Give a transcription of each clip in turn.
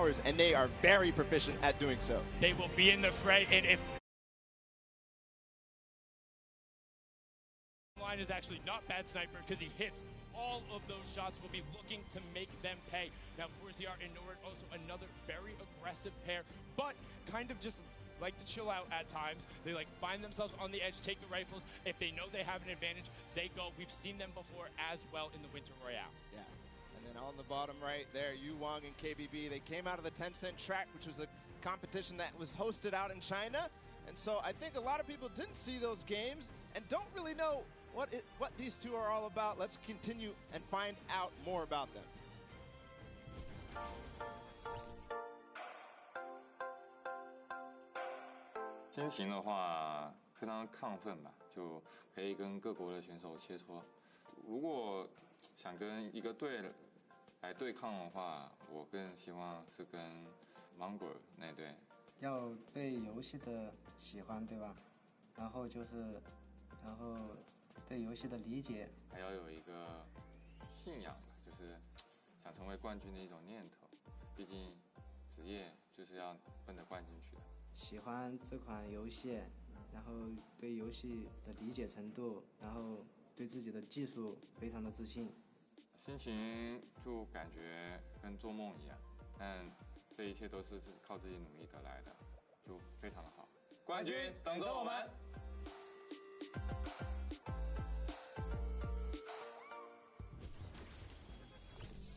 hours, and they are very proficient at doing so. They will be in the fray, and if line is actually not bad sniper because he hits all of those shots, will be looking to make them pay. Now, Forziar and Nord, also another very aggressive pair, but kind of just like to chill out at times. They like find themselves on the edge, take the rifles. If they know they have an advantage, they go. We've seen them before as well in the Winter Royale. Yeah. And then on the bottom right there, Yu Wang and KBB, they came out of the Tencent track, which was a competition that was hosted out in China. And so I think a lot of people didn't see those games and don't really know what these two are all about. Let's continue and find out more about them. 心情的话，非常亢奋吧，就可以跟各国的选手切磋。如果想跟一个队来对抗的话，我更希望是跟芒果那队。要对游戏的喜欢，对吧？然后对游戏的理解，还要有一个信仰吧，就是想成为冠军的一种念头。毕竟职业就是要奔着冠军去的。喜欢这款游戏，然后对游戏的理解程度，然后对自己的技术非常的自信。心情就感觉跟做梦一样，但这一切都是靠自己努力得来的，就非常的好。冠军等着我们！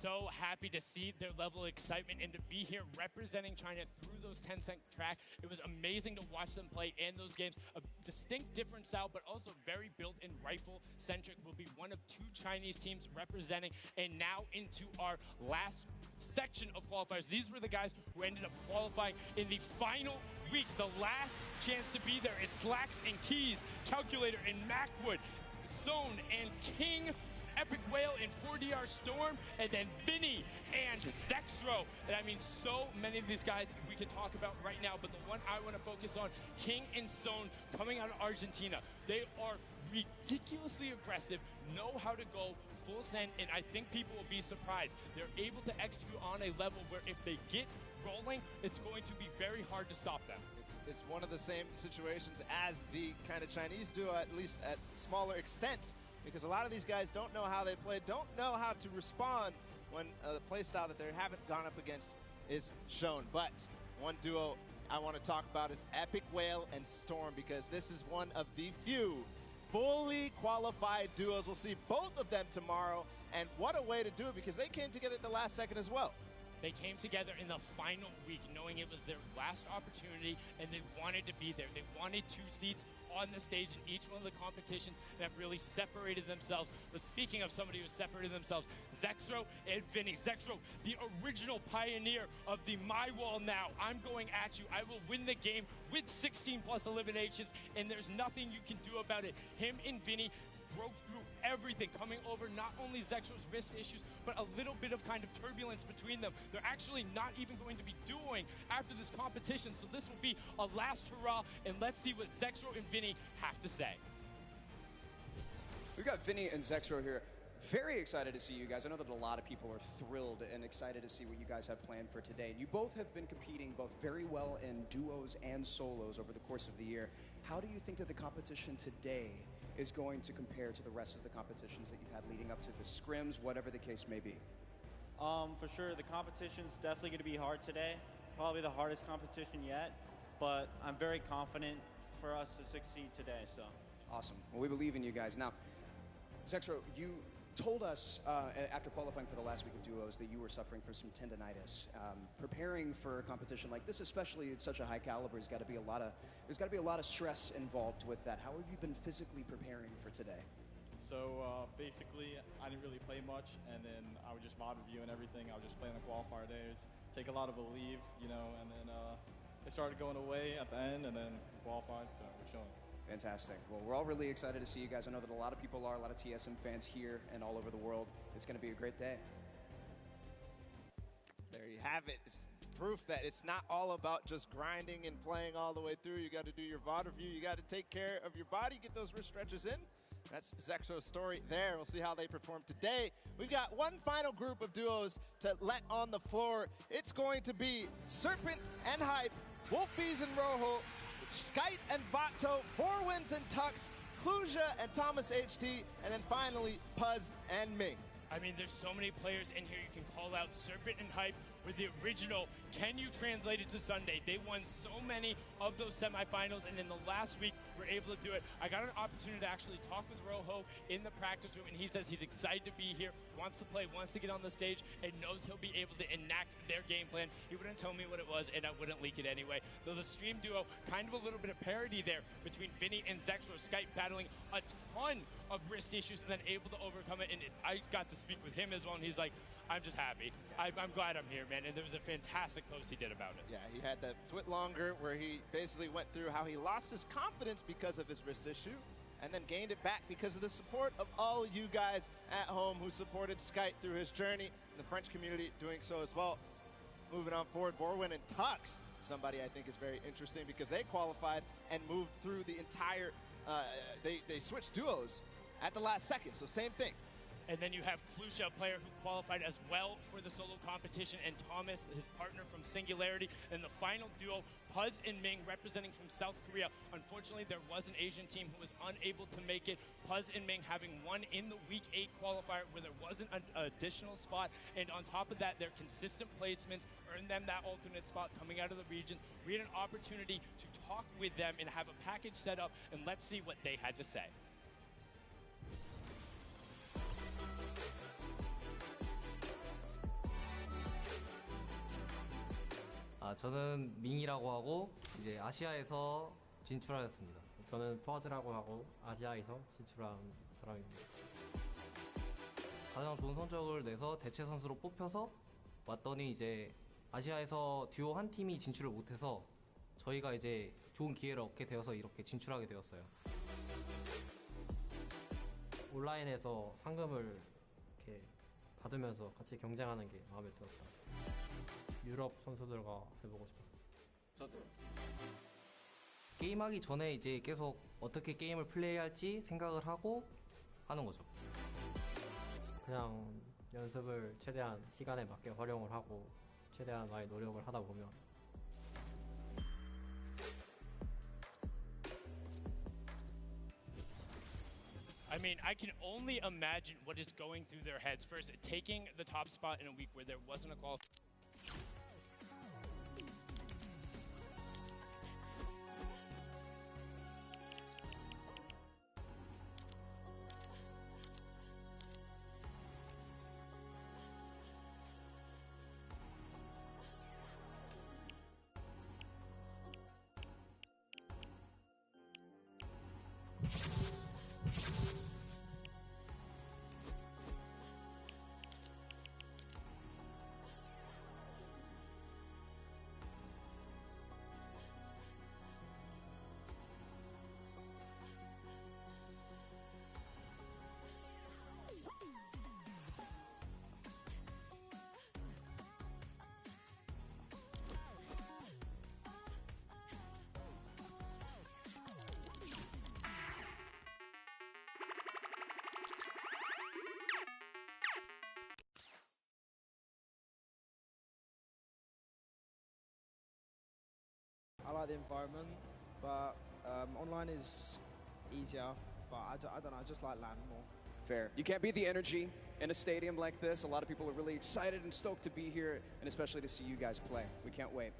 So happy to see their level of excitement and to be here representing China through those Tencent track. It was amazing to watch them play in those games. A distinct different style, but also very built-in rifle-centric. Will be one of two Chinese teams representing. And now into our last section of qualifiers. These were the guys who ended up qualifying in the final week. The last chance to be there. It's Slacks and Keys, Calculator and Macwood, Zone and King, Epic Whale and 4DR Storm, and then Vinny and Zexro. And I mean, so many of these guys we can talk about right now, but the one I want to focus on, King and Zone, coming out of Argentina. They are ridiculously aggressive, know how to go full send, and I think people will be surprised. They're able to execute on a level where if they get rolling, it's going to be very hard to stop them. It's one of the same situations as the kind of Chinese do, at least at smaller extents. Because a lot of these guys don't know how they play, don't know how to respond when the play style that they haven't gone up against is shown. But one duo I want to talk about is Epic Whale and Storm, because this is one of the few fully qualified duos. We'll see both of them tomorrow, and what a way to do it, because they came together at the last second as well. They came together in the final week knowing it was their last opportunity, and they wanted to be there. They wanted 2 seats on the stage in each one of the competitions that have really separated themselves. But speaking of somebody who separated themselves, Zexro and Vinny. Zexro, the original pioneer of the My Wall now. I'm going at you. I will win the game with 16 plus eliminations, and there's nothing you can do about it. Him and Vinny broke through everything, coming over not only Zexro's wrist issues, but a little bit of kind of turbulence between them. They're actually not even going to be doing after this competition, so this will be a last hurrah, and let's see what Zexro and Vinny have to say. We've got Vinny and Zexro here. Very excited to see you guys. I know that a lot of people are thrilled and excited to see what you guys have planned for today. And you both have been competing both very well in duos and solos over the course of the year. How do you think that the competition today is going to compare to the rest of the competitions that you've had leading up to the scrims, whatever the case may be? For sure, the competition's definitely going to be hard today. Probably the hardest competition yet, but I'm very confident for us to succeed today. So awesome. Well, we believe in you guys. Now, Zexro, you told us after qualifying for the last week of duos that you were suffering from some tendonitis. Preparing for a competition like this, especially at such a high caliber, there's got to be a lot of stress involved with that. How have you been physically preparing for today? So basically, I didn't really play much, and then I would just VOD review and everything. I would just play on the qualifier days, take a lot of a leave, you know, and then it started going away at the end, and then qualified, so we're chilling. Fantastic. Well, we're all really excited to see you guys. I know that a lot of people are, a lot of TSM fans here and all over the world. It's going to be a great day. There you have it. It's proof that it's not all about just grinding and playing all the way through. You got to do your VOD review. You got to take care of your body, get those wrist stretches in. That's Zexro's story there. We'll see how they perform today. We've got one final group of duos to let on the floor. It's going to be Serpent and Hype, Wolfies and Rojo, Skite and Vato, Borwins and Tux, Kluja and Thomas HT, and then finally Puz and Ming. I mean, there's so many players in here you can call out. Serpent and Hype were the original. Can you translate it to Sunday? They won so many of those semifinals, and in the last week, were able to do it. I got an opportunity to actually talk with Rojo in the practice room, and he says he's excited to be here, wants to play, wants to get on the stage, and knows he'll be able to enact their game plan. He wouldn't tell me what it was, and I wouldn't leak it anyway. Though the stream duo, kind of a little bit of parody there between Vinny and Zexro. Skype battling a ton of wrist issues and then able to overcome it, and I got to speak with him as well, and he's like, I'm just happy. I'm glad I'm here, man. And there was a fantastic post he did about it. Yeah, he had that Twit Longer where he basically went through how he lost his confidence because of his wrist issue and then gained it back because of the support of all you guys at home who supported Skype through his journey, and the French community doing so as well. Moving on forward, Borwin and Tux, somebody I think is very interesting because they qualified and moved through the entire, they switched duos at the last second, so same thing. And then you have Kluja, a player who qualified as well for the solo competition, and Thomas, his partner from Singularity. And the final duo, Puz and Ming, representing from South Korea. Unfortunately, there was an Asian team who was unable to make it. Puz and Ming having won in the Week 8 qualifier where there wasn't an additional spot. And on top of that, their consistent placements earned them that alternate spot coming out of the regions. We had an opportunity to talk with them and have a package set up, and let's see what they had to say. 저는 밍이라고 하고 이제 아시아에서 진출하였습니다. 저는 퍼즈라고 하고 아시아에서 진출한 사람입니다. 가장 좋은 성적을 내서 대체 선수로 뽑혀서 왔더니 이제 아시아에서 듀오 한 팀이 진출을 못해서 저희가 이제 좋은 기회를 얻게 되어서 이렇게 진출하게 되었어요. 온라인에서 상금을 이렇게 받으면서 같이 경쟁하는 게 마음에 들었다. 유럽 선수들과 해보고 싶었어요. 저도요. 게임하기 전에 이제 계속 어떻게 게임을 플레이할지 생각을 하고 하는 거죠. 그냥 연습을 최대한 시간에 맞게 활용을 하고 최대한 많이 노력을 하다 보면 I mean, I can only imagine what is going through their heads. First, taking the top spot in a week where there wasn't a qualifier. I like the environment, but online is easier, but I don't know, I just like LAN more. Fair. You can't beat the energy in a stadium like this. A lot of people are really excited and stoked to be here, and especially to see you guys play. We can't wait.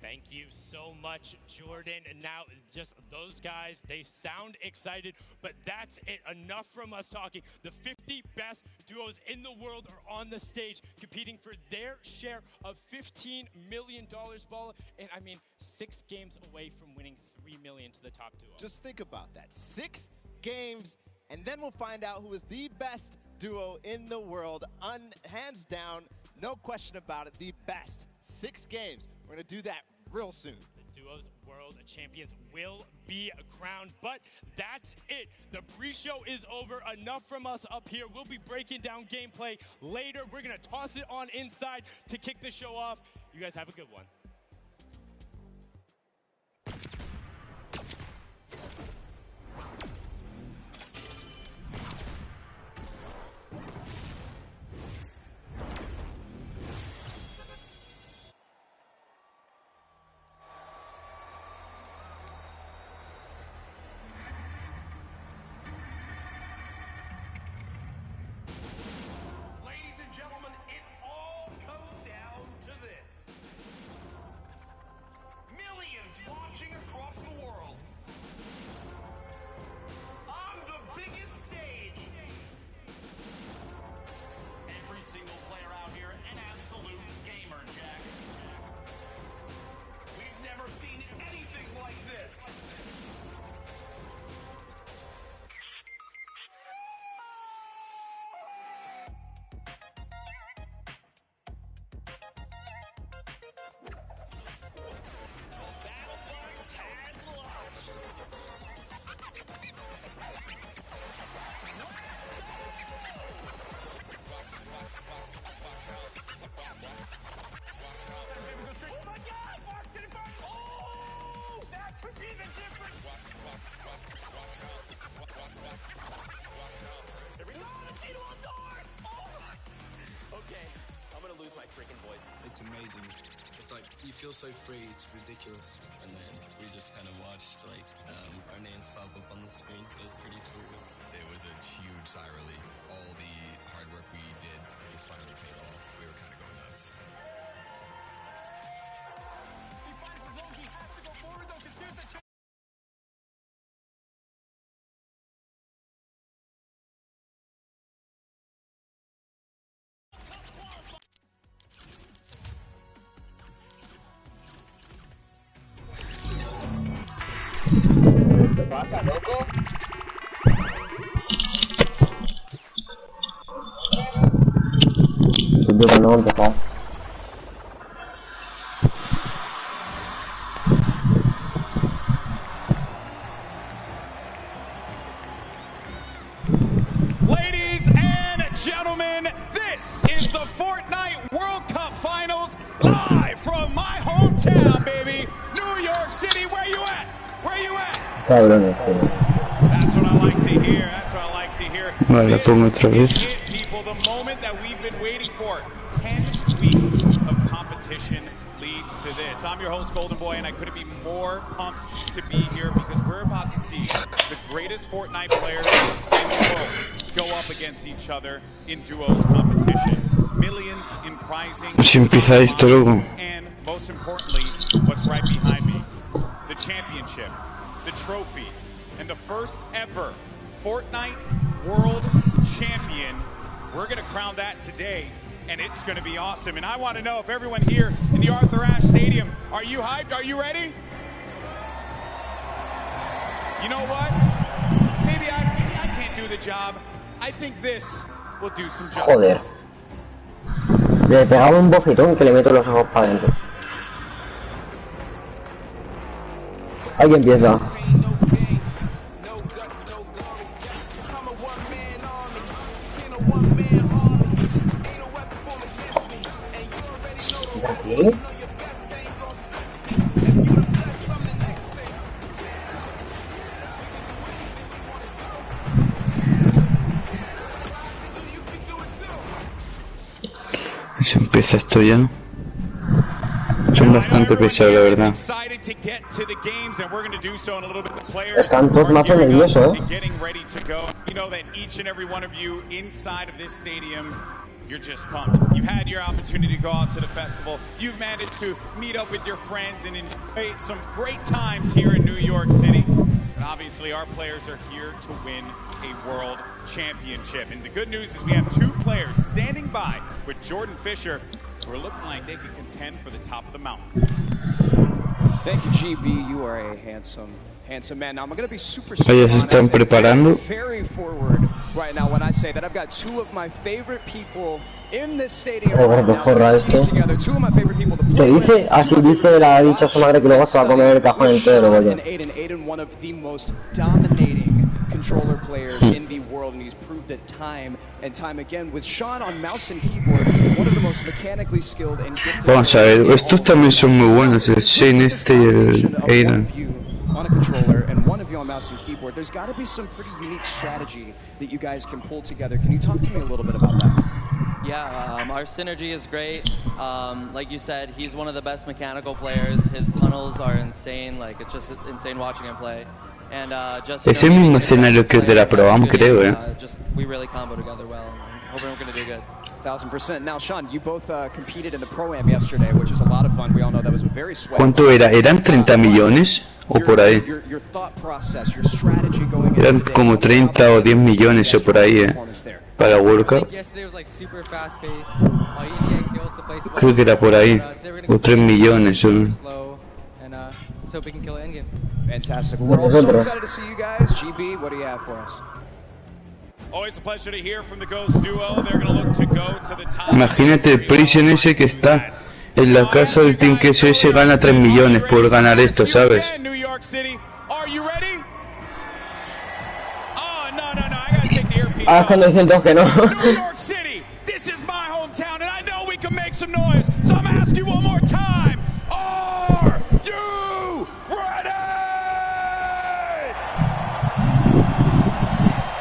Thank you so much, Jordan. And now just those guys, they sound excited, but that's it. Enough from us talking. The 50 best duos in the world are on the stage competing for their share of $15 million, Ball. And I mean, 6 games away from winning $3 million to the top duo. Just think about that. 6 games, and then we'll find out who is the best duo in the world. Hands down, no question about it, the best. 6 games. We're going to do that real soon. The duos world champions will be crowned, but that's it. The pre-show is over. Enough from us up here. We'll be breaking down gameplay later. We're going to toss it on inside to kick the show off. You guys have a good one. it's amazing. It's like you feel so free, it's ridiculous. And then we just kind of watched like our names pop up on the screen. It was pretty surreal. It was a huge sigh of relief. All the hard work we did just finally paid off. We were kind of going nuts. He finds his low, he has to go forward though, because here's the chance. ¿Qué pasa, loco? Yo cuando hemos empezado. Ladies and gentlemen, this is the Fortnite World Cup Finals live from my hometown, baby, New York City. Where you at? Where you at? Cabrones, That's what I like to hear. That's what I like to hear. Vale, pongo otra vez. It, people, the moment that we've been waiting for. 10 weeks of competition leads to this. I'm your host, Golden Boy, and I couldn't be more pumped to be here because we're about to see the greatest Fortnite players in the world go up against each other in duos competition. Millions in prizing. Así empieza esto, loco. And most importantly, what's right behind me, the championship, the trophy, and the first ever Fortnite World Champion. We're going to crown that today, and it's going to be awesome. And I want to know if everyone here in the Arthur Ashe Stadium, are you hyped? Are you ready? You know what? Maybe I can't do the job. I think this will do some justice. Joder. Le pegaba un bofetón que le meto los ojos para adentro. Ahí empieza. ¿Es aquí? Se empieza esto ya. Son bastante pesados, la verdad. Están todos más nerviosos, You're just pumped. You've had your opportunity to go out to the festival. You've managed to meet up with your friends and enjoy some great times here in New York City. And obviously our players are here to win a world championship. And the good news is we have two players standing by with Jordan Fisher who are looking like they could contend for the top of the mountain. Thank you, GB. You are a handsome man. Now I'm going to be super Ellos están preparando. very forward right now when I say that I've got two of my favorite people in this stadium Joder, que forra esto. together. Two of my favorite people to Te play with. dice, así dice la dicha su madre que luego se va a comer el cajón entero, oye. Aiden, one of the most dominating controller players in the world, and he's proved it time and time again. With Sean on mouse and keyboard, one of the most mechanically skilled and gifted. Vamos a ver, estos también son muy buenos, el Shane este y el Aiden. On a controller and one of you on mouse and keyboard, there's got to be some pretty unique strategy that you guys can pull together. Can you talk to me a little bit about that? Yeah, our synergy is great. Like you said, he's one of the best mechanical players. His tunnels are insane. Like, it's just insane watching him play. And just Es el mismo escenario que el de la Pro-Am, creo, just we really combo together well. Hoping we're going to do good. 1000%. Now, Sean, you both competed in the Pro-Am yesterday, which was a lot of fun. We all know that was very sweaty. ¿Cuánto era? ¿Eran 30 millones? ¿O por ahí? Your thought process, your strategy going Eran como 30 o 10 millones o por ahí, para World Cup. Creo que era por ahí, o 3 millones. Fantastic. We're all so excited to see you guys. GB, what do you have for us? Always a pleasure to hear from the Ghost duo. They're going to look to go to the top. Imagínate el Prison ese que está en la casa del Team Queso ese, gana 3 millones por ganar esto, ¿sabes? New York City. Are you ready? Oh, no, I got to take the earpiece off. Cuando dicen todos que no. New York City. This is my hometown, and I know we can make some noise. So I'm going to ask you one more time. Are you ready?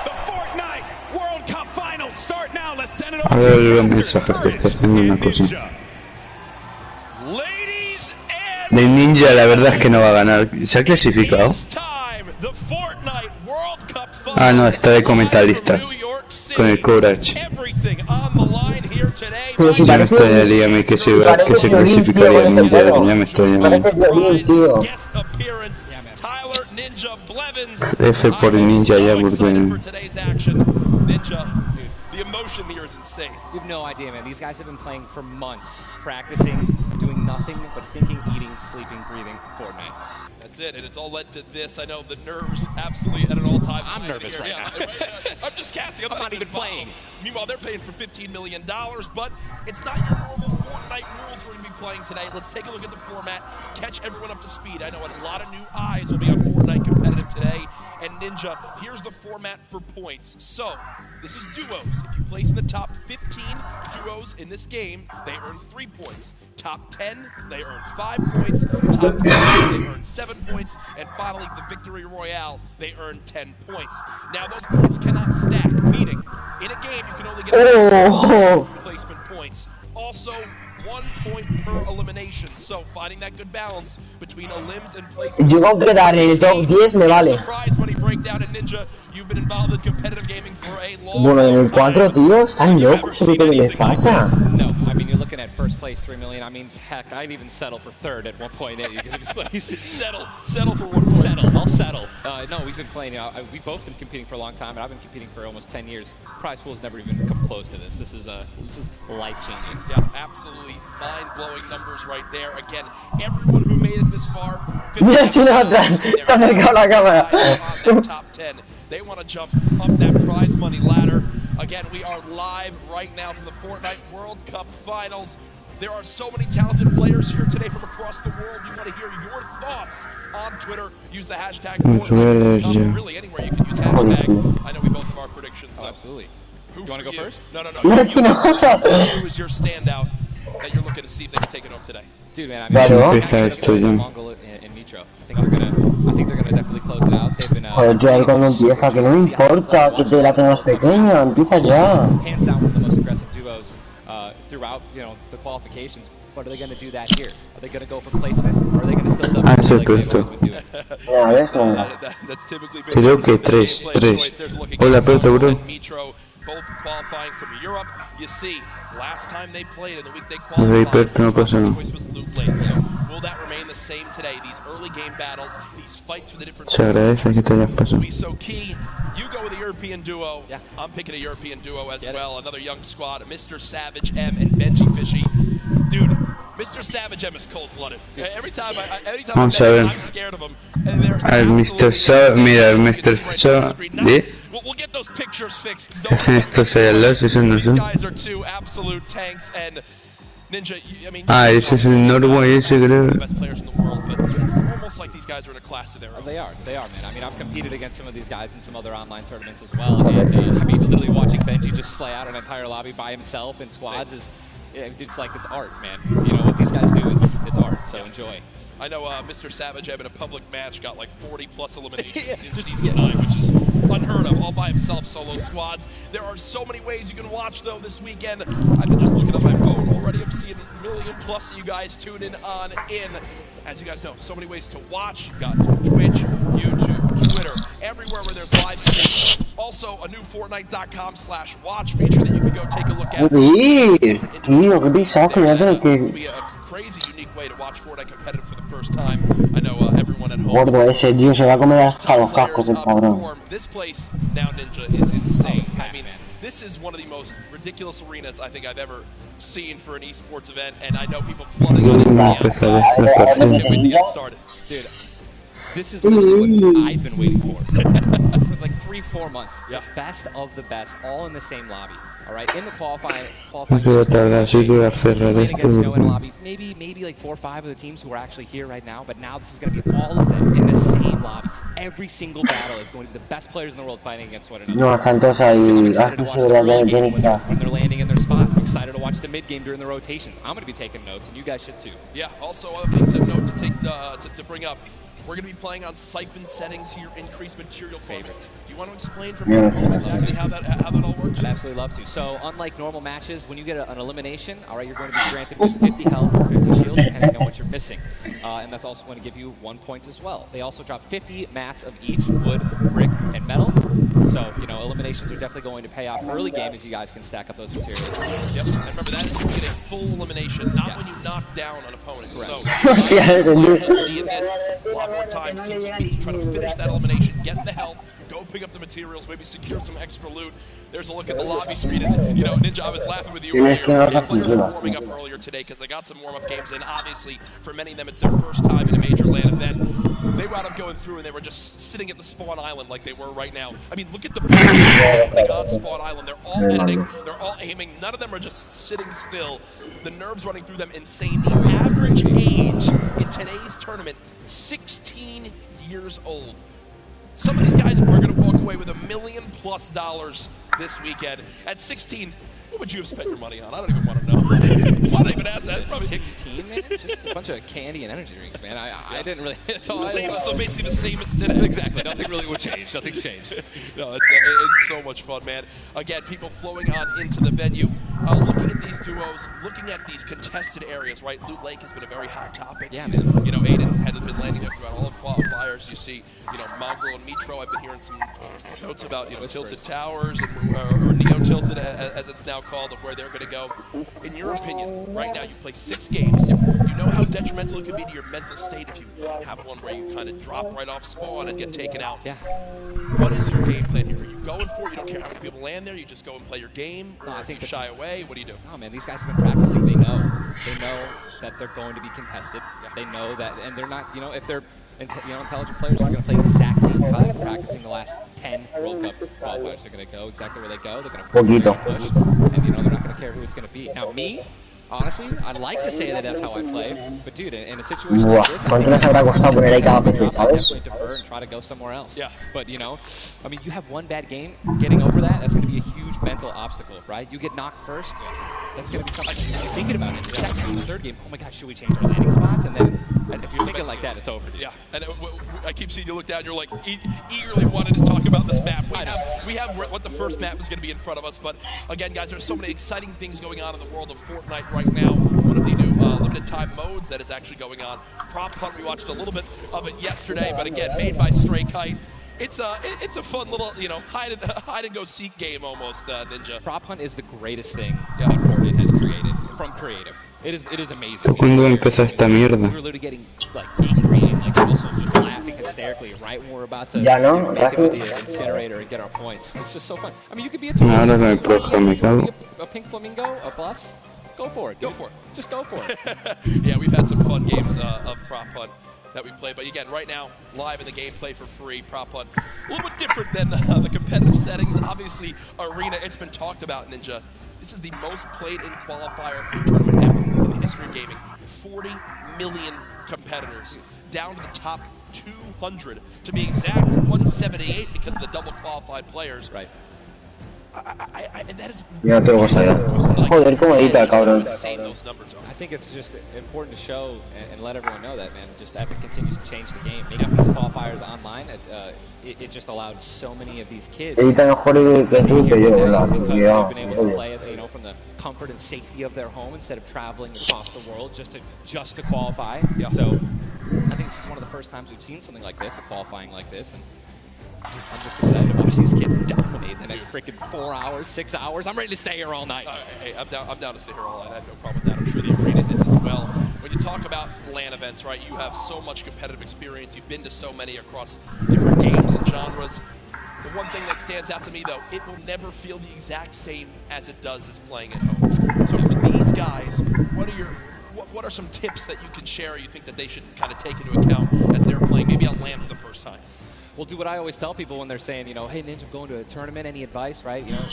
The Fortnite World Cup Finals start now. Let's send it over A ver los mensajes que está haciendo una cosa. De Ninja la verdad es que no va a ganar. ¿Se ha clasificado? Ah, no, está de comentarista. Con el Courage. Pero si Ya me parece, extrañaría a mí que se parece violín, tío, clasificaría con este Ninja. Ya juego. me extrañaría. Parece violín, tío. F por Ninja ya porque... The emotion here is insane. You have no idea, man. These guys have been playing for months, practicing, doing nothing but thinking, eating, sleeping, breathing Fortnite. That's it, and it's all led to this. I know the nerves absolutely at an all-time high. I'm nervous right now. I'm just casting. I'm not even playing. Meanwhile, they're paying for $15 million, but it's not your normal Fortnite rules we're going to be playing today. Let's take a look at the format, catch everyone up to speed. I know a lot of new eyes will be on Fortnite competitive today. And Ninja, here's the format for points. So, this is duos. If you place in the top 15 duos in this game, they earn 3 points. Top 10, they earn 5 points. Top 10, they earn 7 points. And finally, the Victory Royale, they earn 10 points. Now, those points cannot stack, meaning in a game, you can only get placement points. Also, 1 point per elimination. So, finding that good balance between elims and placements. Yo con quedar en el top 10 me vale. Prize money breakdown in Ninja. You've been involved in competitive gaming for a long Bueno, en el 4, tío, están locos, ¿qué les pasa? No, I mean, you're looking at first place, 3 million. I mean, heck, I'd even settle for third at one point. Settle for 1 point. Settle, I'll settle. No, we've been playing, we've both been competing for a long time, and I've been competing for almost 10 years. Prize pool's never even come close to this. This is life-changing. Yeah, absolutely mind-blowing numbers right there. Again, everyone who made it this far, Mira, chino atrás, se ha acercado la cámara. top 10. They want to jump up that prize money ladder. Again, we are live right now from the Fortnite World Cup Finals. There are so many talented players here today from across the world. We want to hear your thoughts on Twitter. Use the hashtag Fortnite. Really, anywhere you can use hashtags. I know we both have our predictions. Oh, absolutely. You want to go first? No. No, chino. Who is your standout that you're looking to see if they can take it home today? Dude, man, I mean, Mongol and Nitro. I think they're gonna definitely close it out. They've been Joder, tío, cuando empieza, que no me importa, que te la tengas pequeña, empieza ya. Hands down one of the most aggressive duos throughout, the qualifications. But are they gonna do that here? Are they gonna go for placement, or are they gonna still double like they've always been doing? That's typically been Creo que 3. Hola, Perto, bro. Both qualifying from Europe. You see, last time they played in the week they qualified, choice was Loot Lake. So will that remain the same today? These early game battles, these fights for the different Se agradece que te hayas pasado. will be so key. You go with a European duo. Yeah. I'm picking a European duo as well. Another young squad, Mr. Savage M and Benji Fishy. Dude, Mr. Savage M is cold-blooded. Every time I'm scared of him. Al Mr. Sa, mira, el Mr. Sa, We'll get those pictures fixed. ¿Hacen estos ahí al lado? ¿Esos no These son? guys are two absolute tanks, and Ninja, I mean, Ese es el Norway, ese creo. the best players in the world, but it's almost like these guys are in a class of their own. They are, man. I mean, I've competed against some of these guys in some other online tournaments as well, and I mean, literally watching Benji just slay out an entire lobby by himself in squads it's like it's art, man. What these guys do, it's art. So enjoy. I know Mr. Savage in a public match got like 40+ eliminations in Season 9, which is unheard of, all by himself, solo squads. There are so many ways you can watch, though, this weekend. I've been just looking at my phone already. I'm seeing 1 million+ of you guys tuning in. As you guys know, so many ways to watch. You've got Twitch, YouTube, Twitter, everywhere where there's live streams. Also, a new Fortnite.com/watch feature that you can go take a look at. Tío, qué pisado que me hace que... Be a crazy unique way to watch Fortnite competitive for the first time. I know everyone at home. Gordo ese, tío, se va a comer hasta los cascos el cabrón. This place now, Ninja, is insane. I mean, this is one of the most ridiculous arenas I think I've ever seen for an esports event, and I know people flooding on it from the outside. I just can't wait to get started. Dude, this is literally what I've been waiting for for like 3-4 months. The best of the best, all in the same lobby. All right, in the qualifying lobby, maybe like 4 or 5 of the teams who are actually here right now, but now this is going to be all of them in the same lobby. Every single battle is going to be the best players in the world fighting against one another. No, Santos ahí, When they're landing in their spots, I'm excited to watch the mid game during the rotations. I'm going to be taking notes, and you guys should too. Yeah. Also, other things of note to take to bring up. We're going to be playing on siphon settings here, increased material favorite. Do you want to explain for me exactly how that all works? I'd absolutely love to. So unlike normal matches, when you get an elimination, all right, you're going to be granted 50 health or 50 shields, depending on what you're missing. And that's also going to give you 1 point as well. They also drop 50 mats of each, wood, brick, and metal. So, you know, eliminations are definitely going to pay off early game if you guys can stack up those materials. Yep, and remember that is when you get a full elimination, not when you knock down an opponent. Correct. So, we'll see in this a lot more times. Teams will be trying to finish that elimination, get the health, go pick up the materials, maybe secure some extra loot. There's a look at the lobby screen. And, you know, Ninja, I was laughing with you earlier. Players were warming up earlier today because they got some warm-up games in. Obviously, for many of them, it's their first time in a major LAN event. They wound up going through and they were just sitting at the spawn island like they were right now. I mean, look at the people happening on spawn island. They're all editing. They're all aiming. None of them are just sitting still. The nerves running through them insane. The average age in today's tournament, 16 years old. Some of these guys are going to walk away with $1 million+ this weekend. At 16, what would you have spent your money on? I don't even want to know. Why did I even ask that? Probably 16, man? Just a bunch of candy and energy drinks, man. I didn't really... So basically the same as today. Exactly. Nothing really would change. Nothing's changed. No, it's so much fun, man. Again, people flowing on into the venue. Looking at these duos, looking at these contested areas, right? Loot Lake has been a very hot topic. Yeah, man. You know, Aiden hasn't been landing there throughout all of qualifiers. You see, you know, Mongrel and Mitro, I've been hearing some notes about, you know, Tilted Towers, or Neo Tilted, as it's now called, of where they're going to go. In your opinion, right now, you play 6 games. You know how detrimental it could be to your mental state if you have one where you kind of drop right off spawn and get taken out. Yeah. What is your game plan here? Are you going for it? You don't care how many people land there? You just go and play your game? No, I think you shy away? What do you do? Oh, man, these guys have been practicing. They know that they're going to be contested. Yeah. They know that, and they're not, you know, if they're intelligent players are going to play exactly how they've been practicing the last 10 World Cup qualifiers. They're going to go exactly where they go. They're going to push, and, you know, they're not going to care who it's going to be. Now, me, honestly, I'd like to say that that's how I play, but dude, in a situation like this, I definitely defer and try to go somewhere else. Yeah. But, you know, I mean, you have one bad game, getting over that's going to be a huge mental obstacle, right? You get knocked first, that's going to be something you're thinking about it. Second, the third game, oh my gosh, should we change our landing spots? And then, if you're thinking like that, it's over. Yeah, and I keep seeing you look down, you're like eagerly wanting to talk about this map. We have what the first map is going to be in front of us, but again, guys, there's so many exciting things going on in the world of Fortnite right now. One of the new limited time modes that is actually going on. Prop Hunt, we watched a little bit of it yesterday, but again, made by Stray Kite. It's a fun little, you know, hide and go seek game almost, Ninja. Prop Hunt is the greatest thing that Fortnite has created from creative. It is amazing. ¿Cuándo empezó esta mierda? We were literally getting like angry and like also just laughing hysterically right when we're about to make it to the incinerator and get our points. It's just so fun. I mean, you could be a Ahora me coja, me cago. A pink flamingo, a bus. Go for it. Go for it. Just go for it. Yeah, we've had some fun games of Prop Hunt that we play, but again, right now, live in the gameplay for free, Prop Hunt. A little bit different than the competitive settings. Obviously, Arena, it's been talked about, Ninja. This is the most played in qualifier for a tournament ever in the history of gaming. 40 million competitors, down to the top 200. To be exact, 178 because of the double qualified players. Right. That is Ya te lo vas a ver. Joder, cómo edita, cabrón. I think it's just important to show and let everyone know that, man, just Epic continues to change the game. Making these qualifiers online, it just allowed so many of these kids Edita mejor que tú que yo, la because they've been able to play, you know, from the comfort and safety of their home instead of traveling across the world just to qualify. Yeah. So I think this is one of the first times we've seen something like this, a qualifying like this, and I'm just excited to watch these kids dominate the next freaking 4 hours, 6 hours. I'm ready to stay here all night. Hey, I'm down to stay here all night. I have no problem with that. I'm sure the Arena is as well. When you talk about LAN events, right, you have so much competitive experience. You've been to so many across different games and genres. The one thing that stands out to me, though, it will never feel the exact same as it does as playing at home. So for these guys, what are some tips that you can share, you think that they should kind of take into account as they're playing maybe on LAN for the first time? Well, do what I always tell people when they're saying, you know, hey, Ninja, I'm going to a tournament. Any advice, right? You know,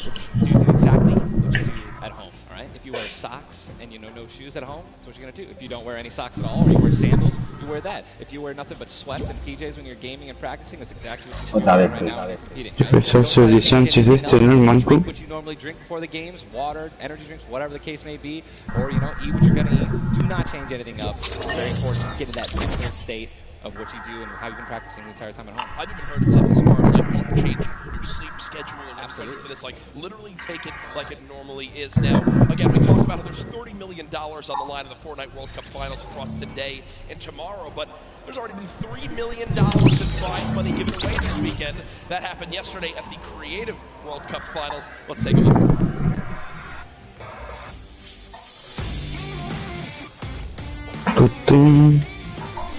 do exactly what you do at home, all right? If you wear socks and, you know, no shoes at home, that's what you're going to do. If you don't wear any socks at all or you wear sandals, you wear that. If you wear nothing but sweats and PJs when you're gaming and practicing, that's exactly what you're doing right now when you're competing. Right? Drink what you normally drink before the games, water, energy drinks, whatever the case may be, or, you know, eat what you're going to eat. Do not change anything up. It's very important to get in that mental state of what you do and how you've been practicing the entire time at home. I've even heard of stuff as far as like don't change your sleep schedule and Absolutely for this. Like literally take it like it normally is. Now, again, we talked about how there's $30 million on the line in the Fortnite World Cup Finals across today and tomorrow, but there's already been $3 million in prize money given away this weekend. That happened yesterday at the Creative World Cup Finals. Let's take a look.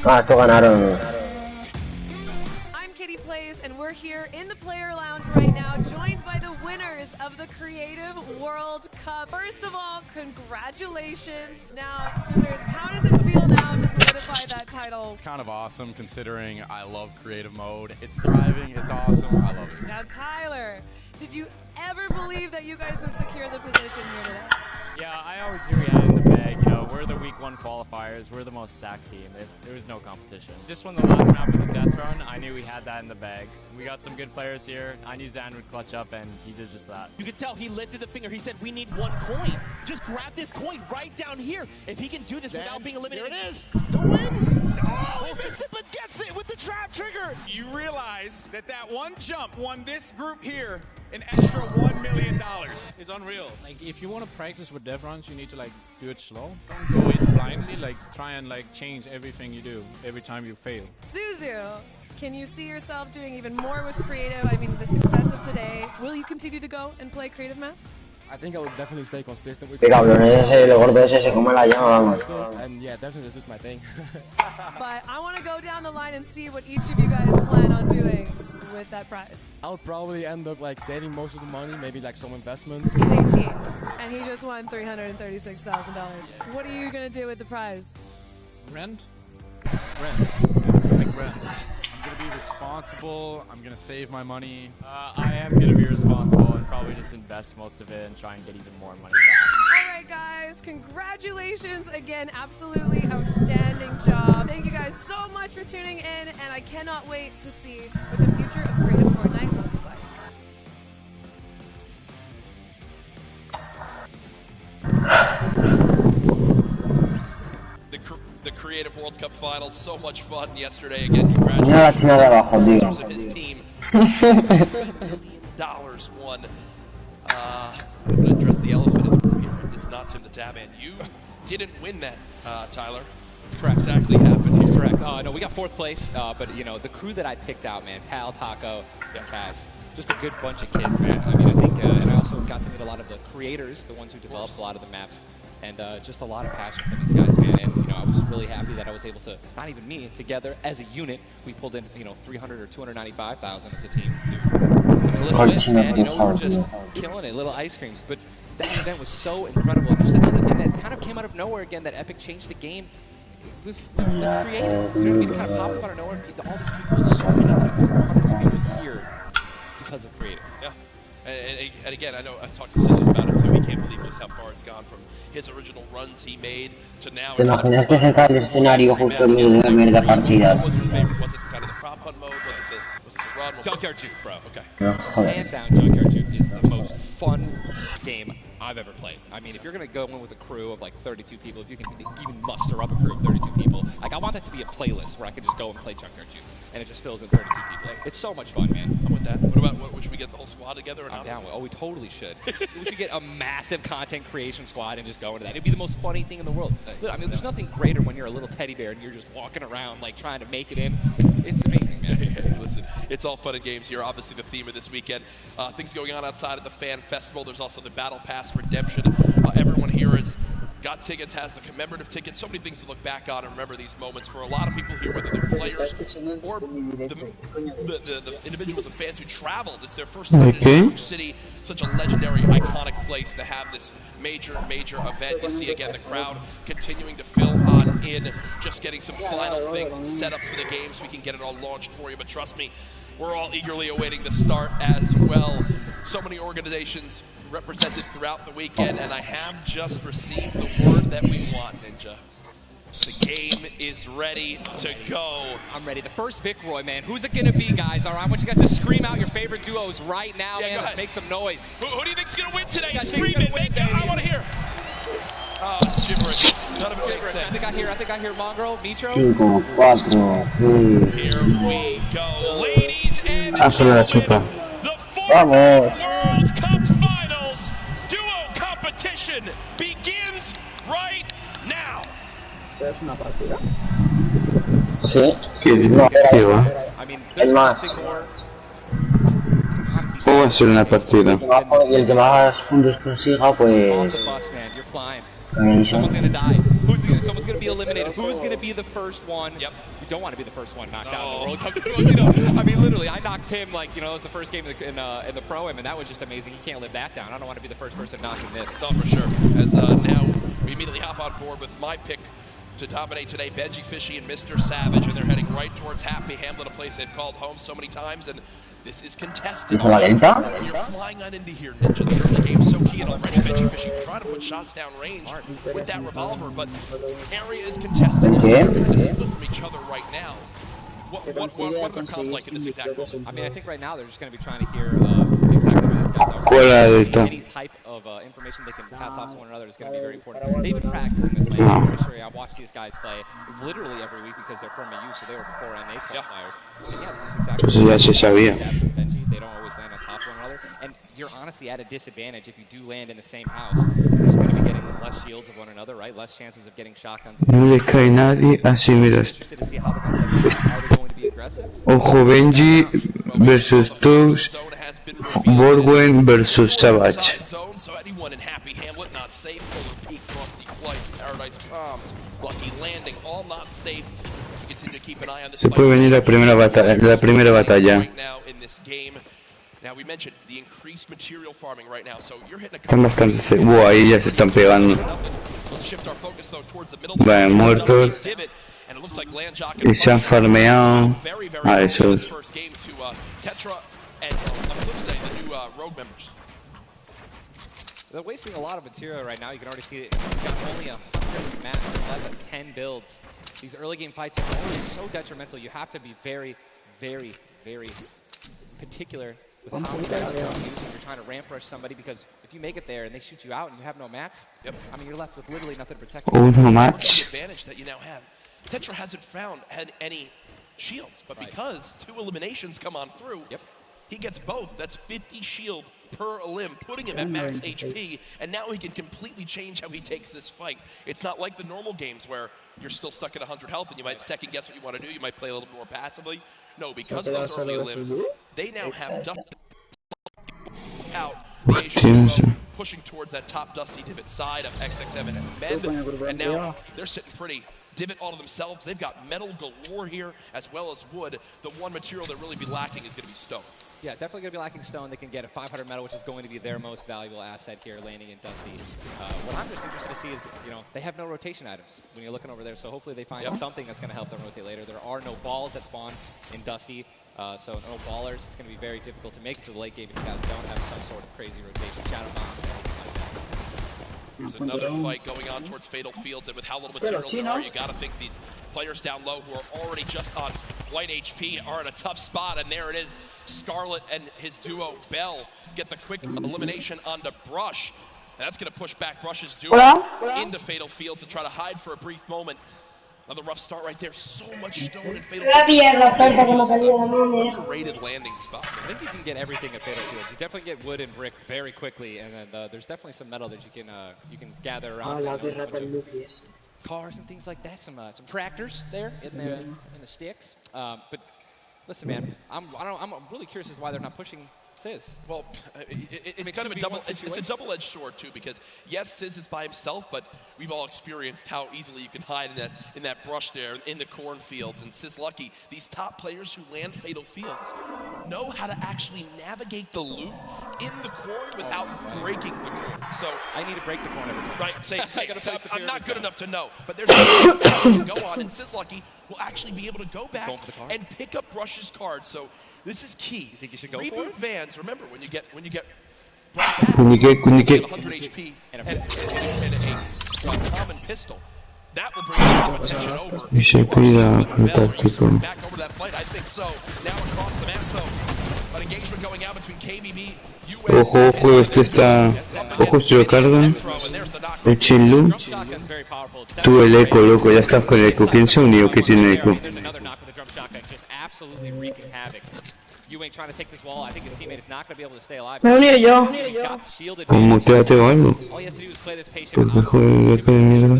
Esto ganaron. I'm Kitty Plays, and we're here in the player lounge right now, joined by the winners of the Creative World Cup. First of all, congratulations. Now, Scissors, how does it feel now to solidify that title? It's kind of awesome considering I love creative mode. It's thriving, it's awesome, I love it. Now, Tyler, did you ever believe that you guys would secure the position here today? Yeah, I always knew we had it in the bag. You know, we're the week 1 qualifiers. We're the most stacked team. There was no competition. Just when the last map was a death run, I knew we had that in the bag. We got some good players here. I knew Zan would clutch up, and he did just that. You could tell he lifted the finger. He said, we need 1 coin. Just grab this coin right down here. If he can do this without being eliminated. Here it is. The win. Oh, he missed it, but gets it with the trap trigger. You realize that one jump won this group here an extra $1 million. It's unreal. Like, if you want to practice with death runs, you need to like do it slow. Don't go in blindly. Like, try and like change everything you do every time you fail. Suzu, can you see yourself doing even more with creative? I mean, the success of today. Will you continue to go and play creative maps? I think I would definitely stay consistent with El gordo ese se come la llama, vamos. and yeah, definitely this is my thing. But I want to go down the line and see what each of you guys plan on doing with that prize. I'll probably end up like saving most of the money, maybe like some investments. He's 18, and he just won $336,000. What are you going to do with the prize? Rent? I think rent. I'm going to be responsible. I'm going to save my money. I am going to be responsible and probably just invest most of it and try and get even more money back. All right, guys, congratulations again. Absolutely outstanding job. Thank you guys so much for tuning in, and I cannot wait to see what the future of Creative Fortnite looks like. The Creative World Cup Finals, so much fun yesterday. Again, congratulations Scissors and his team. $1 million won. I'm going to address the elephant in the room here. It's not Tim the Tabman. You didn't win that, Tyler. That's correct. Exactly happened. He's correct. No, we got 4th place, but you know, the crew that I picked out, man, Tal, Taco, and Kaz, just a good bunch of kids, man. I mean, I think, and I also got to meet a lot of the creators, the ones who developed a lot of the maps. And just a lot of passion from these guys, man. And, you know, I was really happy that I was able to, not even me, together as a unit, we pulled in, you know, 300 or 295,000 as a team. A little bit, man, you know, we were just killing it, little ice creams. But that event was so incredible. And just another thing that kind of came out of nowhere again, that Epic changed the game, was creative. You know what I mean? It kind of popped up out of nowhere. All these people, so many people, hundreds of people here because of creative. Yeah. And again, I know I talked to Scissors about it too. He can't believe just how far it's gone from his original runs he made to now. ¿Te imaginas que se cae el escenario justo en medio de media partida? What was your favorite? Was it kind of the prop hunt mode? Was it the run? Junkyard Juke, bro. Okay. Hands down, Junkyard Juke is the most fun game I've ever played. I mean, if you're going to go in with a crew of like 32 people, if you can even muster up a crew of 32 people, like I want that to be a playlist where I can just go and play Junkyard Juke, and it just fills in 32 people. It's so much fun, man. I'm with that. What about, should we get the whole squad together or not? I'm down with. Oh, we totally should. We should get a massive content creation squad and just go into that. It'd be the most funny thing in the world. I mean, there's nothing greater when you're a little teddy bear and you're just walking around like trying to make it in. It's amazing, man. Listen, it's all fun and games here. Obviously, the theme of this weekend. Things going on outside of the fan festival. There's also the Battle Pass redemption. Everyone here has got tickets, has the commemorative tickets, so many things to look back on and remember these moments. For a lot of people here, whether they're players or the individuals and fans who traveled, it's their first time in New York City, such a legendary, iconic place to have this major event. You see, again, the crowd continuing to fill on in, just getting some final things set up for the game so we can get it all launched for you. But trust me, we're all eagerly awaiting the start as well. So many organizations represented throughout the weekend, and I have just received the word that we want, Ninja. The game is ready to go. I'm ready. The first Vic Roy, man. Who's it going to be, guys? All right, I want you guys to scream out your favorite duos right now, man. Let's make some noise. Who do you think's going to win today? Scream it. I want to hear. Oh, it's gibberish. None of it makes sense. I think I hear Mongrel, Mitro. 5, 4, 3. Here we go, ladies and la chupa. Vamos. World Cup Finals duo competition begins right now. Es una partida. Sí. ¿Qué va? Es más. ¿Cómo va a ser una partida? Y el que más puntos consiga, pues... Someone's gonna die. Someone's gonna be eliminated. Who's gonna be the first one? Yep. You don't want to be the first one knocked out in the World Cup. You know, I mean, literally, I knocked him like, you know, it was the first game in the Pro-Am, and that was just amazing. He can't live that down. I don't want to be the first person knocking this. Oh, for sure. As now we immediately hop on board with my pick to dominate today, Benji Fishy and Mr. Savage, and they're heading right towards Happy Hamlet, a place they've called home so many times, and this is contested. So you're flying on into here, Ninja. The early game's so key, and already Benji Fishy trying to put shots down range with that revolver, but area is contested. They're trying to split from each other right now. What are the comms like in this exact moment? I mean, I think right now they're just going to be trying to hear exactly what these guys are. Any type of information they can pass off to one another is going to be very important. They've been practicing this lane. I'm pretty sure I watch these guys play literally every week because they're from EU, so they were before NA qualifiers. And yeah, this is exactly ya se sabía. Benji. They don't always land on top of one another. And you're honestly at a disadvantage if you do land in the same house. You're just going to be getting less shields of one another, right? Less chances of getting shotguns. No le cae nadie, así miras. Ojo, Benji versus Toes, Borwen versus Savage. So anyone in Happy Hamlet not safe. Polar Peak, Frosty Flights, Paradise Palms, Lucky Landing, all not safe. So we continue to keep an eye on this. Se puede venir la primera batalla. Right now in this game. Now we mentioned the increased material farming right now. So you're hitting a Están bastante cerca. Ahí ya se están pegando. Let's shift our focus though towards the middle. Vale, muertos. And it looks like Landjock Y se han farmeado. Ah, eso es. first game to Tetra and on the flip side the new Rogue members. They're wasting a lot of material right now. You can already see it. You've got only 100 maps left. That's 10 builds. These early game fights are always so detrimental. You have to be very, very, very particular with how many guys you're using. You're trying to ramp rush somebody because if you make it there and they shoot you out and you have no mats, I mean, you're left with literally nothing to protect you. Uno match. Advantage that you now have. Tetra hasn't had any shields, but because 2 eliminations come on through, he gets both. That's 50 shield per elim, putting him at max HP, and now he can completely change how he takes this fight. It's not like the normal games where you're still stuck at 100 health and you might second guess what you want to do. You might play a little bit more passively. No, because of those early elims, they now have Dusty out. The Asian duo pushing towards that top Dusty divot side of XXM and Men, and now they're sitting pretty. Divot all to themselves. They've got metal galore here as well as wood. The one material that really be lacking is going to be stone. Yeah, definitely going to be lacking stone. They can get a 500 metal, which is going to be their most valuable asset here, landing in Dusty. What I'm just interested to see is, you know, they have no rotation items when you're looking over there, so hopefully they find something that's going to help them rotate later. There are no balls that spawn in Dusty, so no ballers. It's going to be very difficult to make it to the late game if you guys don't have some sort of crazy rotation. Shadow bombs, anything like that. There's another fight going on towards Fatal Fields, and with how little materials there are, you got to think these players down low who are already just on light HP are in a tough spot, and there it is. Scarlet and his duo, Bell, get the quick elimination onto Brush. And that's going to push back Brush's duo into Fatal Fields and try to hide for a brief moment. Another rough start right there. So much stone in Fatal Fields. Underrated landing spot. I think you can get everything at Fatal Fields. You definitely get wood and brick very quickly, and then there's definitely some metal that you can gather around. Cars and things like that. Some tractors there in the sticks. But listen, man, I'm really curious as to why they're not pushing Sizz. Well, it's kind of a double-edged sword too, because yes, Sizz is by himself, but we've all experienced how easily you can hide in that brush there in the cornfields. And Sizz Lucky, these top players who land Fatal Fields know how to actually navigate the loot in the corn without breaking the corn. So I need to break the corn every time. Right, say I'm not good enough to know, but there's a to go on, and Sizz Lucky will actually be able to go back and pick up Brush's cards. So this is key. You think you should go Reboot for it? Vans. Remember, when you get When you get 100 HP and a common pistol, that will bring some attention over. Y se pida fantástico. Back over that fight, I think so. Now across the map, though. An engagement going out between KBB, Ojo, ojo, este está... Ojo si lo cargan. El Chinlu. Tú el eco, loco, ya estás con el eco. ¿Quién se unió que tiene eco? Me uní yo. Pues muteate o algo. Pues mejor el eco de mierda.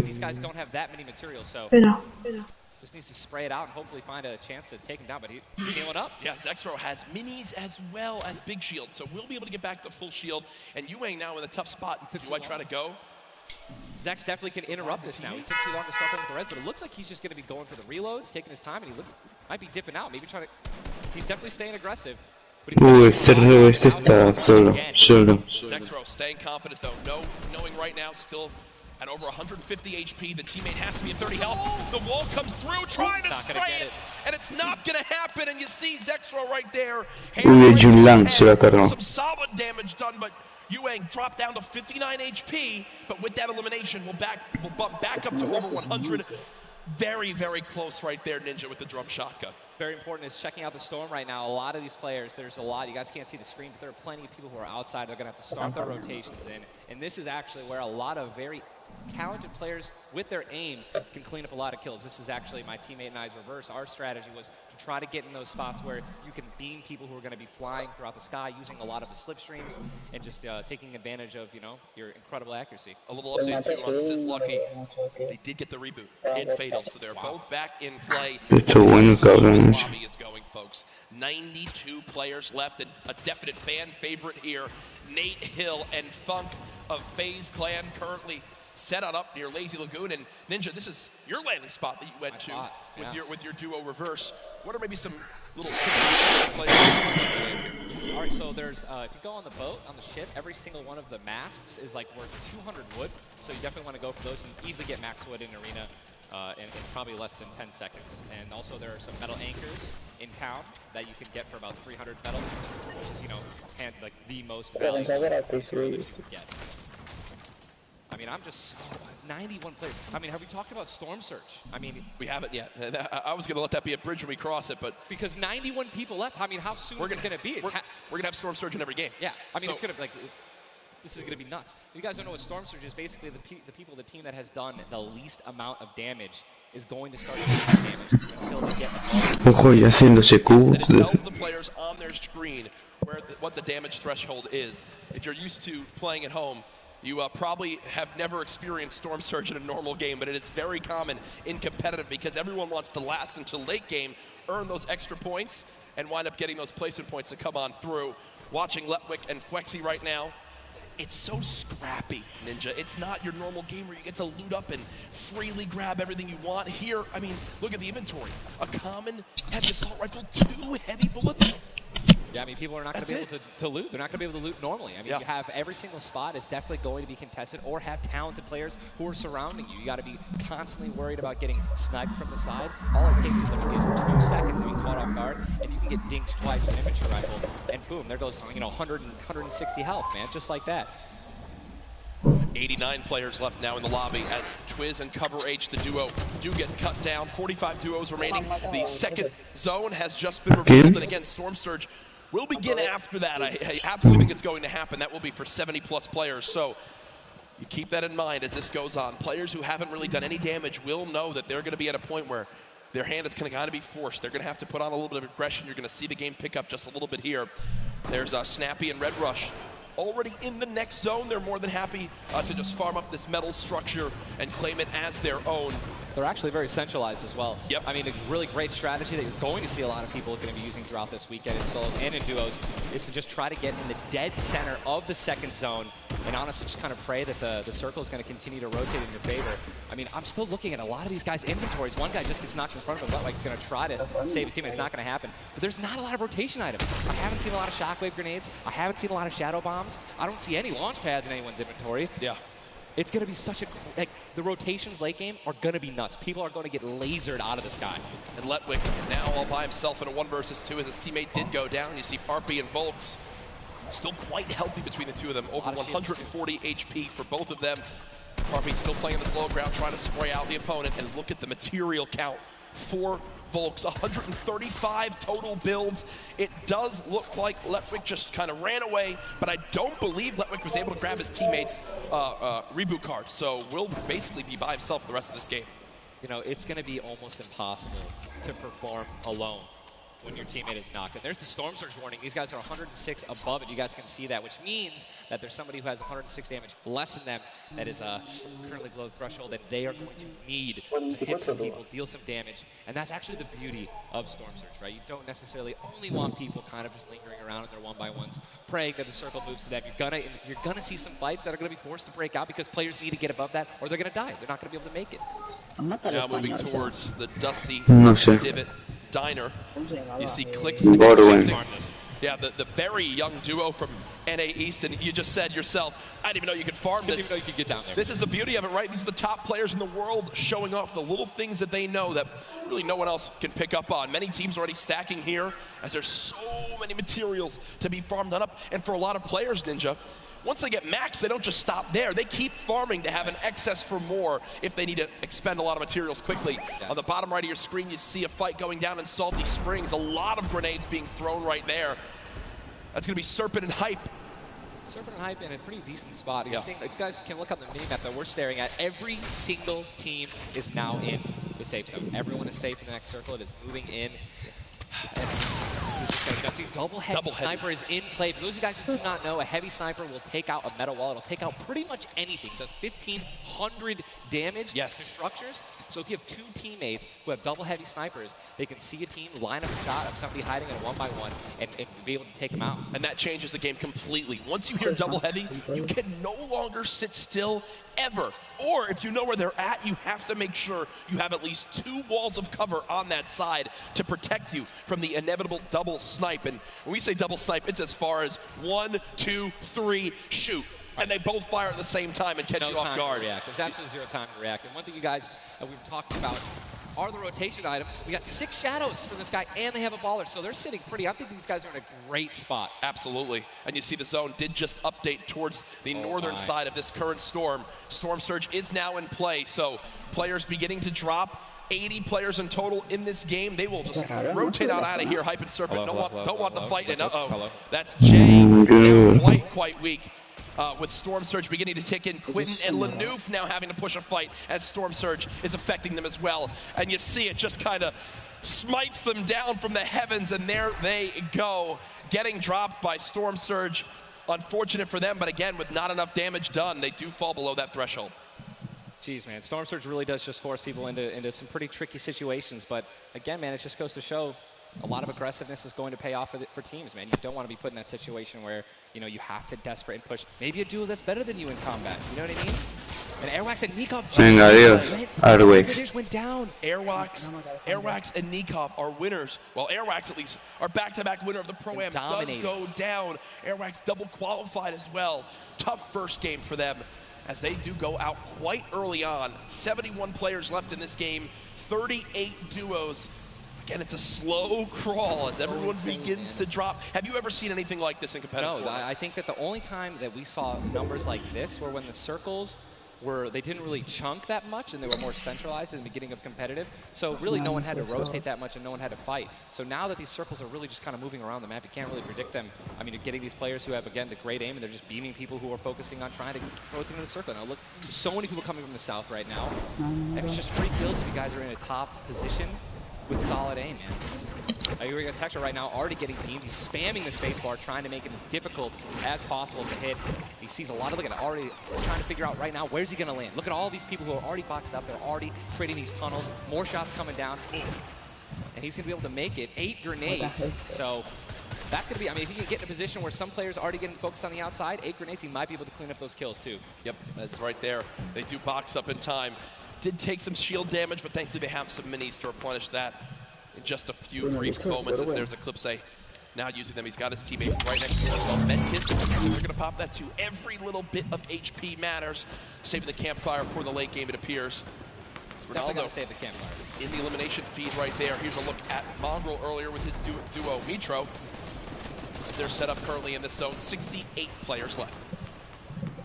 Espera. Just needs to spray it out and hopefully find a chance to take him down, but he's healing up. Yeah, Zexro has minis as well as big shields, so we'll be able to get back to full shield. And Yuang now in a tough spot. Do I try to go? Zex definitely can interrupt this now. He took too long to start playing with the res, but it looks like he's just going to be going for the reloads, taking his time, and he might be dipping out, maybe trying to... He's definitely staying aggressive. Este está solo. Zexro staying confident though, knowing right now still at over 150 HP, the teammate has to be at 30 health. The wall comes through, trying to spray it, and it's not going to happen, and you see Zexro right there. Some solid damage done, but Yuang dropped down to 59 HP, but with that elimination, we'll bump back up to over 100. Very, very close right there, Ninja, with the drum shotgun. Very important is checking out the storm right now. A lot of these players, there's a lot. You guys can't see the screen, but there are plenty of people who are outside. They're going to have to start their rotations in. And this is actually where a lot of very talented players with their aim can clean up a lot of kills. This is actually my teammate and I's reverse. Our strategy was to try to get in those spots where you can beam people who are going to be flying throughout the sky using a lot of the slipstreams and just taking advantage of, your incredible accuracy. A little update too on Sizlucky. They did get the reboot in Fatal, so they're both back in play. Esto bueno, cabrón. This lobby is going, folks. 92 players left, and a definite fan favorite here. Nate Hill and Funk of FaZe Clan currently set on up near Lazy Lagoon. And Ninja, this is your landing spot that you went to with your duo reverse. What are maybe some little tips for players who like to land here? All right, so there's if you go on the boat, on the ship, every single one of the masts is like worth 200 wood. So you definitely want to go for those. You can easily get max wood in arena in probably less than 10 seconds. And also there are some metal anchors in town that you can get for about 300 metal, which is like the most valuable that you can get. I mean, I'm just 91 players. I mean, have we talked about Storm Surge? I mean, we haven't yet. I was going to let that be a bridge when we cross it, but because 91 people left. I mean, how soon is it going to be? We're going to have Storm Surge in every game. Yeah, I mean, it's going to be like this is going to be nuts. If you guys don't know what Storm Surge is, basically the people, the team that has done the least amount of damage is going to start doing damage until they get. Ojo, y haciéndose cubos. It tells the players on their screen what the damage threshold is. If you're used to playing at home, you probably have never experienced Storm Surge in a normal game, but it is very common in competitive because everyone wants to last until late game, earn those extra points, and wind up getting those placement points to come on through. Watching Letwick and Flexi right now, it's so scrappy, Ninja. It's not your normal game where you get to loot up and freely grab everything you want. Here, I mean, look at the inventory. A common heavy assault rifle, 2 heavy bullets. Yeah, I mean, people are not going to be able to loot. They're not going to be able to loot normally. I mean, you have every single spot is definitely going to be contested or have talented players who are surrounding you. You got to be constantly worried about getting sniped from the side. All it takes is 2 seconds of being caught off guard, and you can get dinked twice with an infantry rifle, and boom, there goes 160 health, man, just like that. 89 players left now in the lobby as Twiz and Cover H, the duo, do get cut down. 45 duos remaining. The second zone has just been revealed, and again, Storm Surge will begin after that. I absolutely think it's going to happen. That will be for 70-plus players. So you keep that in mind as this goes on. Players who haven't really done any damage will know that they're going to be at a point where their hand is going to be forced. They're going to have to put on a little bit of aggression. You're going to see the game pick up just a little bit here. There's Snappy and Red Rush already in the next zone. They're more than happy to just farm up this metal structure and claim it as their own. They're actually very centralized as well. Yep. I mean, a really great strategy that you're going to see a lot of people going to be using throughout this weekend in solos and in duos is to just try to get in the dead center of the second zone and honestly just kind of pray that the circle is going to continue to rotate in your favor. I mean, I'm still looking at a lot of these guys' inventories. One guy just gets knocked in front of him, like he's going to try to save his team, and it's not going to happen. But there's not a lot of rotation items. I haven't seen a lot of shockwave grenades. I haven't seen a lot of shadow bombs. I don't see any launch pads in anyone's inventory. Yeah. It's going to be such a, the rotations late game are going to be nuts. People are going to get lasered out of the sky. And Letwick now all by himself in a 1 versus 2 as his teammate did go down. You see Parpy and Volks still quite healthy between the two of them. Over 140 HP for both of them. Parpy still playing the slow ground, trying to spray out the opponent. And look at the material count for Volks. 135 total builds. It does look like Letwick just kind of ran away, but I don't believe Letwick was able to grab his teammate's reboot card. So will basically be by himself the rest of this game. You know, it's going to be almost impossible to perform alone when your teammate is knocked. And there's the Storm Surge warning. These guys are 106 above it. You guys can see that, which means that there's somebody who has 106 damage less than them that is currently below the threshold, that they are going to need to hit some people, deal some damage. And that's actually the beauty of Storm Surge, right? You don't necessarily only want people kind of just lingering around in their one-by-ones, praying that the circle moves to them. You're gonna see some fights that are gonna be forced to break out because players need to get above that or they're gonna die. They're not gonna be able to make it. Now moving towards the dusty divot diner. You see clicks. Yeah, the very young duo from NA East, and you just said yourself, I didn't even know you could farm this. Didn't even know you could get down there. This is the beauty of it, right? These are the top players in the world showing off the little things that they know that really no one else can pick up on. Many teams already stacking here as there's so many materials to be farmed up. And for a lot of players, Ninja, once they get max, they don't just stop there. They keep farming to have an excess for more if they need to expend a lot of materials quickly. Yes. On the bottom right of your screen, you see a fight going down in Salty Springs. A lot of grenades being thrown right there. That's going to be Serpent and Hype. Serpent and Hype in a pretty decent spot. Yeah. If you guys can look on the mini-map that we're staring at, every single team is now in the safe zone. Everyone is safe in the next circle. It is moving in. And double heavy sniper is in play. For those of you guys who do not know, a heavy sniper will take out a metal wall. It'll take out pretty much anything. It does 1,500 damage to structures. So if you have two teammates who have double heavy snipers, they can see a team, line up a shot of somebody hiding in a one-by-one, and be able to take them out. And that changes the game completely. Once you hear double heavy, you can no longer sit still ever. Or if you know where they're at, you have to make sure you have at least 2 walls of cover on that side to protect you from the inevitable double snipe. And when we say double snipe, it's as far as 1, 2, 3, shoot. And they both fire at the same time and catch you off guard. There's absolutely zero time to react. And one thing you guys we've talked about are the rotation items. We got 6 shadows for this guy, and they have a baller, so they're sitting pretty. I think these guys are in a great spot. Absolutely. And you see the zone did just update towards the northern side of this current storm. Storm Surge is now in play, so players beginning to drop. 80 players in total in this game. They will just rotate out of here. Hype and Serpent don't want the fight. And that's Jay. They're quite weak. With Storm Surge beginning to tick in. Quentin and Lanouf now having to push a fight as Storm Surge is affecting them as well. And you see it just kind of smites them down from the heavens, and there they go, getting dropped by Storm Surge. Unfortunate for them, but again, with not enough damage done, they do fall below that threshold. Jeez, man, Storm Surge really does just force people into some pretty tricky situations. But again, man, it just goes to show a lot of aggressiveness is going to pay off for teams, man. You don't want to be put in that situation where, you know, you have to desperate and push. Maybe a duo that's better than you in combat. You know what I mean? And Airwax and Nikov just went down. Airwax and Nikov are winners. Well, Airwax at least are back-to-back winner of the Pro-Am. Does go down. Airwax double qualified as well. Tough first game for them as they do go out quite early on. 71 players left in this game, 38 duos. Again, it's a slow crawl as everyone begins to drop. Have you ever seen anything like this in competitive? No, I think that the only time that we saw numbers like this were when the circles they didn't really chunk that much and they were more centralized in the beginning of competitive. So really no one had to rotate that much and no one had to fight. So now that these circles are really just kind of moving around the map, you can't really predict them. I mean, you're getting these players who have, again, the great aim, and they're just beaming people who are focusing on trying to rotate into the circle. Now look, there's so many people coming from the south right now. And it's just free kills if you guys are in a top position with solid aim, man. You're going to Texture right now, already getting beamed. He's spamming the spacebar, trying to make it as difficult as possible to hit. He sees a lot of, look at it, already trying to figure out right now, where's he going to land? Look at all these people who are already boxed up. They're already creating these tunnels. More shots coming down. And he's going to be able to make it. 8 grenades. So that's going to be, I mean, if he can get in a position where some players are already getting focused on the outside, 8 grenades, he might be able to clean up those kills too. Yep, that's right there. They do box up in time. Did take some shield damage, but thankfully they have some minis to replenish that in just a few brief moments as there's Eclipse now using them. He's got his teammate right next to him as well. Medkit, they're going to pop that too. Every little bit of HP matters. Saving the campfire for the late game, it appears. Definitely got to save the campfire. In the elimination feed right there. Here's a look at Mongrel earlier with his duo, Mitro. They're set up currently in this zone. 68 players left.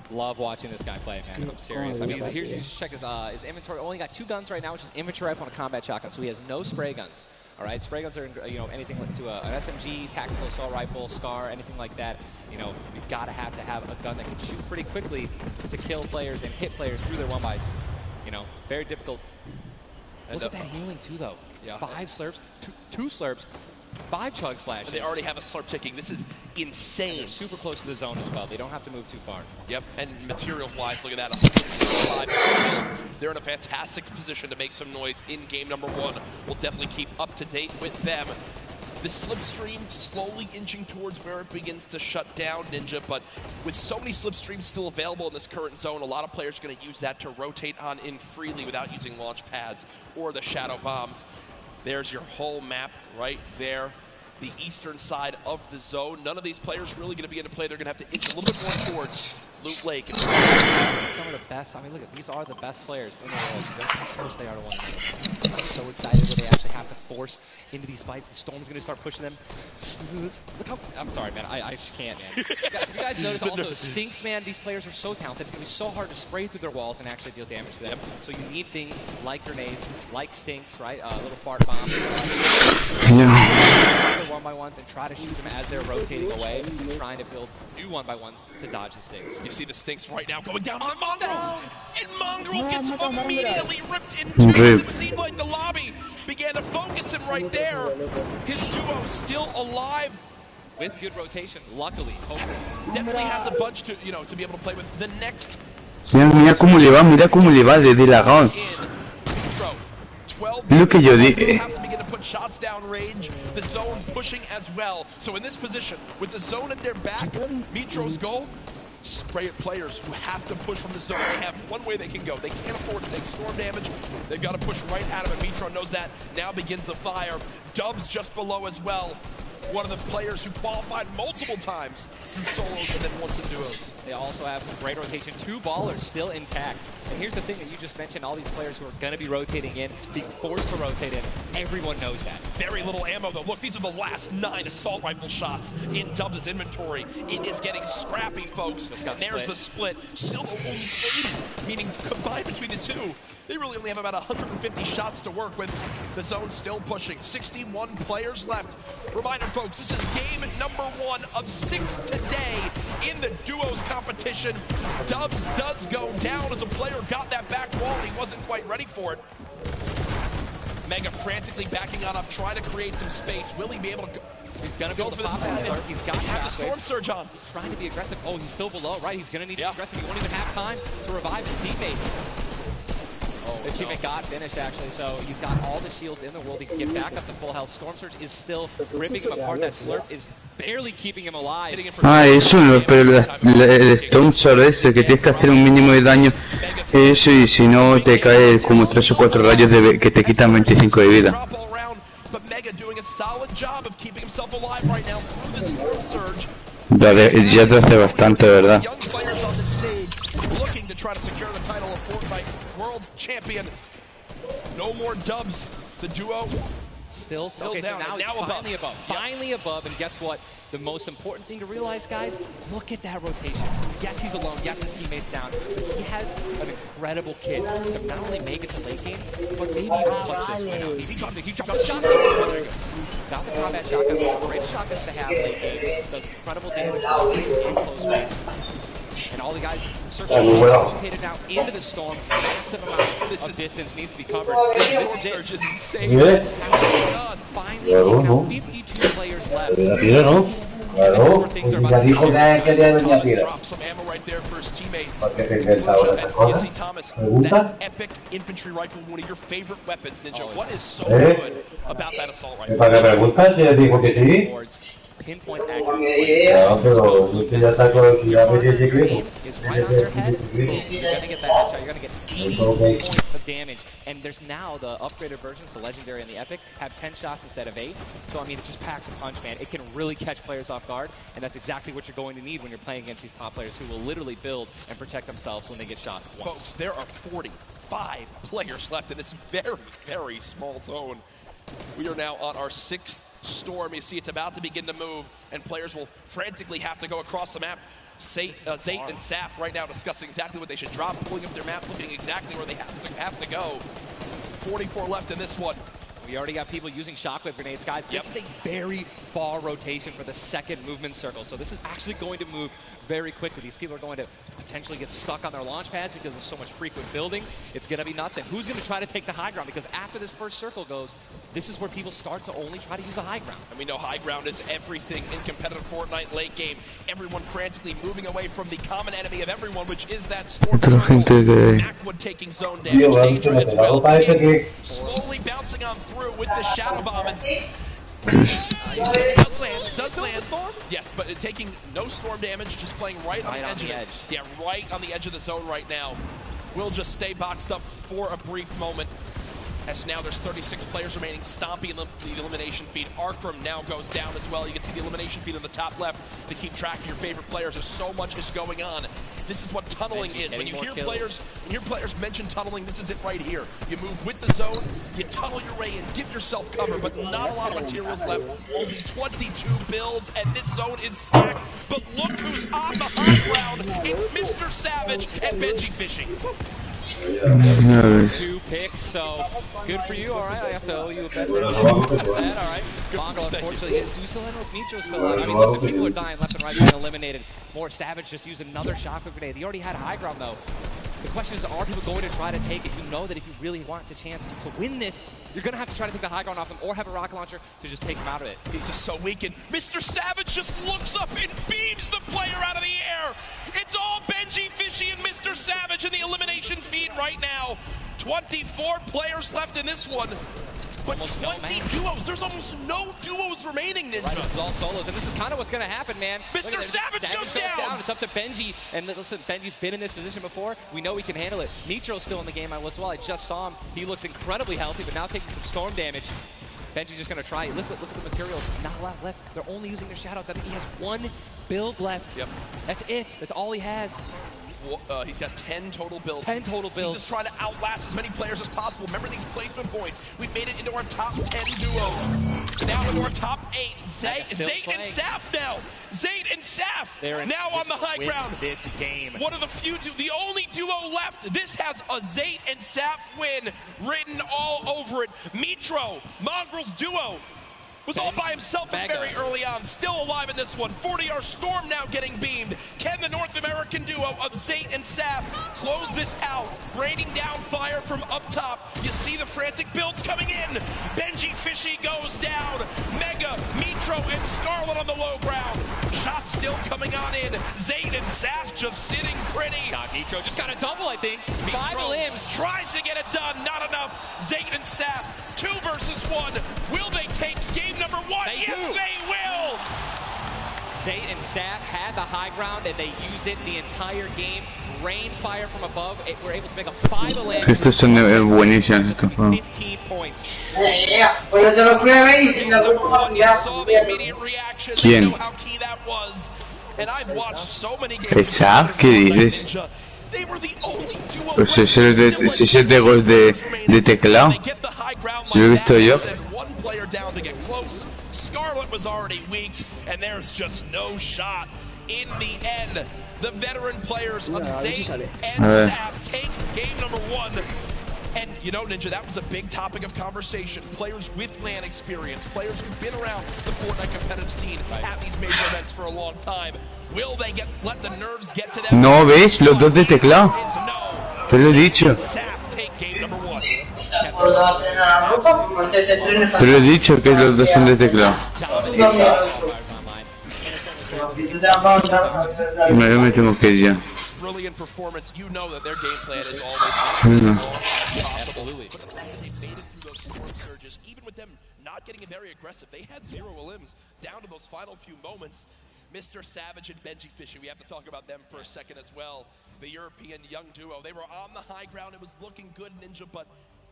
Love watching this guy play, man. I'm serious. I mean, here's just check his inventory. Only got 2 guns right now, which is infantry rifle and a combat shotgun. So he has no spray guns. All right, spray guns are anything to an SMG, tactical assault rifle, SCAR, anything like that. You've got to have a gun that can shoot pretty quickly to kill players and hit players through their 1-bys. Very difficult. Look at that healing too, though. Yeah. 5 slurps, 2 slurps, 5 chug splashes. And they already have a slurp ticking. This is insane. They're super close to the zone as well. They don't have to move too far. Yep, and material-wise, look at that. 105. They're in a fantastic position to make some noise in game number 1. We'll definitely keep up to date with them. The slipstream slowly inching towards where it begins to shut down Ninja, but with so many slipstreams still available in this current zone, a lot of players are going to use that to rotate on in freely without using launch pads or the shadow bombs. There's your whole map right there, the eastern side of the zone. None of these players really going to be into play. They're going to have to inch a little bit more towards Loot Lake. Some of the best, look at these are the best players in the world. Look how close they are to one another. I'm so excited when they actually have to force into these fights. The Storm's going to start pushing them. Look how, I'm sorry, man. I just can't, man. You guys notice also, Stinks, man, these players are so talented. It's going to be so hard to spray through their walls and actually deal damage to them. So you need things like grenades, like Stinks, right? Little fart bombs. The 1x1s and try to shoot them as they're rotating away, trying to build new 1x1s to dodge the Stinks. You see the Stinks right now going down on Mongrel, and Mongrel gets immediately ripped in 2. It seemed like the lobby began to focus him right there. His duo still alive. With good rotation, luckily. Definitely has a bunch to, to be able to play with. The next... Mira cómo le va desde la GAN. Lo que yo dije. Put shots down range, the zone pushing as well. So in this position, with the zone at their back, Mitro's goal, spray at players who have to push from the zone. They have one way they can go. They can't afford to take storm damage. They've got to push right at him, and Mitro knows that. Now begins the fire. Dubs just below as well. One of the players who qualified multiple times through solos and then once in duos. They also have some great rotation. 2 ballers still intact. And here's the thing that you just mentioned, all these players who are going to be rotating in, being forced to rotate in. Everyone knows that. Very little ammo, though. Look, these are the last 9 assault rifle shots in Dubs' inventory. It is getting scrappy, folks. And there's the split. Still only 80, meaning combined between the 2. They really only have about 150 shots to work with. The zone still pushing. 61 players left. Reminder, folks, this is game number 1 of 6 today in the duos competition. Dubs does go down as a player got that back wall and he wasn't quite ready for it. Mega frantically backing on up, trying to create some space. Will he be able to go? He's going to go for the pop out. He's got the storm surge on. He's trying to be aggressive. Oh, he's still below, right? He's going to need to be aggressive. He won't even have time to revive his teammate. His teammate got finished, actually, so he's got all the shields in the world. He can get back up to full health. Storm Surge is still ripping him apart. That slurp is barely keeping him alive. Eso no, pero el Storm Surge ese que tienes que hacer un mínimo de daño. Eso, y si no te cae como 3 o 4 rayos que te quitan 25 de vida. Ya te hace bastante, ¿verdad? Looking to try to secure the title of Fortnite World Champion. No more Dubs. The duo still down. So now it's finally above. Finally above, and guess what? The most important thing to realize, guys, look at that rotation. Yes, he's alone. Yes, his teammate's down. But he has an incredible kit to not only make it to late game, but maybe even clutch this win out. He dropped the shotgun. Got the combat shotgun. Great shotguns to have late game. Does incredible damage in close range. And all the guys circling rotated now into the storm. Massive amounts of distance needs to be covered. This surge is insane. Finally, we have 52 players left. Claro, ya dijo que le venía a tirar. Drop some ammo right there for his teammate. Thomas, that epic infantry rifle, one of your favorite weapons, Ninja. What is so good about that assault rifle? ¿Para qué preguntas? Si dijo que sí. Pinpoint accuracy. Yeah, pero usted ya está con la media secreto. Is right on their head. You're gonna get that headshot. You're gonna get 80 points of damage. And there's now the upgraded versions, the legendary and the epic, have 10 shots instead of 8. So I mean, it just packs a punch, man. It can really catch players off guard, and that's exactly what you're going to need when you're playing against these top players who will literally build and protect themselves when they get shot once. Folks, there are 45 players left in this very, very small zone. We are now on our 6th Storm. You see it's about to begin to move, and players will frantically have to go across the map. Zayt and Saf right now discussing exactly what they should drop, pulling up their map, looking exactly where they have to go. 44 left in this one. We already got people using shockwave grenades, guys. This is a very far rotation for the second movement circle, so this is actually going to move very quickly. These people are going to potentially get stuck on their launch pads because there's so much frequent building. It's going to be nuts. And who's going to try to take the high ground? Because after this first circle goes, this is where people start to only try to use the high ground. And we know high ground is everything in competitive Fortnite late game. Everyone frantically moving away from the common enemy of everyone, which is that Storm circle. Macwood taking zone damage. Daedra as well. Slowly bouncing on through with the shadow bomb. Does land. Yes, but taking no storm damage, just playing right on the edge of it. Yeah, right on the edge of the zone right now. We'll just stay boxed up for a brief moment. As now there's 36 players remaining, stomping the elimination feed. Arkram now goes down as well. You can see the elimination feed on the top left to keep track of your favorite players. There's so much is going on. This is what tunneling is. When you hear players mention tunneling, this is it right here. You move with the zone, you tunnel your way in, give yourself cover, but not a lot of materials left. Only 22 builds, and this zone is stacked. But look who's on the high ground. It's Mr. Savage and Benji Fishing. 2 picks, so good for you. All right, I have to owe you a bet there. All right. Bongo, unfortunately, do we still end with Micho still alive? I mean, listen, people are dying left and right, getting eliminated. More Savage just used another shockwave grenade. He already had high ground, though. The question is, are people going to try to take it? You know that if you really want the chance to win this, you're going to have to try to take the high ground off him or have a rocket launcher to just take him out of it. He's just so weakened. Mr. Savage just looks up and beams the player out of the air. It's all Benji Fishy and Mr. Savage in the elimination feed right now. 24 players left in this one. But 20 duos. There's almost no duos remaining, Ninja. Right, it's all solos, and this is kind of what's going to happen, man. Mr. Savage goes down. It's up to Benji, and listen, Benji's been in this position before. We know he can handle it. Nitro's still in the game as well. I just saw him. He looks incredibly healthy, but now taking some storm damage. Benji's just going to try it. Look at the materials. Not a lot left. They're only using their shadows. I think he has 1 build left. Yep. That's it. That's all he has. He's got 10 total builds. 10 total builds. He's just trying to outlast as many players as possible. Remember these placement points. We've made it into our top 10 duos. Now into our top 8. Zayt and Saf now. Zayt and Saf now on the high ground. This game. One of the few, the only duo left. This has a Zayt and Saf win written all over it. Mitro, Mongrel's duo. Was all by himself and very early on. Still alive in this one. 40R Storm now getting beamed. Can the North American duo of Zayt and Saf close this out? Raining down fire from up top. You see the frantic builds coming in. Benji Fishy goes down. Mega, Mitro, and Scarlet on the low ground. Shots still coming on in. Zayt and Saf just sitting pretty. Mitro just got a double, I think. Mitro 5 limbs. Tries to get it done. Not enough. Zayt and Saf, 2 versus 1. Will they take game number 1? Yes, they will! Zayt and Saf had the high ground, and they used it the entire game. Rain fire from above. We're able to make a 5 limbs. Estos son buenísimos, estos juegos. 15 points. You saw the immediate reaction. ¿Quién? You know how key that was. And I've watched so many games. ¿El Saf? ¿Qué dices? They were the only duo. Pues ese es de voz de teclado. Si lo he visto yo. One player down to get close. Scarlet was already weak, and there's just no shot. In the end, the veteran players of Zayt and Saf take game number 1. And you know, Ninja, that was a big topic of conversation. Players with LAN experience, players who've been around the Fortnite competitive scene at these major events for a long time. Will they let the nerves get to them? No, ¿ves? Los dos de teclado. Te lo he dicho. Saf take game number 1. Te lo he dicho que los dos son de teclado. Me tengo que ir ya. Brilliant performance. You know that their game plan is always possible. But the fact that they made it through those storm surges, even with them not getting very aggressive, they had 0 limbs down to those final few moments. Mr. Savage and Benji Fishy, we have to talk about them for a second as well. The European young duo. They were on the high ground. It was looking good, Ninja, but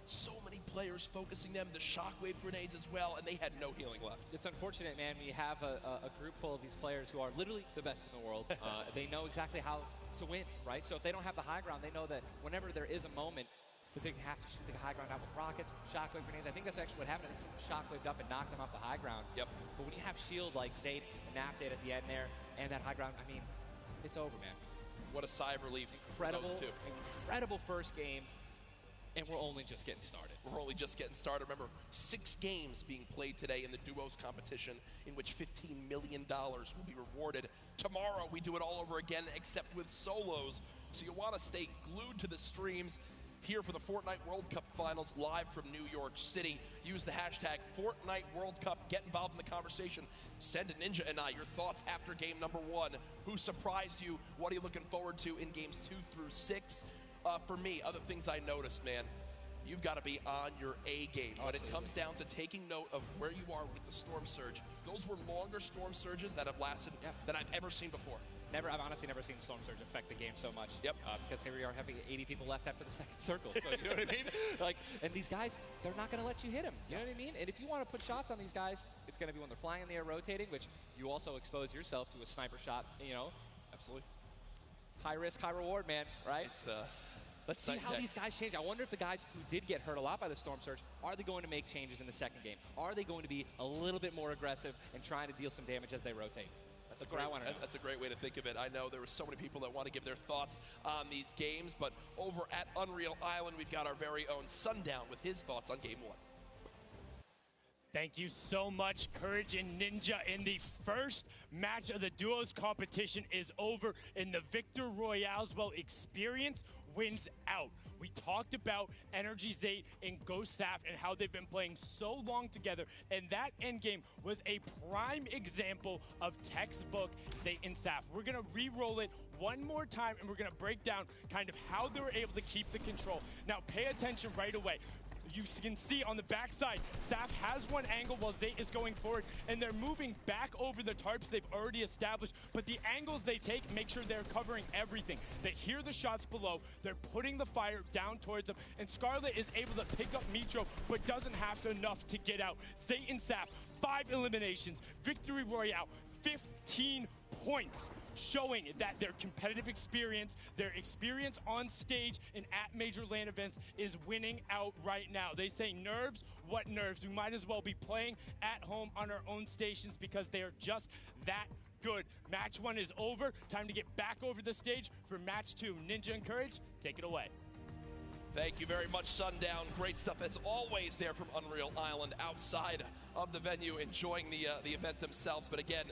so many players focusing them, the shockwave grenades as well, and they had no healing left. It's unfortunate, man. We have a group full of these players who are literally the best in the world. They know exactly how to win, right? So if they don't have the high ground, they know that whenever there is a moment, but they have to shoot the high ground out with rockets, shockwave grenades. I think that's actually what happened. I think someone shockwaved up and knocked them off the high ground. Yep. But when you have shield like Zayt and Napdate at the end there, and that high ground, I mean, it's over, man. What a sigh of relief Incredible, for those two. Incredible first game, and we're only just getting started. We're only just getting started. Remember, 6 games being played today in the duos competition, in which $15 million will be rewarded. Tomorrow, we do it all over again, except with solos. So you want to stay glued to the streams here for the Fortnite World Cup Finals live from New York City. Use the hashtag Fortnite World Cup. Get involved in the conversation. Send to Ninja and I your thoughts after game number 1. Who surprised you? What are you looking forward to in games 2 through 6? For me, other things I noticed, man, you've got to be on your A game. When it comes down to taking note of where you are with the Storm Surge, those were longer Storm Surges that have lasted than I've ever seen before. I've honestly never seen Storm Surge affect the game so much. Yep. Because here we are having 80 people left after the second circle. So you know what I mean? Like, and these guys, they're not going to let you hit them. You know what I mean? And if you want to put shots on these guys, it's going to be when they're flying in the air, rotating, which you also expose yourself to a sniper shot. You know. Absolutely. High risk, high reward, man. Right? It's Let's see how these guys change. I wonder if the guys who did get hurt a lot by the Storm Surge, are they going to make changes in the second game? Are they going to be a little bit more aggressive and trying to deal some damage as they rotate? That's what I want to know. That's a great way to think of it. I know there were so many people that want to give their thoughts on these games, but over at Unreal Island, we've got our very own Sundown with his thoughts on game 1. Thank you so much, Courage and Ninja. And the first match of the duos competition is over in the Victor Royale's experience wins out. We talked about Energy Zayt and Ghost Saf and how they've been playing so long together, and that endgame was a prime example of textbook Zayt and Saf. We're going to re-roll it one more time, and we're going to break down kind of how they were able to keep the control. Now, pay attention right away. You can see on the backside, Saf has one angle while Zayt is going forward, and they're moving back over the tarps they've already established, but the angles they take make sure they're covering everything. They hear the shots below, they're putting the fire down towards them, and Scarlet is able to pick up Mitro, but doesn't have enough to get out. Zayt and Saf, 5 eliminations, Victory Royale, 15 points, showing that their competitive experience, their experience on stage and at major LAN events is winning out right now. They say nerves, what nerves? We might as well be playing at home on our own stations because they are just that good. Match 1 is over. Time to get back over the stage for match 2. Ninja and Courage, take it away. Thank you very much, Sundown. Great stuff as always there from Unreal Island outside of the venue, enjoying the event themselves. But again,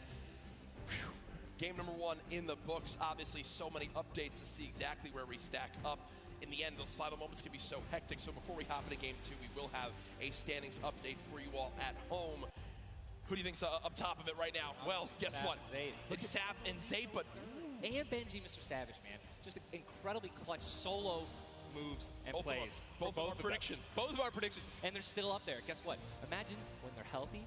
game number 1 in the books. Obviously, so many updates to see exactly where we stack up. In the end, those final moments can be so hectic. So before we hop into game 2, we will have a standings update for you all at home. Who do you think's up top of it right now? Well, guess what? It's Saf and Zayt, but... And Benji, Mr. Savage, man. Just incredibly clutch solo moves and plays. Both of our predictions. Both of our predictions. And they're still up there. Guess what? Imagine when they're healthy.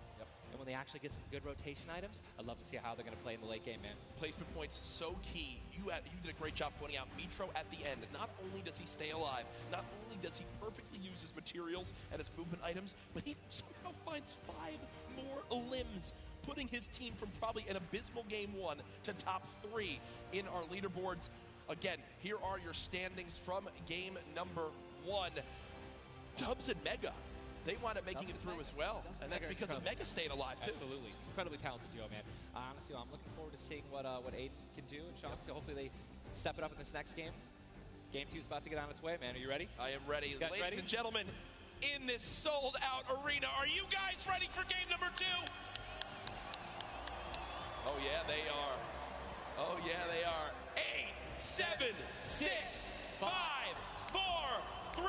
And when they actually get some good rotation items, I'd love to see how they're going to play in the late game, man. Placement points so key. You did a great job pointing out Mitro at the end. Not only does he stay alive, not only does he perfectly use his materials and his movement items, but he somehow finds 5 more limbs, putting his team from probably an abysmal game 1 to top 3 in our leaderboards. Again, here are your standings from game number 1. Dubs and Mega. They wound up making it through as well, and that's because of Mega staying alive, too. Absolutely. Incredibly talented duo, man. Honestly, I'm looking forward to seeing what Aiden can do, and Sean, so hopefully they step it up in this next game. Game 2 is about to get on its way, man. Are you ready? I am ready. Ladies and gentlemen, in this sold-out arena, are you guys ready for game number 2? Oh, yeah, they are. Oh, yeah, they are. 8, 7, 6, 5, 4, 3,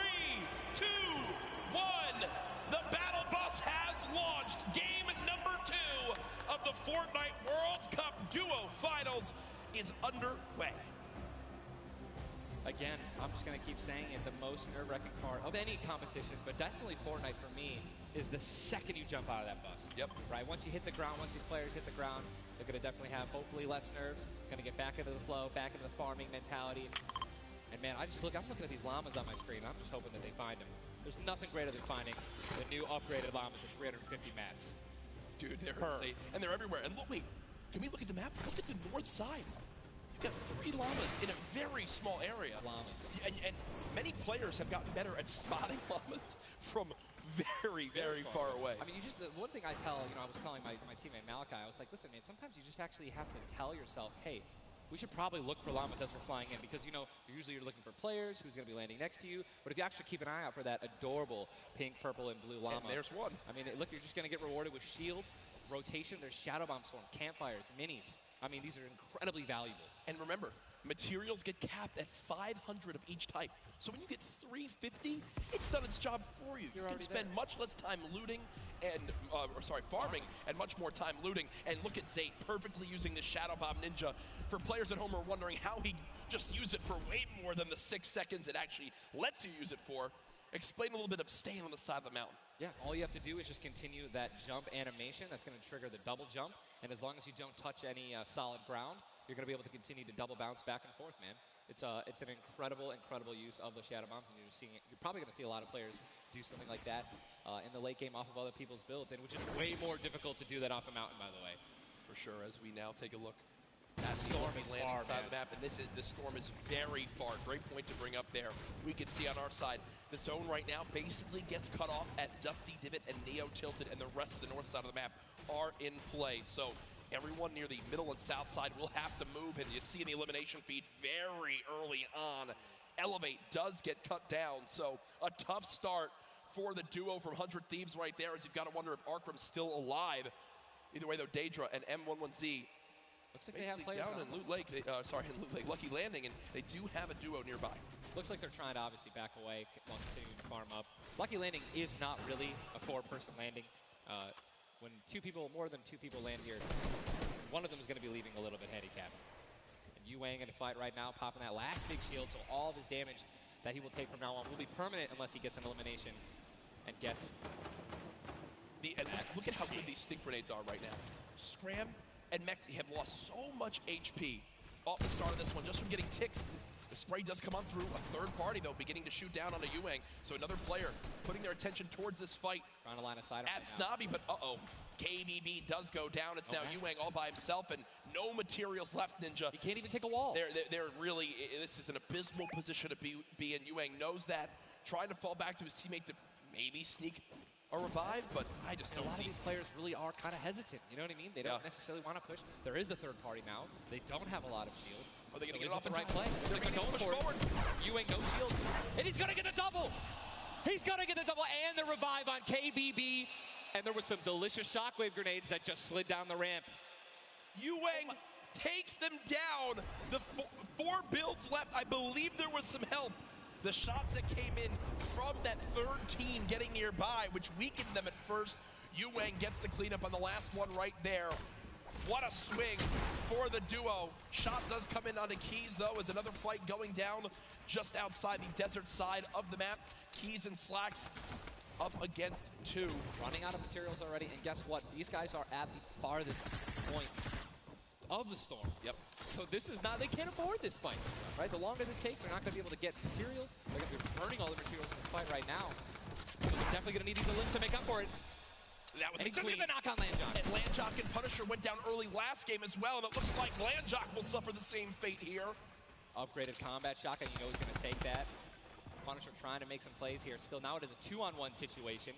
2, 1. The battle bus has launched. Game number 2 of the Fortnite World Cup Duo Finals is underway. Again, I'm just going to keep saying it, the most nerve-wracking part of any competition, but definitely Fortnite for me, is the second you jump out of that bus. Yep. Right? Once you hit the ground, once these players hit the ground, they're going to definitely have hopefully less nerves, going to get back into the flow, back into the farming mentality. And man, I'm looking at these llamas on my screen. I'm just hoping that they find them. There's nothing greater than finding the new upgraded llamas at 350 mats. Dude, they're insane. And they're everywhere. And look, wait, can we look at the map? Look at the north side. You've got 3 llamas in a very small area. Llamas. And many players have gotten better at spotting llamas from very, very far away. I mean, the one thing I tell, I was telling my teammate Malachi, I was like, listen, man, sometimes you just actually have to tell yourself, hey, we should probably look for llamas as we're flying in, because usually you're looking for players who's going to be landing next to you. But if you actually keep an eye out for that adorable pink, purple, and blue llama, and there's one. I mean, look, you're just going to get rewarded with shield, rotation. There's shadow bomb storm, campfires, minis. I mean, these are incredibly valuable. And remember, materials get capped at 500 of each type. So when you get 350, it's done its job for you. You can spend much less time looting and, farming, and much more time looting. And look at Zayt perfectly using the Shadow Bomb Ninja. For players at home who are wondering how he just used it for way more than the 6 seconds it actually lets you use it for, explain a little bit of staying on the side of the mountain. Yeah, all you have to do is just continue that jump animation. That's going to trigger the double jump. And as long as you don't touch any solid ground, you're going to be able to continue to double bounce back and forth, man. It's an incredible use of the shadow bombs, and you're probably going to see a lot of players do something like that in the late game off of other people's builds, and which is way more difficult to do that off a mountain, by the way. For sure, as we now take a look. That storm is landing side of the map, and this storm is very far. Great point to bring up there. We can see on our side, the zone right now basically gets cut off at Dusty Divot and Neo Tilted, and the rest of the north side of the map are in play. So everyone near the middle and south side will have to move, and you see in the elimination feed very early on, Elevate does get cut down. So a tough start for the duo from 100 Thieves right there, as you've got to wonder if Arkram's still alive. Either way, though, Daedra and M11Z looks like they have players down in Loot Lake, in Loot Lake, Lucky Landing, and they do have a duo nearby. Looks like they're trying to obviously back away while continuing to farm up. Lucky Landing is not really a 4-person landing. When more than two people land here, one of them is going to be leaving a little bit handicapped. And Yuang in a fight right now, popping that last big shield, so all of his damage that he will take from now on will be permanent unless he gets an elimination and gets... Look at how good these stink grenades are right now. Scram and Mexi have lost so much HP off the start of this one just from getting ticks. The spray does come on through. A third party, though, beginning to shoot down on a Yuang. So another player putting their attention towards this fight. Trying to line of sight at Snobby, but KBB does go down. It's now Yuang all by himself, and no materials left, Ninja. He can't even take a wall. They're really, this is an abysmal position to be in. Yuang knows that, trying to fall back to his teammate to maybe sneak a revive, but I just don't see. A lot of these players really are kind of hesitant. You know what I mean? They don't necessarily want to push. There is a third party now. They don't have a lot of shield. Are they going to get off the right play? They're going to push forward. Yuang, no shield. And he's going to get the double. He's going to get the double and the revive on KBB. And there was some delicious shockwave grenades that just slid down the ramp. Yuang takes them down. The 4 builds left. I believe there was some help. The shots that came in from that third team getting nearby, which weakened them at first. Yuang gets the cleanup on the last one right there. What a swing for the duo. Shot does come in onto Keys, though, as another fight going down just outside the desert side of the map. Keys and Slacks up against 2. Running out of materials already, and guess what? These guys are at the farthest point of the storm. Yep. So this is not, they can't afford this fight, right? The longer this takes, they're not going to be able to get materials. They're going to be burning all the materials in this fight right now. So they're definitely going to need these elims to make up for it. That was and he does get the knock on Landjock. And Landjock and Punisher went down early last game as well, and it looks like Landjock will suffer the same fate here. Upgraded combat shotgun, you know he's going to take that. Punisher trying to make some plays here. Still, now it is a 2-on-1 situation.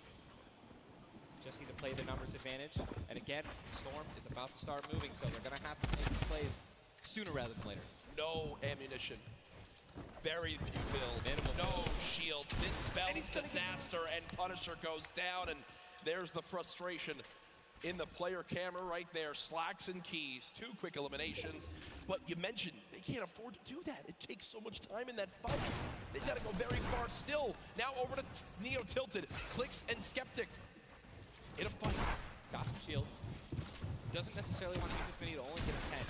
Just need to play the numbers advantage. And again, Storm is about to start moving, so they're going to have to make some plays sooner rather than later. No ammunition. Very few builds. Minimal no shield. This spells disaster, and Punisher goes down, and there's the frustration in the player camera right there. Slacks and Keys, 2 quick eliminations. But you mentioned they can't afford to do that. It takes so much time in that fight. They've got to go very far still. Now over to Neo Tilted, Clicks and Skeptic. In a fight. Got some shield. Doesn't necessarily want to use this mini to only get a 10.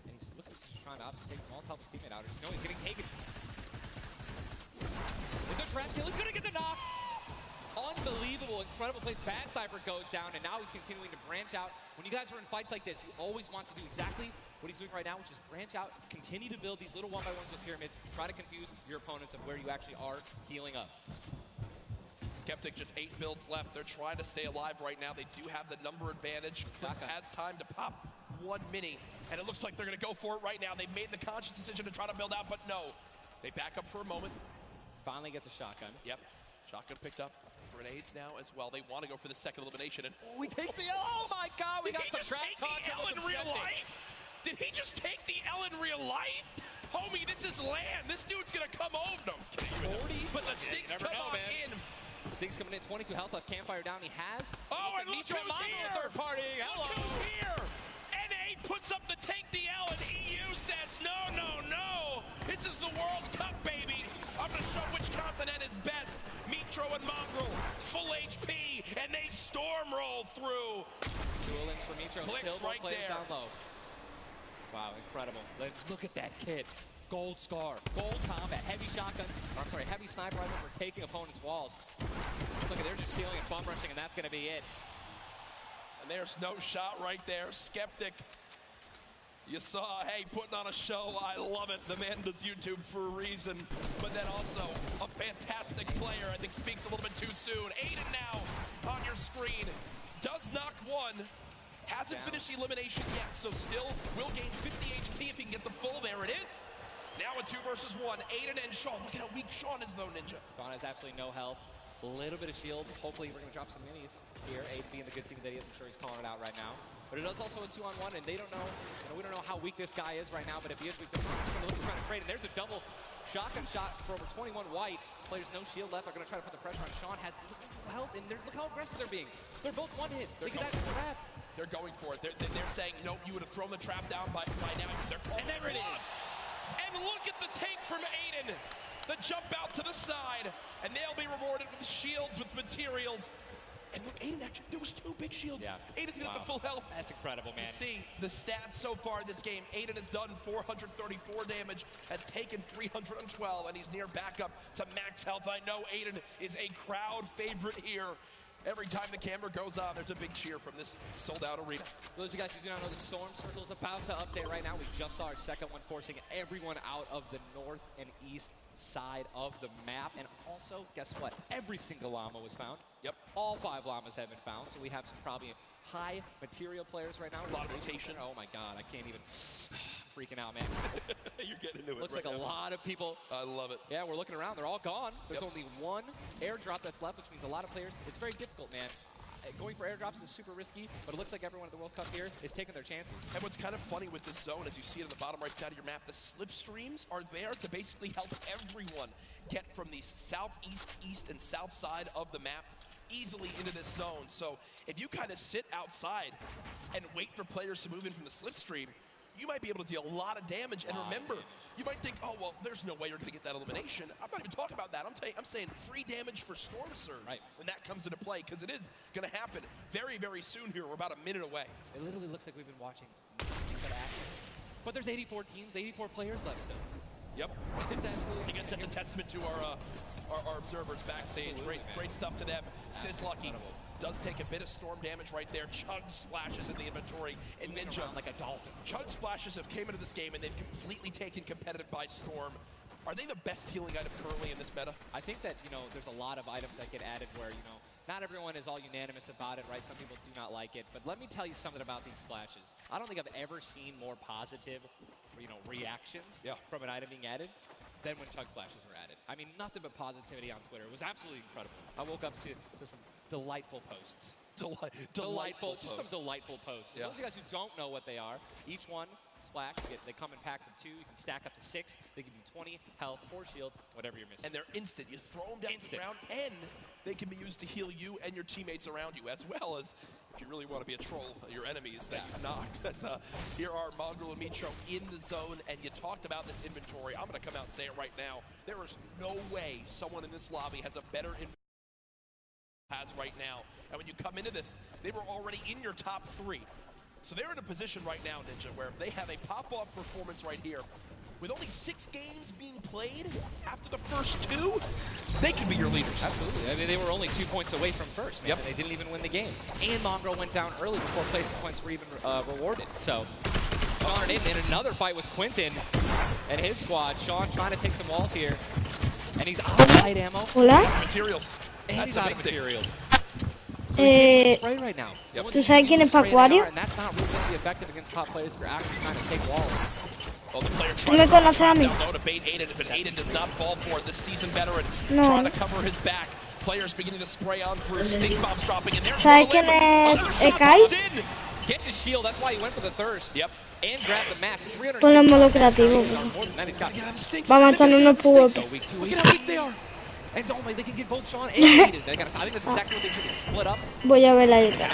And he looks like he's just trying to obviously take some all to help his teammate out. No, he's getting taken. With the trap kill, he's going to get the knock. Unbelievable, incredible place. Bad Sniper goes down, and now he's continuing to branch out. When you guys are in fights like this, you always want to do exactly what he's doing right now, which is branch out, continue to build these little 1x1s with pyramids, try to confuse your opponents of where you actually are healing up. Skeptic, just 8 builds left. They're trying to stay alive right now. They do have the number advantage. Clicks has time to pop one mini, and it looks like they're going to go for it right now. They've made the conscious decision to try to build out, but no. They back up for a moment. Finally gets a shotgun. Yep, shotgun picked up. Grenades now as well. They want to go for the second elimination, and we take the oh my god, we got some track talk in real life. Did he just take the L in real life? Homie, this is land. This dude's gonna come over. No, I'm just kidding. 40, but the Stinks come on in. Stinks coming in, 22 health left. Campfire down. He has. Oh, and look who's here. Third party. Hello. Look who's here. NA puts up the take the L, and EU says no, no, no. This is the World Cup, baby. I'm gonna show which continent is best. Mitro and Mongrel, full HP, and they storm roll through. Duel in for Mitro. Clicks Still right players there. Down low. Wow, incredible. Look at that kid. Gold scar, gold combat, heavy shotgun, or I'm sorry, heavy sniper rifle for taking opponents' walls. Look at, they're just stealing and bum rushing, and that's going to be it. And there's no shot right there. Skeptic, you saw, hey, putting on a show. I love it. The man does YouTube for a reason. But then also a fantastic player. I think speaks a little bit too soon. Aiden now on your screen. Does knock one. Hasn't finished the elimination yet, so still will gain 50 HP if he can get the full. There it is. Now a 2 versus 1. Aiden and Sean. Look at how weak Sean is, though, Ninja. Sean has absolutely no health. A little bit of shield. Hopefully we're going to drop some minis here. Aiden being the good team that he is. I'm sure he's calling it out right now. But it is also a 2-on-1, and they don't know, we don't know how weak this guy is right now, but if he is weak, they're going to look to try to trade. And there's a double shotgun shot for over 21 white. Players no shield left. They're going to try to put the pressure on. Sean has health, and look how aggressive they're being. They're both one hit. They get that trap. They're going for it. They're saying, you know, you would have thrown the trap down by now. And there it is. And look at the take from Aiden. The jump out to the side, and they'll be rewarded with shields, with materials. And look, Aiden actually, there was 2 big shields. Yeah. Aiden's gonna get the full health. That's incredible, man. You see the stats so far this game. Aiden has done 434 damage, has taken 312, and he's near backup to max health. I know Aiden is a crowd favorite here. Every time the camera goes on, there's a big cheer from this sold-out arena. For those of you guys who do not know, the Storm Circle is about to update right now. We just saw our second one, forcing everyone out of the north and east side of the map. And also, guess what? Every single llama was found. Yep. All 5 llamas have been found, so we have some probably high material players right now. A lot of rotation. Oh my god, I can't even... freaking out, man. You're getting into it. Looks right like a now. lot of people. I love it. Yeah, we're looking around. They're all gone. There's only 1 airdrop that's left, which means a lot of players. It's very difficult, man. Going for airdrops is super risky, but it looks like everyone at the World Cup here is taking their chances. And what's kind of funny with this zone, as you see it on the bottom right side of your map, the slipstreams are there to basically help everyone get from the southeast, east, and south side of the map easily into this zone. So if you kind of sit outside and wait for players to move in from the slipstream, you might be able to deal a lot of damage. And remember, you might think, oh, well, there's no way you're going to get that elimination. I'm not even talking about that. I'm saying free damage for Storm Surge when that comes into play, because it is going to happen very, very soon here. We're about a minute away. It literally looks like we've been watching good action. But there's 84 teams, 84 players left still. Yep. I guess that's a testament to our observers backstage. Great stuff to them. Sizlucky does take a bit of storm damage right there. Chug splashes in the inventory. And Ninja, like a dolphin. Chug splashes have came into this game and they've completely taken competitive by storm. Are they the best healing item currently in this meta? I think that, there's a lot of items that get added where, not everyone is all unanimous about it, right? Some people do not like it. But let me tell you something about these splashes. I don't think I've ever seen more positive, reactions from an item being added than when Chug splashes were added. I mean, nothing but positivity on Twitter. It was absolutely incredible. I woke up to some delightful posts. Delightful just some delightful posts. Yeah. Those of you guys who don't know what they are, each one splash, they come in packs of 2. You can stack up to 6. They give you 20 health or shield, whatever you're missing. And they're instant. You throw them down the ground, and they can be used to heal you and your teammates around you, as well as, if you really want to be a troll, your enemies that you've knocked. Here are Mongrel and Mitro in the zone, and you talked about this inventory. I'm going to come out and say it right now. There is no way someone in this lobby has a better inventory has right now. And when you come into this, they were already in your top 3. So they're in a position right now, Ninja, where if they have a pop-off performance right here, with only 6 games being played after the first 2, they could be your leaders. Absolutely. I mean, they were only 2 points away from first, man, and they didn't even win the game. And Mongrel went down early before placing points were even rewarded. So, Sean in another fight with Quentin and his squad. Sean trying to take some walls here. And he's out of light ammo. Materials. And he's out of materials. ¿Tú sabes quién es Pacuario? ¿No me conoces a mí? No. ¿Sabes quién es Kai? Ponle en modo creativo. Vamos a estar en unos pugotes. Voy a ver la idea.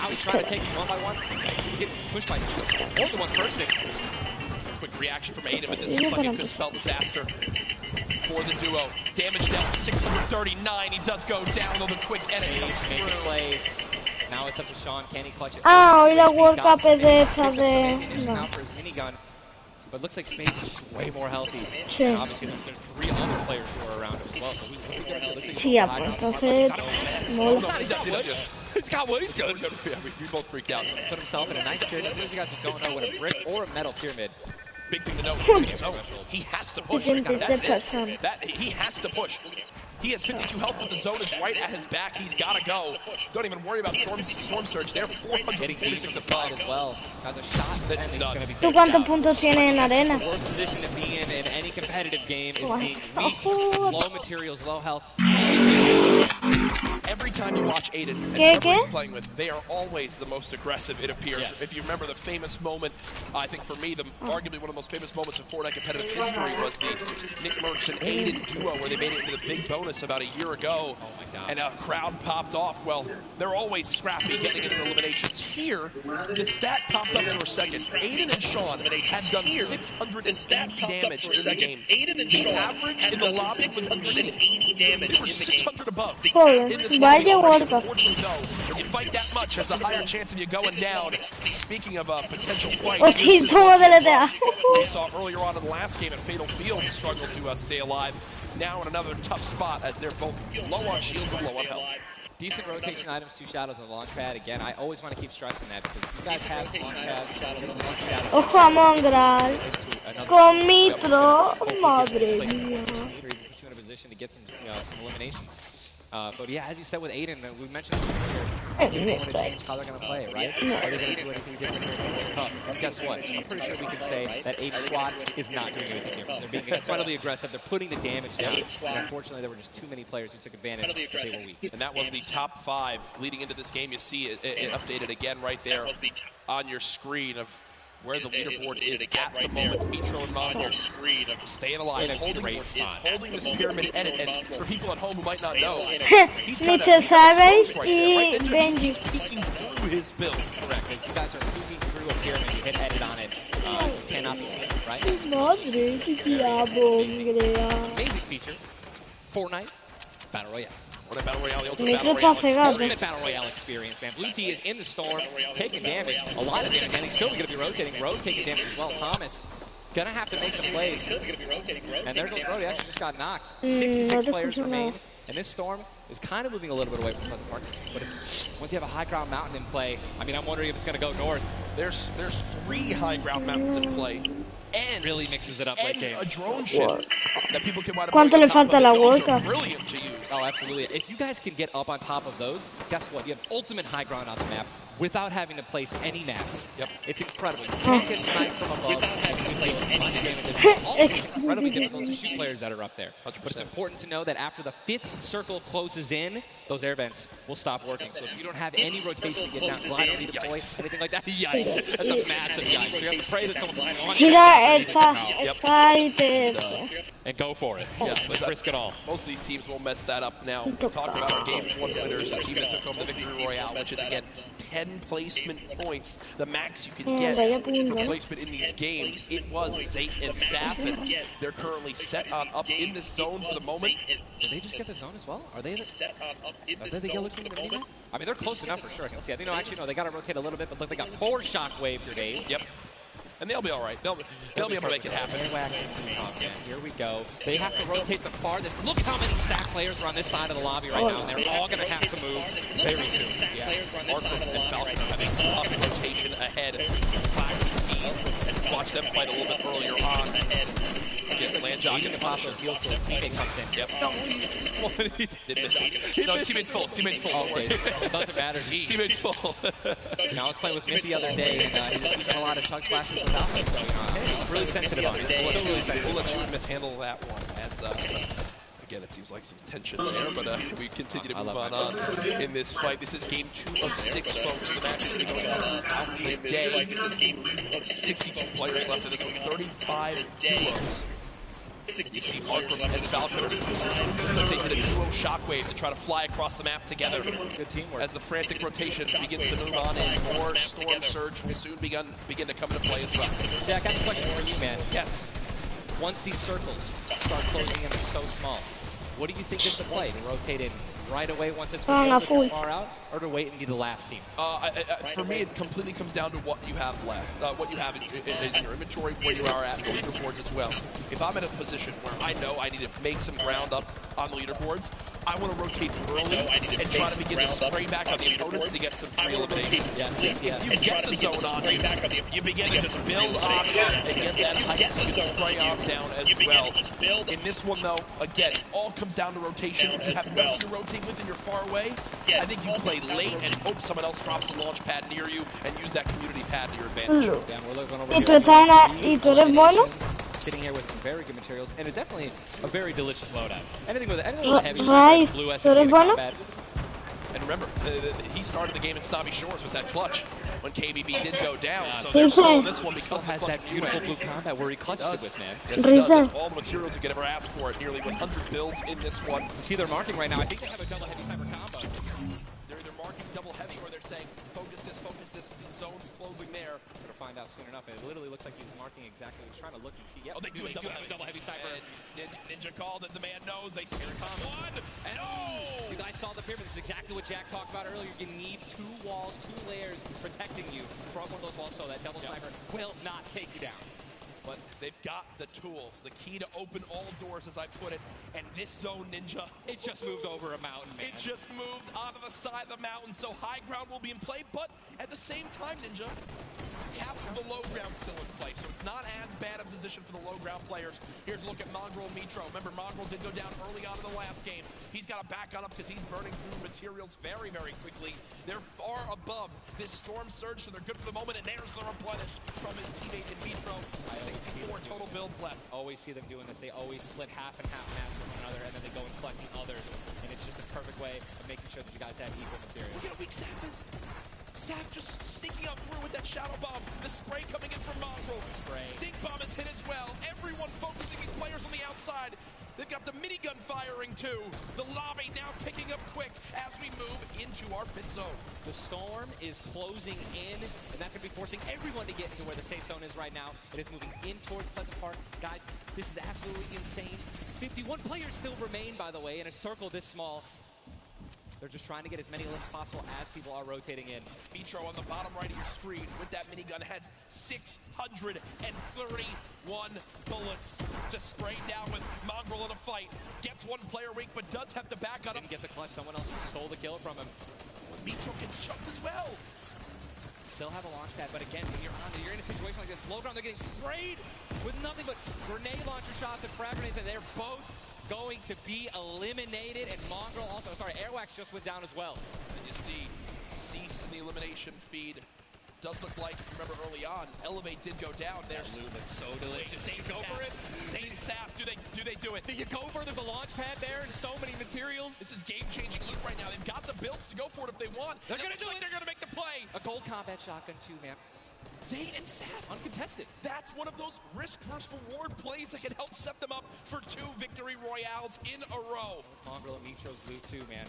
Quick reaction from Aiden, but this looks like a good spell disaster for the duo. Damage dealt 639. He does go down, though the quick edit comes through. Now it's up to Sean. Can he clutch it? Hoy la World Cup es de esta de... No. But looks like Spades is way more healthy. Sí. And obviously there's 3 other players who are around him as well. So what's he gonna do? Sí, entonces... It's got what he's going to do. We both freaked out. Put himself in a nice pyramid. For those of you guys who don't know what a brick or a metal pyramid. Big thing to know. He has to push. That's it. He has to push. He has 52 health, but the zone is right at his back. He's got to go. Don't even worry about Storm Surge. They're 446 of 5 as well. Has a shot. This is done. ¿Tú cuántos puntos tienes en arena? The worst position to be in any competitive game is being weak, low materials, low health. Every time you watch Aiden and whoever he's playing with, they are always the most aggressive, it appears. Yes. If you remember the famous moment, I think for me, arguably one of the most famous moments in Fortnite competitive history was the Nick Merckx and Aiden duo where they made it into the big bonus about a year ago. Oh my God. And a crowd popped off. Well, they're always scrappy getting into eliminations. Here, the stat popped up for a second. Aiden and Sean had done 680 damage in the game. The average in the lobby was 80 damage. They were 600 above. Vaya World Cup. If you fight that much, there's a higher chance of you going down. Speaking of potential fight, we saw earlier on in the last game at Fatal Fields struggle to stay alive. Now in another tough spot as they're both low on shields and low on health. Decent rotation items, 2 shadows on the launch pad. Again, I always want to keep stressing that because you guys have some launch pads. Ojo a Mongral. Con Mitro. Madre mía. Put you in a position to get some eliminations. But yeah, as you said with Aiden, we mentioned earlier, how they're going to play, right? Are they going to do anything different here in the World Cup? And guess what? I'm pretty sure we can say that Aiden's squad is not doing anything different. They're being incredibly aggressive. They're putting the damage down. And unfortunately, there were just too many players who took advantage that they were weak. And that was the top 5 leading into this game. You see it updated again right there on your screen of where the leaderboard is at the moment. Mitro and Mongo staying alive, holding this pyramid edit. And for people at home who might not know, he's kind of peeking through his build. Correct. As you guys are peeking through a pyramid, you hit edit on it. You cannot be seen, right? Amazing feature. Fortnite Battle Royale. What a Battle Royale, the ultimate Battle Royale experience, man. Blue T is in the storm, taking damage, a lot of damage, and he's still going to be rotating. Road taking damage as well. Thomas going to have to make some plays. And there goes Road. He actually just got knocked. 66 players remain. And this storm is kind of moving a little bit away from Pleasant Park. But it's, once you have a high ground mountain in play, I mean, I'm wondering if it's going to go north. There's 3 high ground mountains in play. And really mixes it up late game. A drone ship that people can wind up ¿Cuánto le falta a la World Cup? Brilliant to use. Oh, absolutely. If you guys can get up on top of those, guess what? You have ultimate high ground on the map without having to place any mats. Yep. It's incredible. You can't get sniped from above and you can place a bunch of damage. Also, it's incredibly difficult to shoot players that are up there. 100%. But it's important to know that after the 5th circle closes in, those air vents will stop working. So if you don't have any rotation to get down, glide or redeploy, anything like that, yikes. That's a massive yikes. So you have to pray that someone's on it. And go for it. Yeah, let's risk it all. Most of these teams will mess that up now. We talked about our Game 1 winners, the team that took home the Victory Royale, which is, again, 10 placement points, the max you can get for placement in these games. It was Zayt and Saf, and they're currently set on up in this zone for the moment. Did they just get the zone as well? Are they the yellow team anyway? I mean, they're close enough for sure. I can see. I think, no, actually, no, they got to rotate a little bit, but look, they got 4 shockwave grenades. Yep. And they'll be all right. They'll be able to make it happen. Here we go. They have to rotate the farthest. Look how many stack players are on this side of the lobby right now, and they're all going to have to move very soon. Yeah. Arthur and Falcon having tough rotation ahead. Slacks and Keys watch them fight a little bit earlier on. Against Landjock and pop those heels till his teammate comes in. Yep. No, he did miss it. No, teammate's full. Teammate's full. Okay, it doesn't matter. Teammate's full. Now I was playing with Mint the other day, and he was using a lot of chug splashes without me, so he's really sensitive on it. We'll let you handle that one. As again, it seems like some tension there, but we continue to move on in this fight. This is game 2 of 6, folks. The match is going on out midday. 62 players left in this one, 35 duos. You see Markram and Falcon taking a duo shockwave to try to fly across the map together. Good teamwork. As the frantic rotation begins to move on, and more Storm Surge will soon begin to come into play as well. Jack, I have a question for you, man. Yes. Once these circles start closing in, they're so small. What do you think is the play? To rotate in right away once it's far out, or to wait and be the last team? For me, it completely comes down to what you have left, what you have in your inventory, where you are at the leaderboards as well. If I'm in a position where I know I need to make some ground up on the leaderboards, I want to rotate early and try to begin to spray back on the opponents to get some free eliminations. If you get the zone on you begin to just build on and get that height so you can spray on down as well. In this one, though, again, it all comes down to rotation. You have nothing to rotate with and you're far away. I think you play late and hope someone else drops a launch pad near you and use that community pad to your advantage. Yeah, we're looking over ¿Y tú eres bueno? Sitting here with some very good materials and definitely a very delicious loadout. Anything with heavy strike, blue SMG combat. And remember, he started the game in Snobby Shores with that clutch when KBB did go down. So they're still in this one because has that beautiful blue combat where he clutched it with, man. Yes, he does. And all the materials you could ever ask for it. Nearly 100 builds in this one. You see they're marking right now. I think they have a double heavy cyber combo. They're either marking double heavy or they're saying, focus this, the zone's closing there. We're going to find out soon enough. It literally looks like he's marking exactly. He's trying to look and see. Yep, they do a double heavy cyber. And Ninja called it. The man knows. They see one. And you guys saw the pyramid. This is exactly what Jack talked about earlier. You need 2 walls, 2 layers protecting you from one of those walls so that double sniper will not take you down. But they've got the tools, the key to open all doors, as I put it. And this zone, Ninja, it just moved over a mountain, man. It just moved onto the side of the mountain, so high ground will be in play. But at the same time, Ninja, half of the low ground still in play, so it's not as bad a position for the low ground players. Here's a look at Mongrel and Mitro. Remember, Mongrel did go down early on in the last game. He's got to back on up because he's burning through materials very, very quickly. They're far above this Storm Surge, so they're good for the moment, and there's the replenish from his teammate in Mitro. 64 total builds left. Always see them doing this. They always split half and half match with one another, and then they go and collect the others. And it's just a perfect way of making sure that you guys have equal material. Look at how weak Saf is. Saf just sneaking up through with that shadow bomb. The spray coming in from Mongrel. Stink bomb is hit as well. Everyone focusing these players on the outside. They've got the minigun firing too. The lobby now picking up quick as we move into our pit zone. The storm is closing in, and that's going to be forcing everyone to get into where the safe zone is right now. It is moving in towards Pleasant Park. Guys, this is absolutely insane. 51 players still remain, by the way, in a circle this small. They're just trying to get as many limps possible as people are rotating in. Mitro on the bottom right of your screen with that minigun has 631 bullets to spray down with Mongrel in a fight. Gets one player weak, but does have to back up. Didn't get the clutch. Someone else stole the kill from him. Mitro gets chucked as well. Still have a launch pad, but again, when you're in a situation like this, low ground, they're getting sprayed with nothing but grenade launcher shots and frag grenades, and they're both going to be eliminated, and Mongrel also, Airwax just went down as well. And you see Cease in the elimination feed. Does look like, remember early on, Elevate did go down there. That loot looks so delicious. They go for it. Zane Saf, do they do it? Do you go for it? There's a launch pad there and so many materials. This is game-changing loot right now. They've got the builds to go for it if they want. They're going to do it. They're going to make the play. A gold combat shotgun too, man. Zane and Saf uncontested. That's one of those risk versus reward plays that can help set them up for 2 victory royales in a row. Mongrel and Mitro's loot too, man.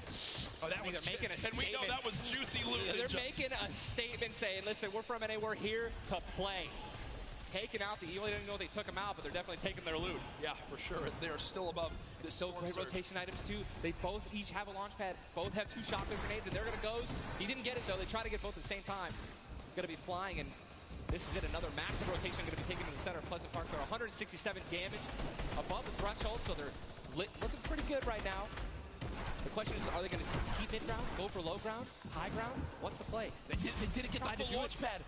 Oh, that was making a statement. And we know that was juicy loot. They're making a statement saying, listen, we're from NA, we're here to play. Taking out the Evo, they didn't know they took them out, but they're definitely taking their loot. Yeah, for sure, as they are still above. It's still great rotation items too. They both each have a launch pad, both have 2 shotgun grenades, and they're gonna go. He didn't get it though. They try to get both at the same time. Gonna be flying, and this is it. Another massive rotation going to be taken to the center of Pleasant Park. They're 167 damage above the threshold, so they're looking pretty good right now. The question is, are they going to keep mid ground, go for low ground, high ground? What's the play? They didn't get the launch pad.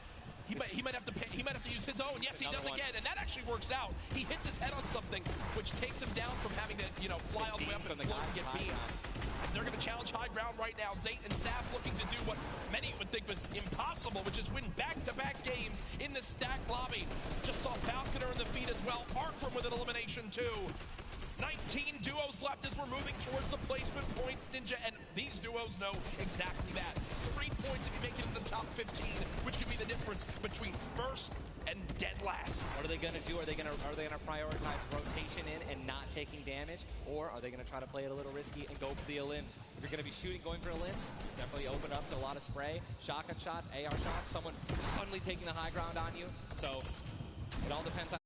He might have to use his own. Yes, he does again, and that actually works out. He hits his head on something, which takes him down from having to, fly all the way up and float and get beamed. They're going to challenge high ground right now. Zayt and Saf looking to do what many would think was impossible, which is win back-to-back games in the stacked lobby. Just saw Falconer in the feed as well. Arkram with an elimination too. 19 duos left as we're moving towards the placement points, Ninja, and these duos know exactly that. 3 points if you make it into the top 15, which could be the difference between first and dead last. What are they going to do? Are they going to prioritize rotation in and not taking damage, or are they going to try to play it a little risky and go for the elims? If you're going to be shooting, going for elims, definitely open up to a lot of spray, shotgun shots, AR shots, someone suddenly taking the high ground on you. So it all depends on.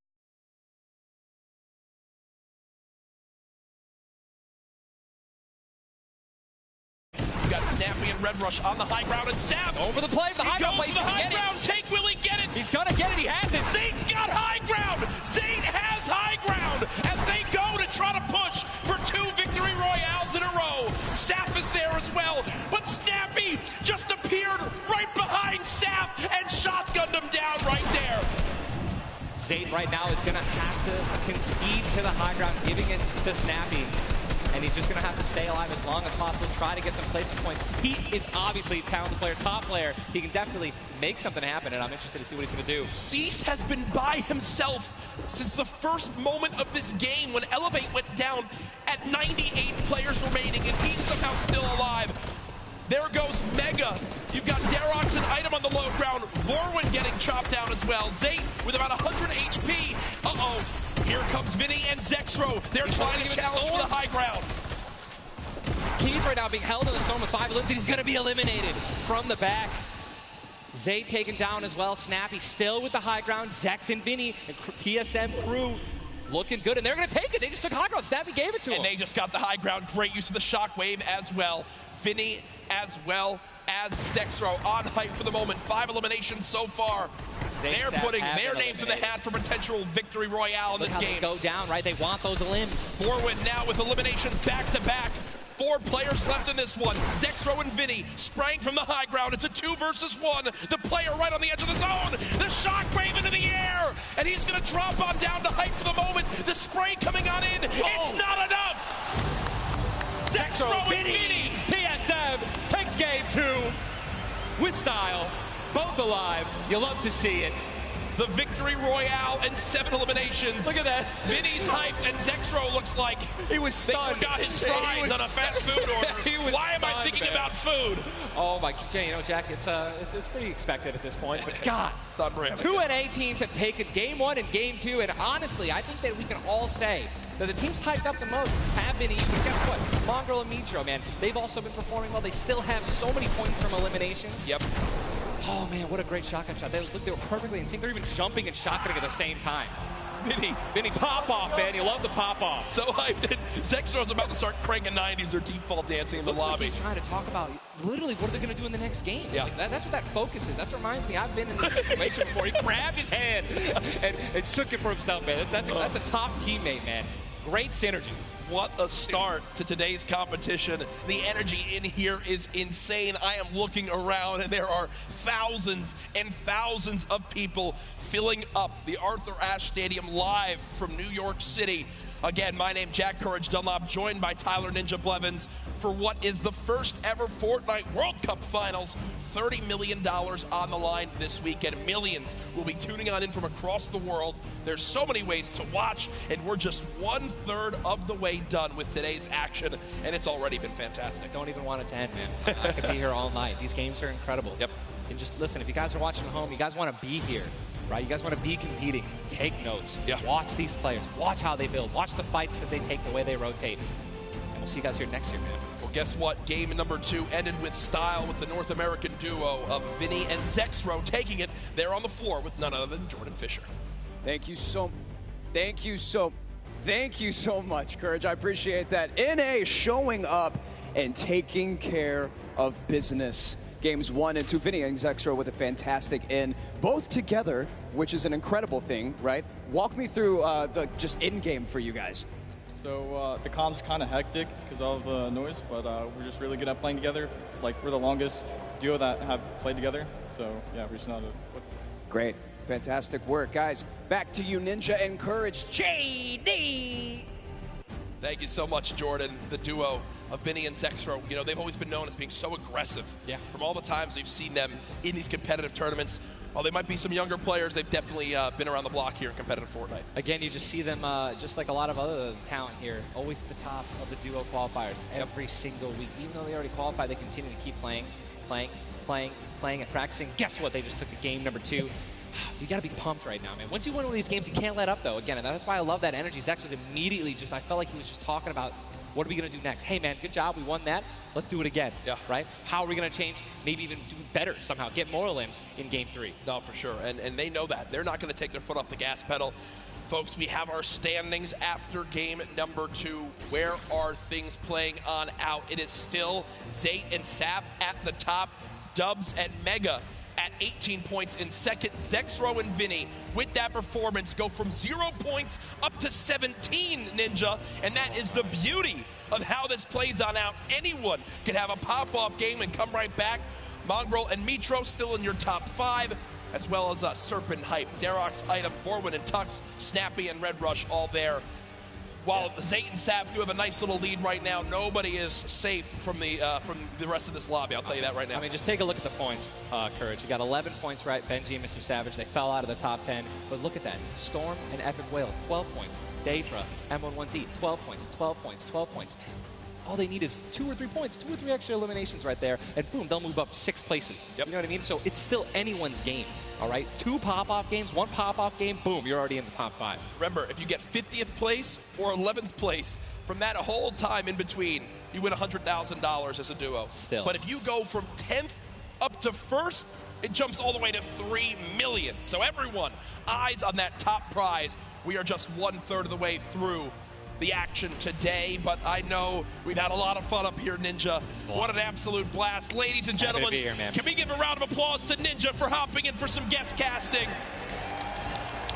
Got Snappy and Red Rush on the high ground, and Saf over the play. The high ground goes to the high ground. Take, will he get it? He's gonna get it. He has it. Zayt's got high ground. Zayt has high ground as they go to try to push for 2 victory royales in a row. Saf is there as well, but Snappy just appeared right behind Saf and shotgunned him down right there. Zayt right now is gonna have to concede to the high ground, giving it to Snappy. And he's just going to have to stay alive as long as possible, try to get some placement points. He is obviously a talented player, top player. He can definitely make something happen, and I'm interested to see what he's going to do. Cease has been by himself since the first moment of this game when Elevate went down at 98 players remaining, and he's somehow still alive. There goes Mega. You've got Darox and Item on the low ground. Vorwin getting chopped down as well. Zayt with about 100 HP. Uh-oh. Here comes Vinny and Zexro. They're trying to challenge for the high ground. Keys right now being held in the storm with 5 elims. He's going to be eliminated from the back. Zayt taken down as well. Snappy still with the high ground. Zex and Vinny and TSM crew looking good, and they're going to take it. They just took high ground. Snappy gave it to him. And they just got the high ground. Great use of the shockwave as well. Vinny as well as Zexro on hype for the moment. 5 eliminations so far. They're putting their names in the hat for potential victory royale in this game. Go down, right? They want those elims. Forward now with eliminations back to back. 4 players left in this one. Zexro and Vinny spraying from the high ground. It's a 2 versus 1. The player right on the edge of the zone. The shockwave into the air. And he's going to drop on down to hype for the moment. The spray coming on in. It's not enough. Zexro and Vinny. TSM takes game 2 with style. Both alive. You love to see it. The victory royale and 7 eliminations. Look at that. Vinny's hyped, and Zexro looks like he was stunned. They forgot his fries on a fast food order. Why am I thinking about food? Oh my, Jack, it's pretty expected at this point. But God, it's on brand. 2 NA teams have taken game 1 and game 2, and honestly, I think that we can all say that the teams hyped up the most have been even. Guess what? Mongrel and Mitro, man, they've also been performing well. They still have so many points from eliminations. Yep. Oh man, what a great shotgun shot. They were perfectly in sync. They're even jumping and shotgunning at the same time. Vinny pop-off, man. You love the pop-off. So hyped. Zexro's about to start cranking 90s or default dancing in the lobby. Like he's trying to talk about literally what are they going to do in the next game. Yeah. Like that's what that focus is. That reminds me, I've been in this situation before. He grabbed his hand and shook it for himself, man. That's a top teammate, man. Great synergy. What a start to today's competition. The energy in here is insane. I am looking around and there are thousands and thousands of people filling up the Arthur Ashe Stadium live from New York City. Again, my name Jack Courage Dunlop, joined by Tyler Ninja Blevins for what is the first ever Fortnite World Cup Finals. $30 million on the line this weekend. Millions will be tuning on in from across the world. There's so many ways to watch, and we're just 1/3 of the way done with today's action, and it's already been fantastic. I don't even want it to end, man. I could be here all night. These games are incredible. Yep. And just listen, if you guys are watching at home, you guys want to be here, right? You guys want to be competing. Take notes. Yeah. Watch these players. Watch how they build. Watch the fights that they take, the way they rotate. And we'll see you guys here next year, man. Well, guess what? Game number 2 ended with style with the North American duo of Vinny and Zexro taking it there on the floor with none other than Jordan Fisher. Thank you so much, Courage. I appreciate that. NA showing up and taking care of business. Games 1 and 2, Vinny and Zexro with a fantastic in, both together, which is an incredible thing, right? Walk me through the just in-game for you guys. So the comp's kind of hectic because of the noise, but we're just really good at playing together. Like, we're the longest duo that have played together. So, yeah, we just know how to Great. Fantastic work. Guys, back to you, Ninja and Courage. JD! Thank you so much, Jordan. The duo of Vinny and Zexro, you know, they've always been known as being so aggressive. Yeah. From all the times we've seen them in these competitive tournaments. While they might be some younger players, they've definitely been around the block here in competitive Fortnite. Again, you just see them, just like a lot of other talent here, always at the top of the duo qualifiers every single week. Even though they already qualified, they continue to keep playing, and practicing. Guess what? They just took the game number 2. You got to be pumped right now, man. Once you win one of these games, you can't let up, though. Again, and that's why I love that energy. Zex was immediately just, I felt like he was just talking about, what are we going to do next? Hey, man, good job. We won that. Let's do it again. Yeah. Right? How are we going to change, maybe even do better somehow, get more limbs in Game 3? No, for sure. And they know that. They're not going to take their foot off the gas pedal. Folks, we have our standings after game number 2. Where are things playing on out? It is still Zayt and Sap at the top. Dubs and Mega at 18 points in second. Zexro and Vinny, with that performance, go from 0 points up to 17, Ninja. And that is the beauty of how this plays on out. Anyone can have a pop-off game and come right back. Mongrel and Mitro still in your top 5, as well as Serpent Hype, Darox, Item, Forwin and Tux, Snappy and Red Rush all there. While Zayt and Sap do have a nice little lead right now, nobody is safe from the rest of this lobby. I'll tell you that right now. I mean, just take a look at the points, Courage. You got 11 points, right? Benji and Mr. Savage, they fell out of the top 10. But look at that. Storm and Epic Whale, 12 points. Daedra, M11Z, 12 points, 12 points, 12 points. All they need is 2 or 3 points, 2 or 3 extra eliminations right there, and boom, they'll move up 6 places. Yep. You know what I mean? So it's still anyone's game, all right? 2 pop-off games, 1 pop-off game, boom, you're already in the top 5. Remember, if you get 50th place or 11th place, from that whole time in between, you win $100,000 as a duo. Still. But if you go from 10th up to 1st, it jumps all the way to $3 million. So everyone, eyes on that top prize. We are just 1/3 of the way through the action today, but I know we've had a lot of fun up here, Ninja. What an absolute blast. Ladies and gentlemen, Happy to be here, man. Can we give a round of applause to Ninja for hopping in for some guest casting?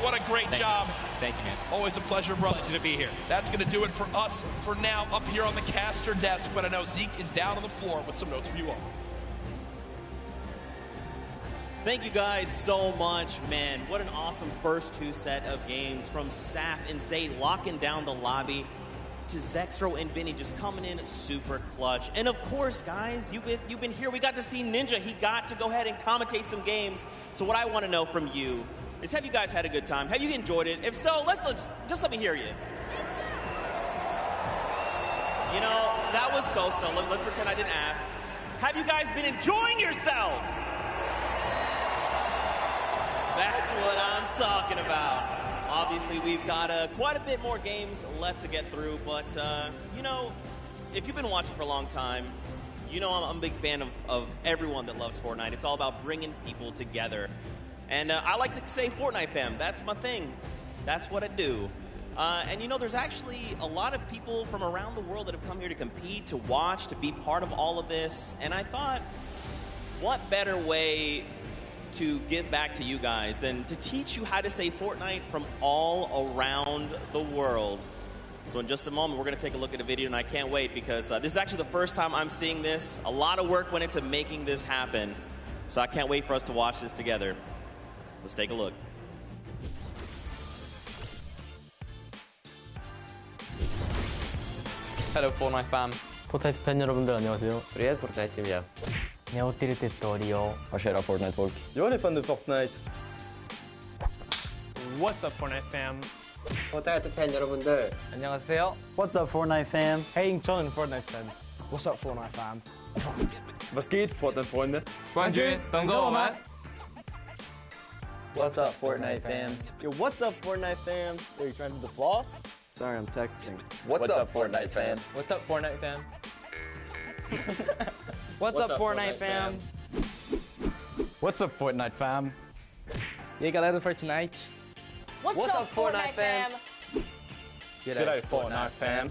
What a great job. Thank you, man. Always a pleasure, brother. Pleasure to be here. That's going to do it for us for now up here on the caster desk, but I know Zeke is down on the floor with some notes for you all. Thank you guys so much, man. What an awesome first 2 set of games from Sap and Zayt locking down the lobby to Zexro and Vinny just coming in super clutch. And of course, guys, you've been here. We got to see Ninja. He got to go ahead and commentate some games. So what I want to know from you is, have you guys had a good time? Have you enjoyed it? If so, let's just let me hear you. You know, that was so-so. Let's pretend I didn't ask. Have you guys been enjoying yourselves? That's what I'm talking about. Obviously, we've got quite a bit more games left to get through, but, you know, if you've been watching for a long time, you know I'm a big fan of everyone that loves Fortnite. It's all about bringing people together. And I like to say Fortnite fam. That's my thing. That's what I do. And, you know, there's actually a lot of people from around the world that have come here to compete, to watch, to be part of all of this. And I thought, what better way to give back to you guys than to teach you how to say Fortnite from all around the world. So in just a moment, we're going to take a look at a video, and I can't wait because this is actually the first time I'm seeing this. A lot of work went into making this happen, so I can't wait for us to watch this together. Let's take a look. Hello Fortnite fam. 포트나이트 팬 여러분들 안녕하세요. Vi är Fortnite-team. Ni har åkt till Torio. Vad kör Fortnite-folk? Jag är fan du Fortnite. What's up Fortnite fam? Fortnite 팬 여러분들 안녕하세요. What's up Fortnite fam? Hey, John Fortnite fans. What's up Fortnite fam? Was geht Fortnite-Freunde? 关注等着我们。What's up Fortnite fam? Yo, what's up Fortnite fam? Are you trying to do the floss? Sorry, I'm texting. What's up Fortnite fam? What's up Fortnite fam? What's up Fortnite fam? What's up Fortnite fam? E aí galera do Fortnite. What's up Fortnite fam? G'day Fortnite fam.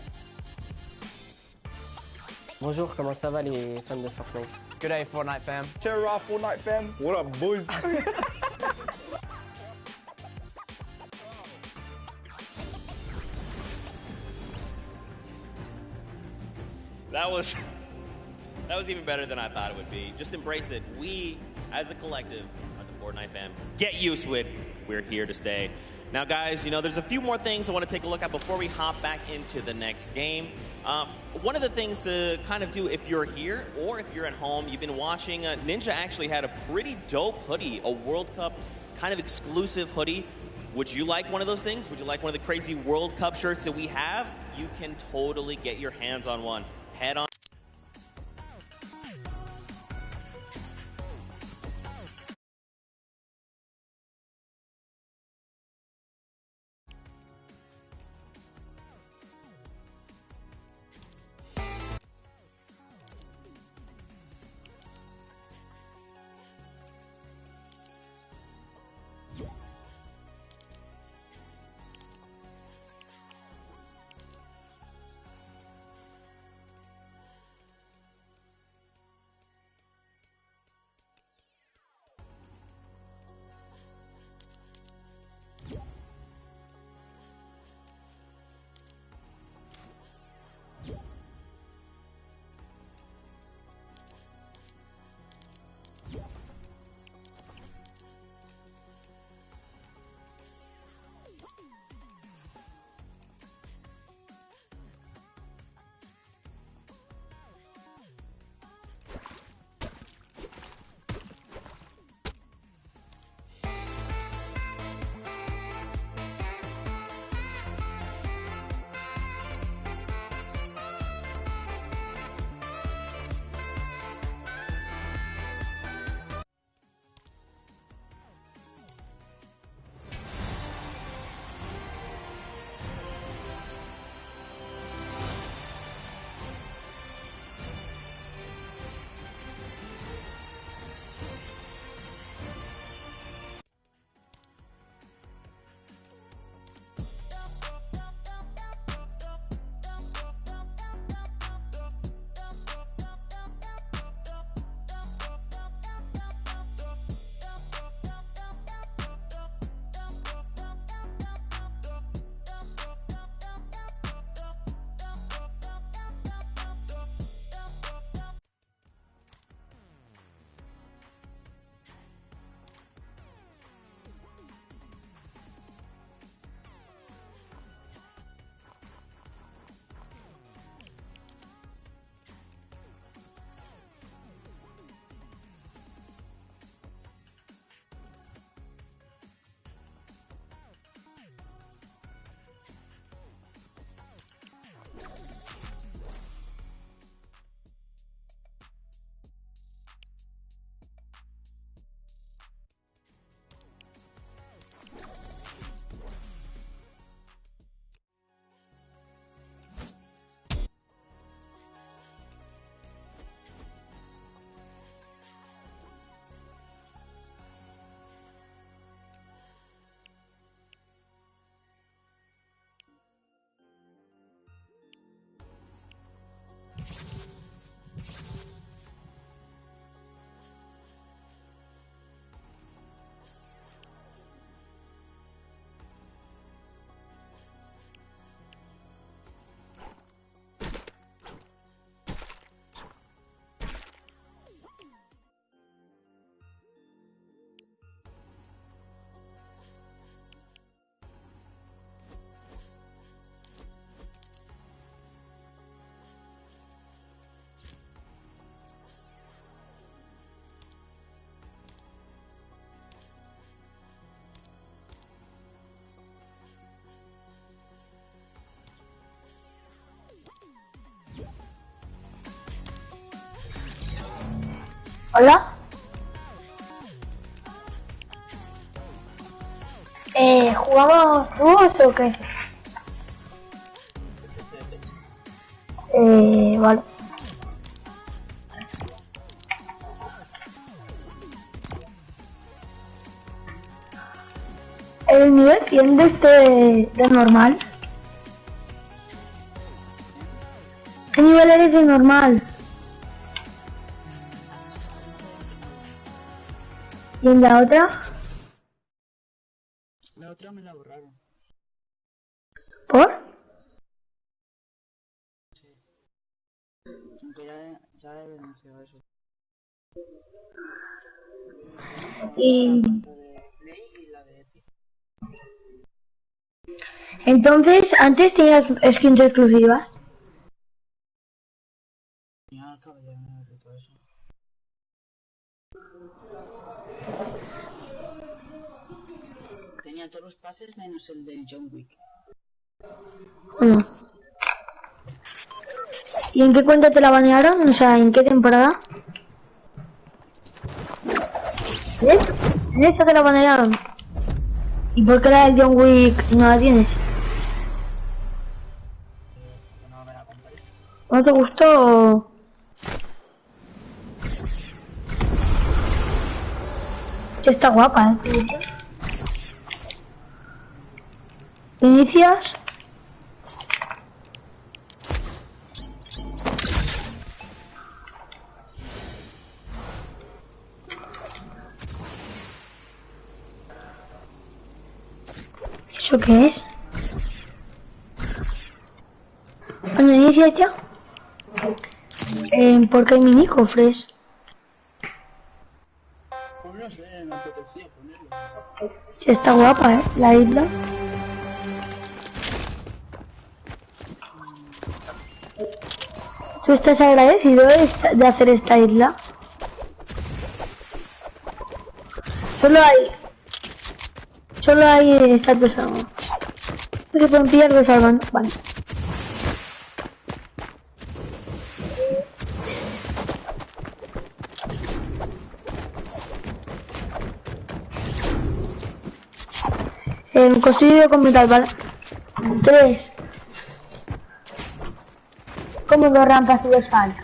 Bonjour, comment ça va les fans de Fortnite? G'day Fortnite fam. Cheer up Fortnite fam. What up boys? That was even better than I thought it would be. Just embrace it. We, as a collective, are the Fortnite fam, get used to it. We're here to stay. Now, guys, you know, there's a few more things I want to take a look at before we hop back into the next game. One of the things to kind of do if you're here or if you're at home, you've been watching, Ninja actually had a pretty dope hoodie, a World Cup kind of exclusive hoodie. Would you like one of those things? Would you like one of the crazy World Cup shirts that we have? You can totally get your hands on one. Head on. Hola. ¿Jugamos dúos o qué? Vale. ¿El nivel tiene de normal? ¿Qué nivel eres de normal? ¿Y en la otra? La otra me la borraron. ¿Por? Sí. Aunque ya he denunciado eso. Y... Entonces, antes tenías skins exclusivas. Tenía todos los pases menos el de John Wick. Bueno. ¿Y en qué cuenta te la banearon? O sea, ¿en qué temporada? ¿En esa te la banearon? ¿Y por qué la del John Wick no la tienes? ¿No te gustó? Está guapa, ¿eh? ¿Inicias? ¿Eso qué es? Bueno, inicia ya. ¿Por qué hay mini cofres? Pues no sé, me apetecía ponerlo. Sí, está guapa, la isla. ¿Tú estás agradecido de hacer esta isla? Solo hay estatuas. No se pueden pillar de salvando. Vale. Construido completado, ¿vale? 3. Como 2 rampas y 2 faltas.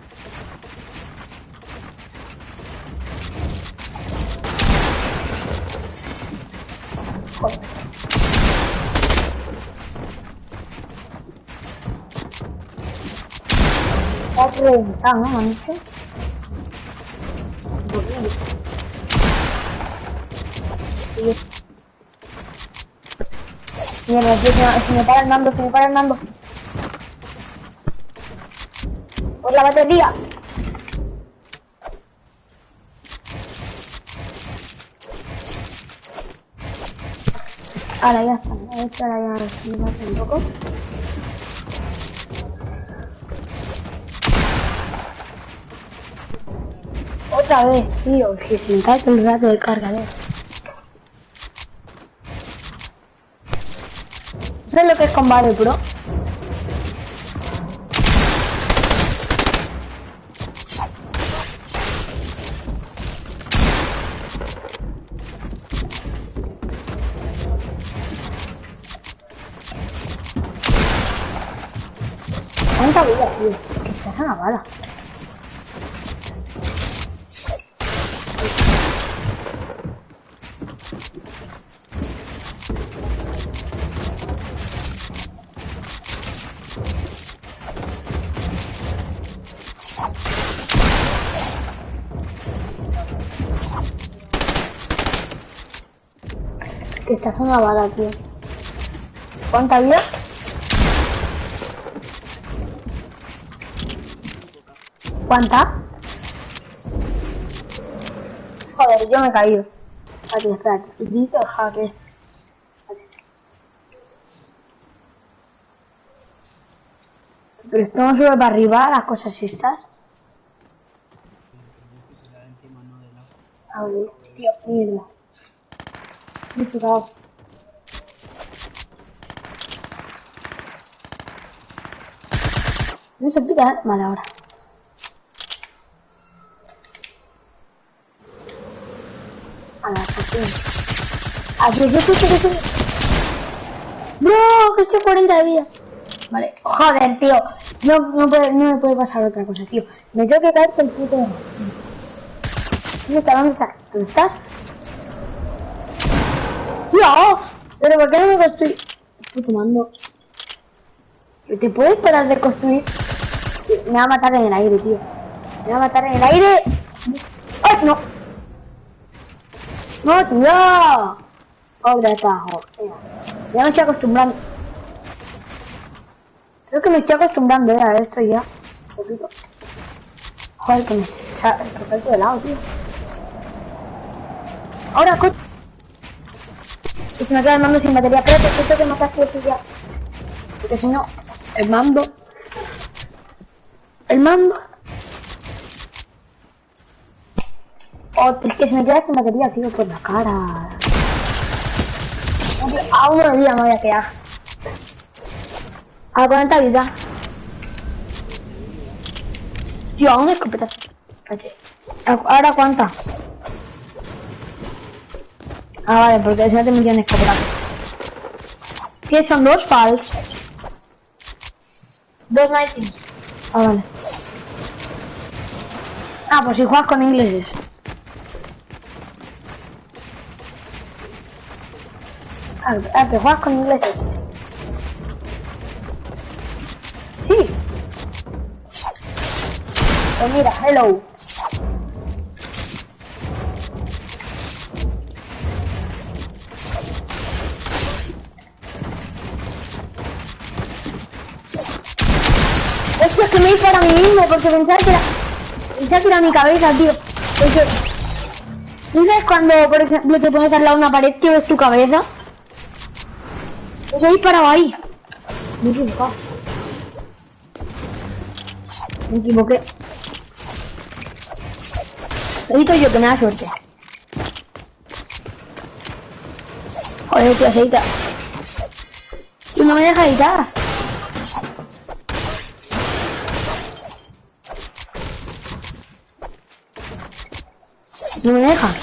Está reventado, ¿no? ¿Me han dicho? Un poquillo. Mierda, tío, se me para el mando, ¡Por la batería! Ahora ya está, a ver si ahora ya me hace un poco. Otra vez, tío, que se me cae todo el rato de cargador. ¿Sabes lo que es combate pro? ¿Cuánta vida, tío? Es que estás a una bala. Que estás a una bala, tío. ¿Cuánta vida? ¿Cuánta? Joder, yo me he caído. Espérate. Dice el hack este. Pero esto no sube para arriba las cosas estas. A ver, tío, mierda. Me he tocado. No se pica, ¿eh? Vale, ahora. A la aquí, bro, que estoy 40 de vida. Vale, joder, tío. No me puede pasar otra cosa, tío. Me tengo que caer con el puto. ¿Dónde estás? ¡Tío! ¿Pero por qué no me construí? Puto mando. ¿Te puedes parar de construir? Me va a matar en el aire, tío. Me va a matar en el aire. ¡Ay, no! ¡No, tío! Otra atajo. Ya me estoy acostumbrando. Creo que me estoy acostumbrando a esto ya. Un poquito. Joder, que salto de lado, tío. Ahora, coche. Y se me queda el mando sin batería. Espérate, que matas a ya. Porque si no, el mando. Oh, es que se me queda sin batería, tío, por la cara. A uno de vida me voy a quedar. A 40 vida. Tío, a una escopeta. Ahora cuánta. Ah, vale, porque si no te metían escopeta. ¿Qué son? 2 pals. 2 nights. Ah, vale. Ah, pues si juegas con ingleses. Ah, que juegas con ingleses. Sí. Pues mira, hello. Hostia, que me hice para mí mismo porque pensaba que era mi cabeza, tío. Porque... ¿no sabes cuando, por ejemplo, te pones al lado de una pared que ves tu cabeza? Pues he disparado ahí. Me he equivocado. Me equivoqué. Edito yo, que me da suerte. Joder, tío, se edita. Y no me deja editar. No me deja.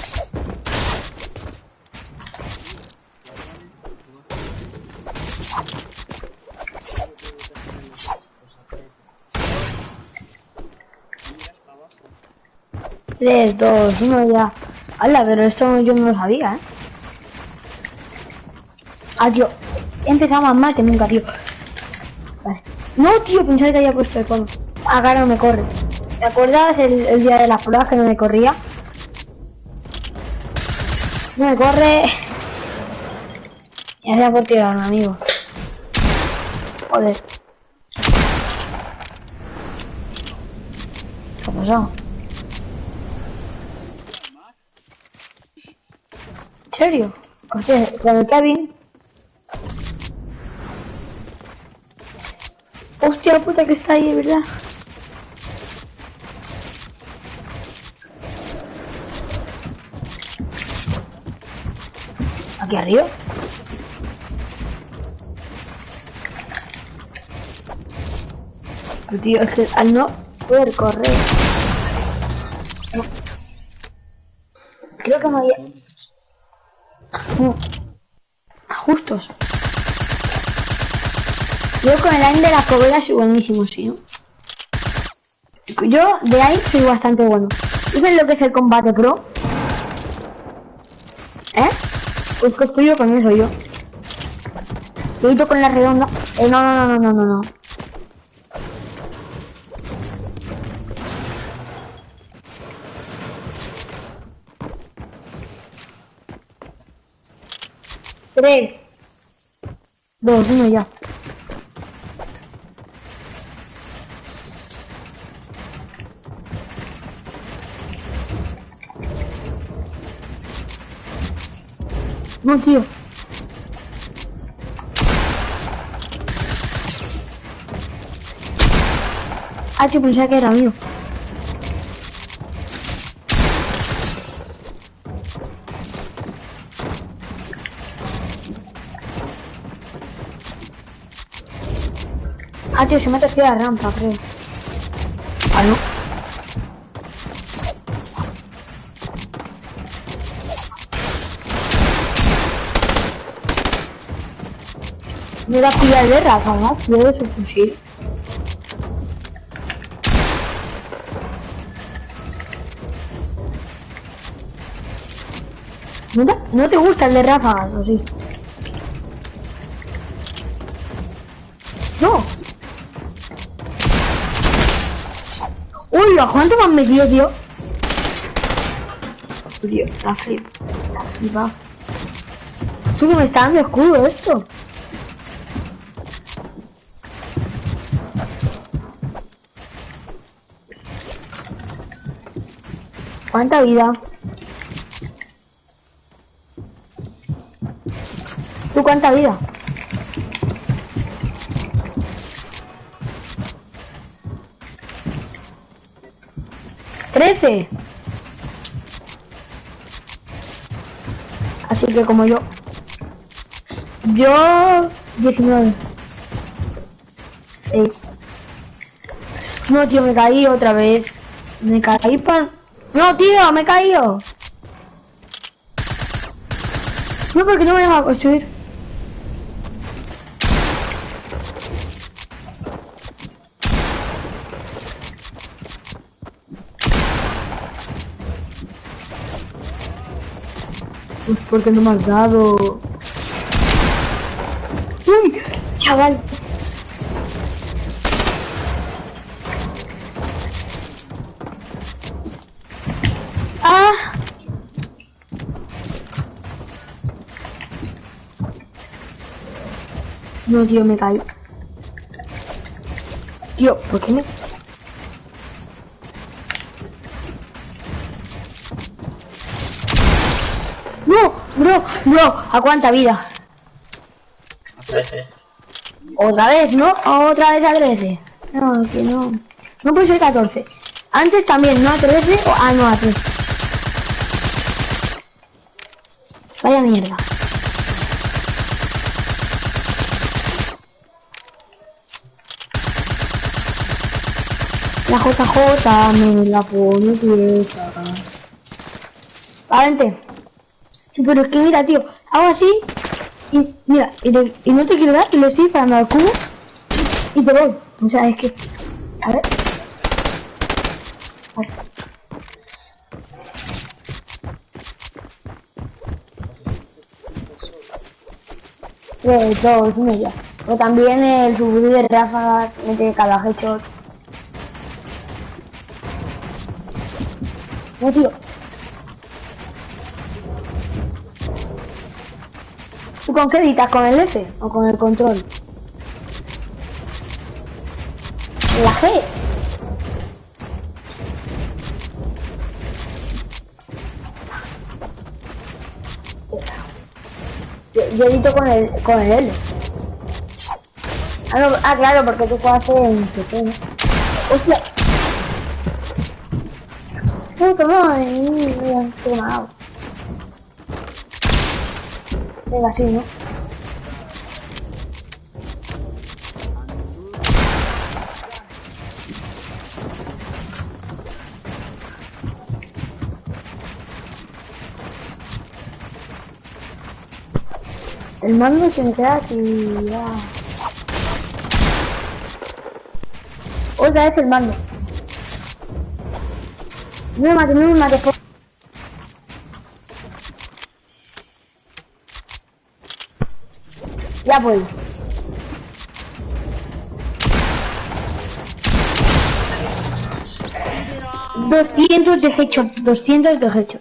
Tres, dos, uno ya. ¡Hala! Pero esto yo no lo sabía, ¿eh? Ah, tío. He empezado más mal que nunca, tío. Vale. No, tío, pensaba que había puesto el cono. Ah, claro, no me corre. ¿Te acuerdas el día de las pruebas que no me corría? No me corre. Ya sea por tirar a un amigo. Joder. ¿Qué ha pasado? ¿En serio? Con el Kevin. Hostia puta que está ahí, ¿verdad? ¿Aquí arriba? Pero tío, es que al no poder correr... No. Creo que me había... No. Justos. Yo con el aim de la cobra soy buenísimo, sí, ¿no? Yo de aim soy bastante bueno. ¿Sabes lo que es el combate pro? ¿Eh? Pues construyo con eso yo. Lo hizo con la redonda. No. Tres. 2, 1 ya. No, tío. Ah, yo pensaba que era mío. Ah, tío, se me ha torcido la rampa, creo. Ah, no. Me da pillar de ráfaga, tío, de su fusil. ¿No te gusta el de ráfagas, o sí? No. Uy, ¿a cuánto me han metido, tío? Tío, está flipado. Tú que me está dando escudo esto. ¿Cuánta vida? ¿Tú cuánta vida? ¡13! Así que como yo. Yo... 19. No, tío, me caí otra vez. Me caí para... No, tío, me he caído. No, porque no me deja construir. Pues porque no me has dado. Uy, chaval. Ah. No, tío, me caí. Tío, ¿por qué me...? ¡No! ¡Bro! ¡Bro! ¿A cuánta vida? A 13. ¿Otra vez, no? ¿Otra vez a 13? No, que no. No puede ser 14. Antes también, ¿no? A 13 o... Ah, no, a 13. Vaya mierda. La JJ me la pone quieta. Vente. Pero es que mira, tío, hago así y mira, y no te quiero dar, y lo estoy disparando al cubo y te voy. O sea, es que... A ver. Vale. 3, 2, 1 ya. O también el subir de ráfagas mete cada headshot. No, tío. ¿Tú con qué editas? ¿Con el F o con el control? La G. Yo edito con el L. Ah, no, claro, porque tú juegas en PC, ¿no? ¡Hostia! ¡Puto madre! Mira, qué malo. Venga, sí, ¿no? El mando se me queda tirado. Otra vez el mando. No me mates, por... Ya pues. 200 de headshot, 200 de headshot.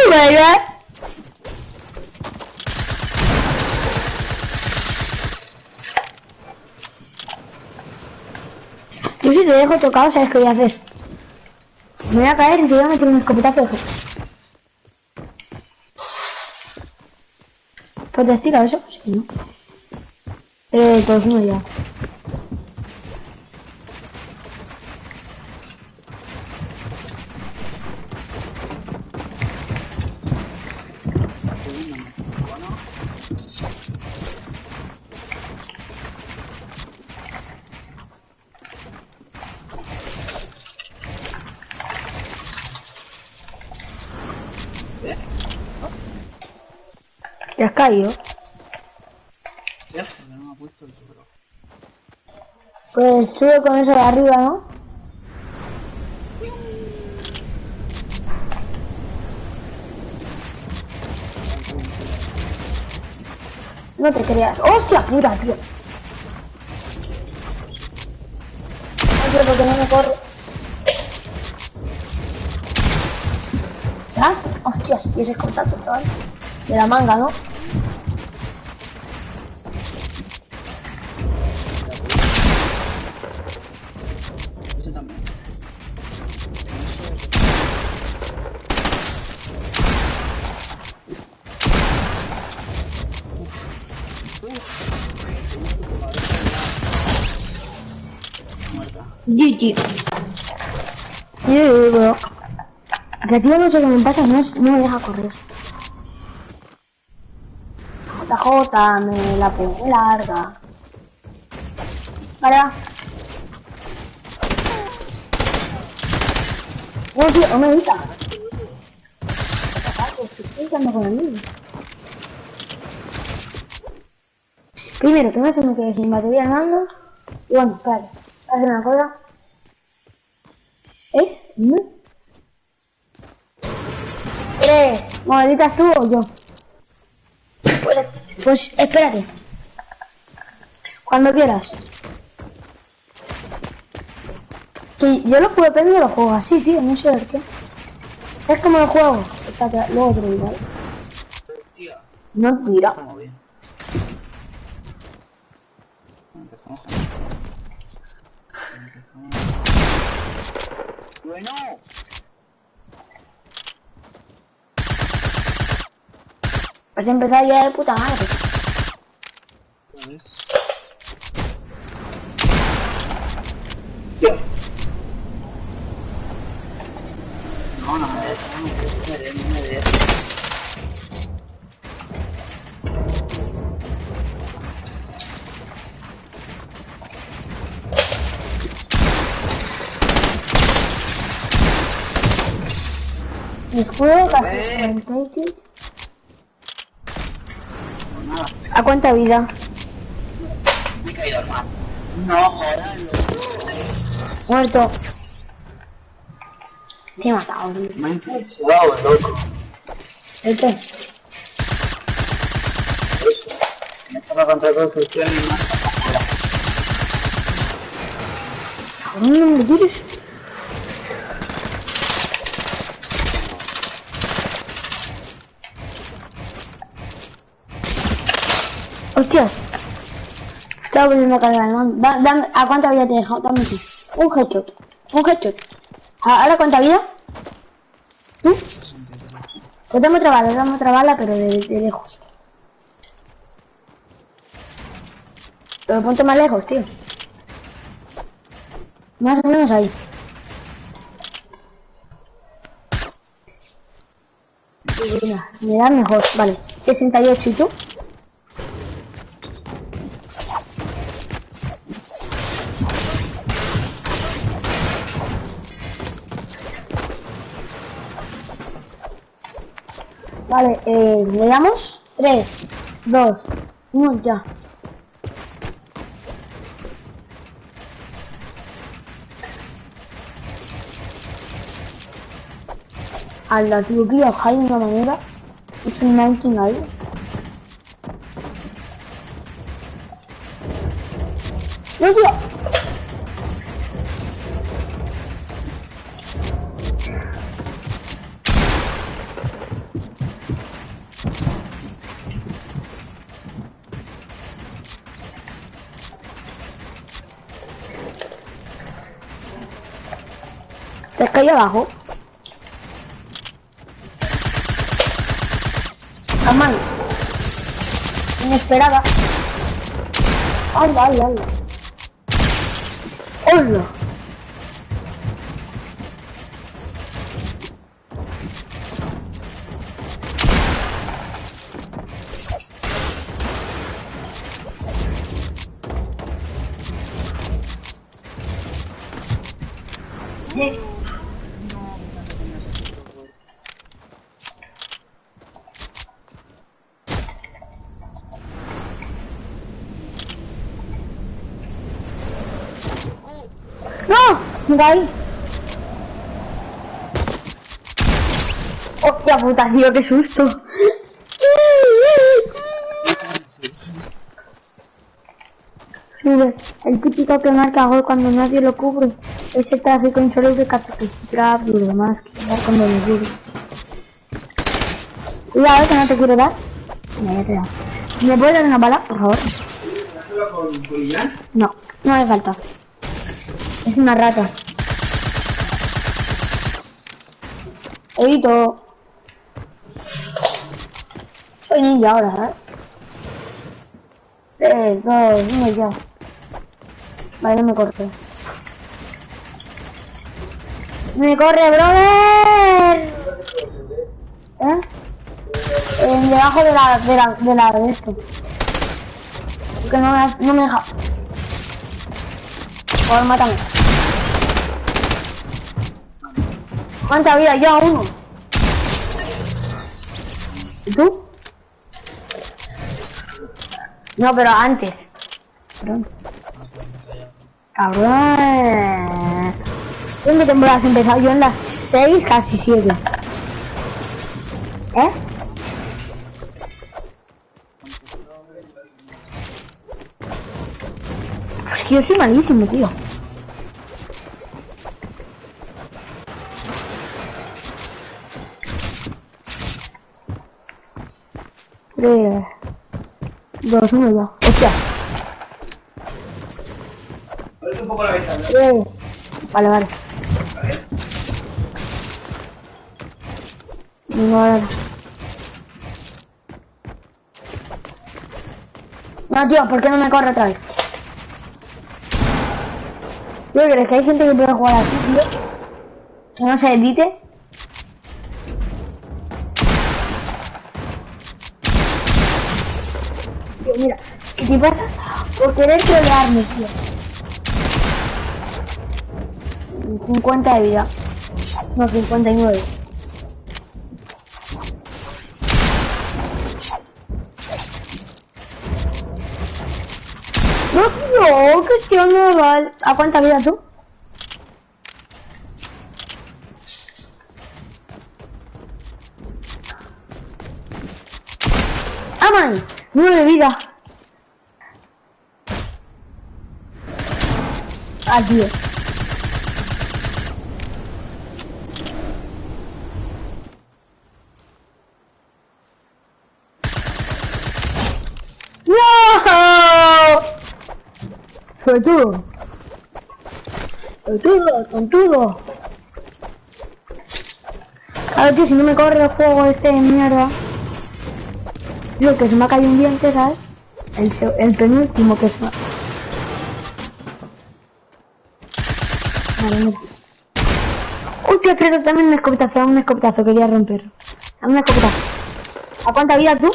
¿Verdad? Yo si te dejo tocado, ¿sabes qué voy a hacer? Me voy a caer y te voy a meter un escopetazo de headshot. ¿Pues te has tirado eso? Sí, ¿no? 2, 1 ya. ¿Te has caído? Ya, porque no me ha puesto el toro. Pues sube con eso de arriba, ¿no? No te creas. ¡Hostia puta, tío! No sé por qué no me corre. ¿Ya? Hostias, y ese es contacto, chaval. De la manga, ¿no? GG. Bro. Retiro no sé qué me pasa, no me deja correr. JJ, me la pongo larga. Para. No, tío, no me evita. Estoy jugando con el niño. Primero, que no se me quede sin batería el mando. Y bueno, espérate. Voy a hacer una cosa. ¿Es? ¿No? 3. ¿Moditas tú o yo? Pues espérate. Cuando quieras. Que yo los juego pero los juego así, tío, no sé por qué. ¿Sabes cómo lo juego? Espérate, luego te lo digo, ¿vale? No tira. Bueno. Has empezado ya de puta madre. No me des. Mi escudo casi 30. ¿A cuánta vida? Me he caído mal. No jodas. Muerto. Te he matado, tío. Me ha influenciado, loco. ¿El qué? Me estaba contra construcción y más afuera. No me tires. Hostias. Estaba poniendo a cargar el mando. Dame, ¿a cuánta vida te he dejado? Dame aquí. Un headshot. Un headshot. ¿Ahora cuánta vida? ¿Tú? Pues dame otra bala, pero de lejos. Pero ponte más lejos, tío. Más o menos ahí. Me da mejor, vale. 68 y tú. Vale, le damos 3, 2, 1, ya. A la tío, hay de una manera. Es un 99. ¡No, tío! Te has caído abajo. La mano. Inesperada. ¡Hala, hala, hala! ¡Hola! ¡No! ¡Mira ahí! ¡Hostia puta, tío! ¡Qué susto! Mire, el típico que marca gol cuando nadie lo cubre. Ese tráfico insoluble que trap y demás que dar cuando lo cubre. Cuidado que no te quiero dar. Mira, ya te he dado. ¿Me puedes dar una bala, por favor? No, no hace falta. Es una rata. Edito. Soy ninja ahora, ¿sabes? 3, 2, 1 ya. Vale, no me corto. Me corre, brother. ¿Eh? Debajo de esto. Que no me deja. Por mátame. ¿Cuánta vida? Yo uno. ¿Y tú? No, pero antes. Cabrón. ¿En qué temporada has empezado? Yo en las 6, casi 7. ¿Eh? Es que yo soy malísimo, tío. Tres, 2, 1 ya. Hostia. Un poco la ventana. Vale. No, tío, ¿por qué no me corre otra vez? ¿Tú crees que hay gente que puede jugar así, tío? Que no se edite. Tío, mira, ¿qué te pasa? Por querer trolearme, tío. 50 de vida. No, 59. No, que tío no vale. ¿A cuánta vida tú? ¡Ah, man! 9 vida. Ah, tío. ¡No! Suertudo. Tontudo. A ver, tío, si no me corre el juego este de mierda. Tío, que se me ha caído un diente, ¿sabes? El penúltimo que se me ha... Vale, mira. Uy, tío, Fredo, dame un escopetazo, quería romperlo. Dame un escopetazo. ¿A cuánta vida tú?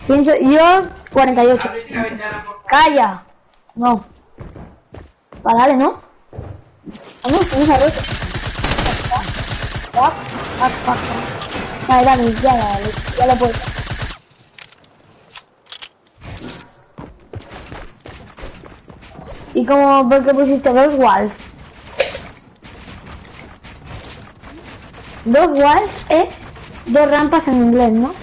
Pienso, yo 48. ¡Calla! No. Va, dale, ¿no? Vamos a ver. Vale, dale, ya lo puedo. ¿Y cómo, por qué pusiste 2 walls? 2 walls es 2 rampas en inglés, ¿no?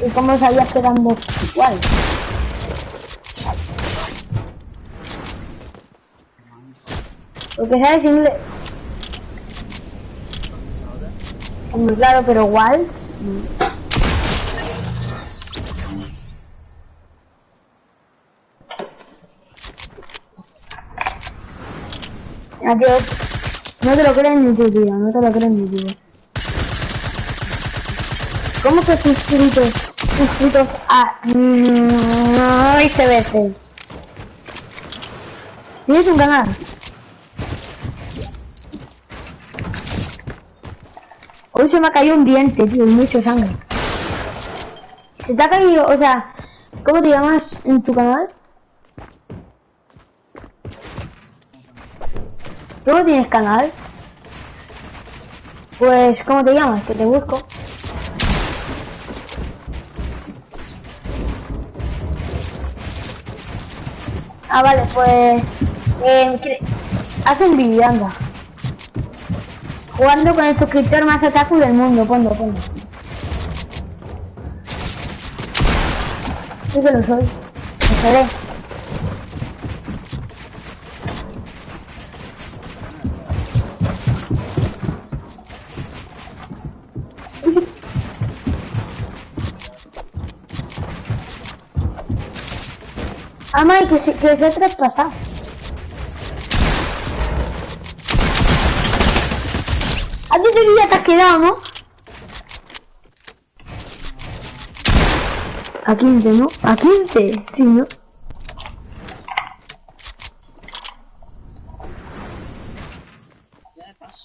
¿Y cómo sabías que eran 2 walls? Porque sabes inglés. Muy claro, pero walls. Adiós. No te lo crees ni tú, tío. No te lo crees ni tú. ¿Cómo que suscritos a... veces? ¿Tienes un canal? Hoy se me ha caído un diente, tío, y mucho sangre. Se te ha caído, o sea, ¿cómo te llamas en tu canal? ¿Tú no tienes canal? Pues, ¿cómo te llamas? Que te busco. Ah, vale, pues... haz un vídeo, anda. Jugando con el suscriptor más otaku del mundo, ponlo. Sí que lo soy. Lo seré. Ama, y que se ha traspasado. ¿A ti te has quedado, no? A 15, ¿no? A 15, sí, ¿no?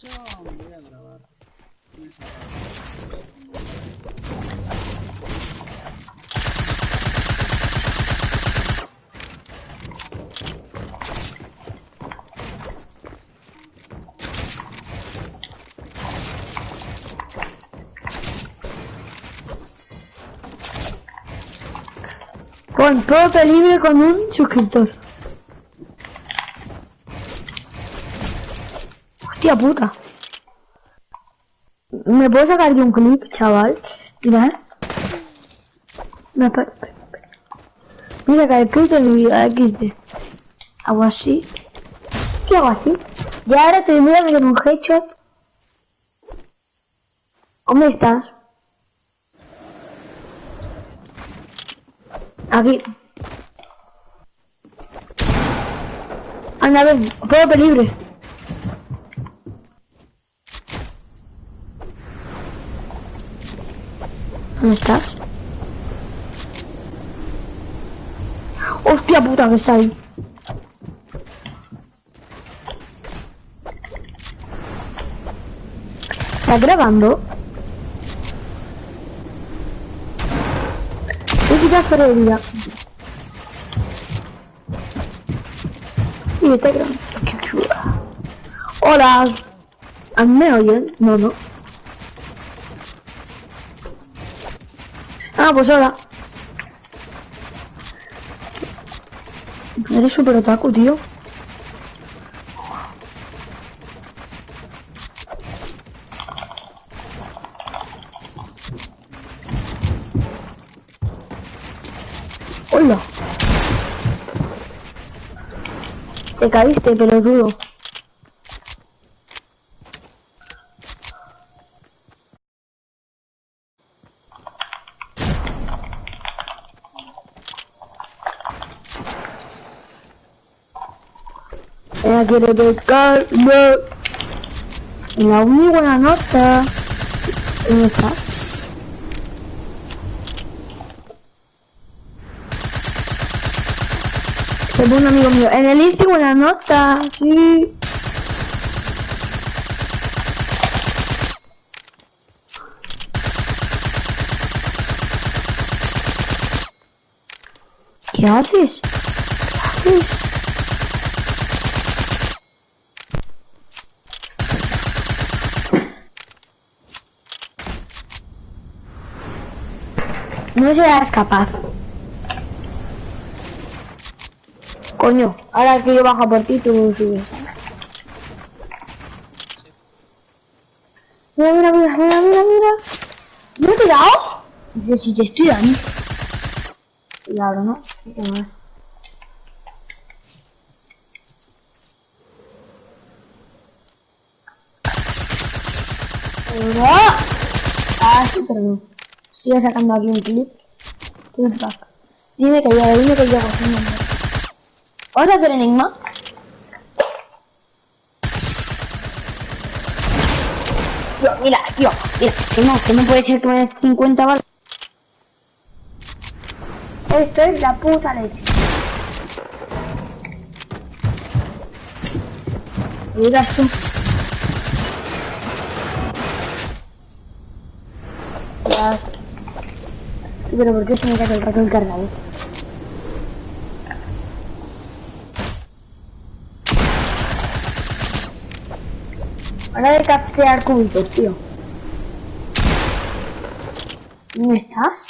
me voy a grabar. Pon todo libre con un suscriptor. Hostia puta. ¿Me puedo sacar de un clip, chaval? Mirad. No, espera. Mira que el clip de mi vida XD. Hago así. ¿Qué hago así? Y ahora te voy a meter un headshot. ¿Dónde estás? Aquí. Anda, a ver, puedo libre. ¿Dónde estás? Hostia puta que está ahí. ¿Estás grabando? Voy a quitar feroría. Y está grabando. Qué chula. Hola. ¿Me oyen? No, no. Ah, pues hola. Eres súper otaku, tío. Hola. Te caíste, pelotudo. Ella quiere pescarme. La muy buena nota. ¿Dónde está? Se pone un amigo mío. En el Insti buena nota. Sí. ¿Qué haces? ¿Qué haces? No serás capaz. Coño, ahora que yo bajo por ti, tú subes. Mira, mira, mira, mira, mira, mira. ¿Me he tirado? Yo sí te estoy dando. Claro, ¿no? ¿Qué más? Ah, sí, pero no. Estoy sacando aquí un clip. Dime que yo cocino. ¿Vamos a hacer enigma? Tío, mira, que no puede ser que me des 50 balas. Esto es la puta leche. Mira tú. Ya. Pero ¿por qué se me cae el rato el cargador? Ahora de capturar cubitos, tío. ¿Dónde estás?